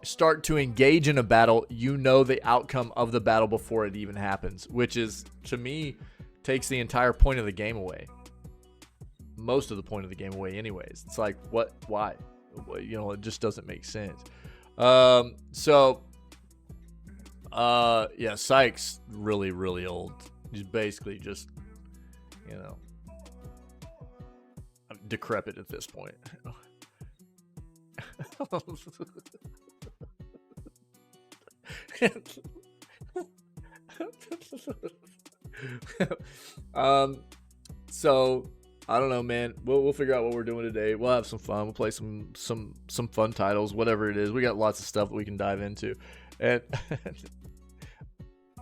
start to engage in a battle, you know the outcome of the battle before it even happens, which is, to me, takes the entire point of the game away. Most of the point of the game away anyways. It's like, what? Why? You know, it just doesn't make sense. Yeah, Sykes really, really old. He's basically just, you know, decrepit at this point. So I don't know, man. We'll figure out what we're doing today. We'll have some fun. We'll play some fun titles, whatever it is. We got lots of stuff that we can dive into. And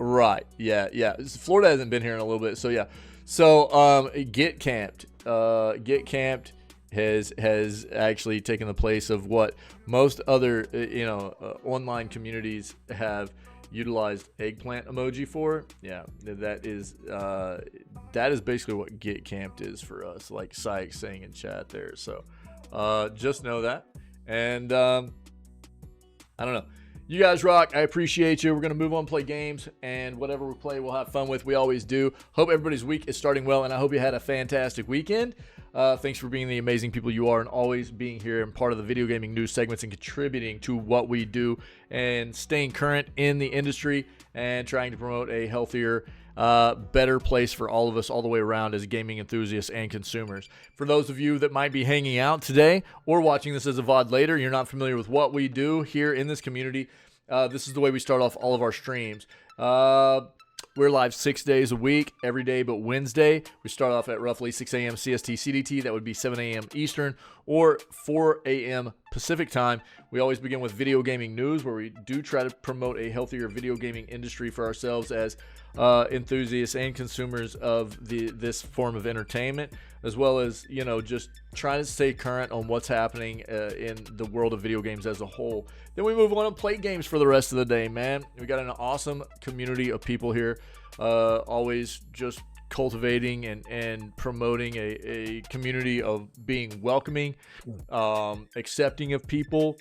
right, yeah. Florida hasn't been here in a little bit, so yeah. So Get Camped has actually taken the place of what most other online communities have utilized eggplant emoji for. Yeah, that is basically what Get Camped is for us, like Sykes saying in chat there. So just know that. And I don't know, you guys rock. I appreciate you. We're gonna move on, play games, and whatever we play we'll have fun with. We always do. Hope everybody's week is starting well, and I hope you had a fantastic weekend. Thanks for being the amazing people you are, and always being here and part of the video gaming news segments and contributing to what we do and staying current in the industry and trying to promote a healthier, better place for all of us all the way around as gaming enthusiasts and consumers. For those of you that might be hanging out today or watching this as a VOD later, you're not familiar with what we do here in this community. This is the way we start off all of our streams. We're live 6 days a week, every day but Wednesday. We start off at roughly 6 a.m. CST CDT. That would be 7 a.m. Eastern or 4 a.m. Pacific time. We always begin with video gaming news, where we do try to promote a healthier video gaming industry for ourselves as enthusiasts and consumers of this form of entertainment, as well as, you know, just trying to stay current on what's happening in the world of video games as a whole. Then we move on and play games for the rest of the day, man. We got an awesome community of people here, always just cultivating and promoting a community of being welcoming, accepting of people,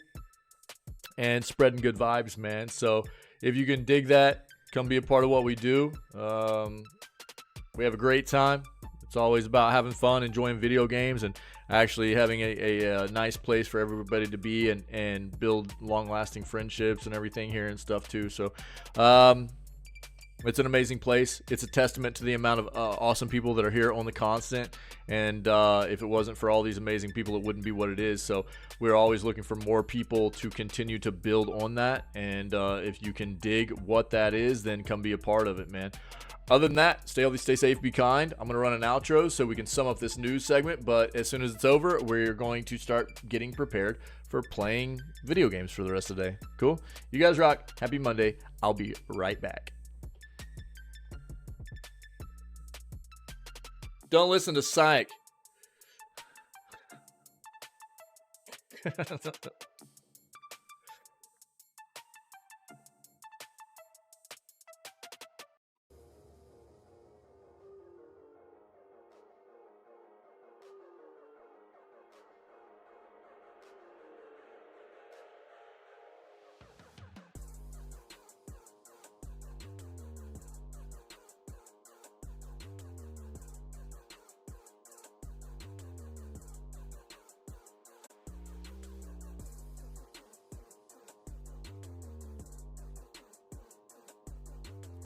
and spreading good vibes, man. So if you can dig that, come be a part of what we do. We have a great time. It's always about having fun, enjoying video games, and actually having a nice place for everybody to be and build long-lasting friendships and everything here and stuff too. So It's an amazing place. It's a testament to the amount of awesome people that are here on the constant. And if it wasn't for all these amazing people, it wouldn't be what it is. So we're always looking for more people to continue to build on that. And if you can dig what that is, then come be a part of it, man. Other than that, stay healthy, stay safe, be kind. I'm going to run an outro so we can sum up this news segment. But as soon as it's over, we're going to start getting prepared for playing video games for the rest of the day. Cool? You guys rock. Happy Monday. I'll be right back. Don't listen to Psych.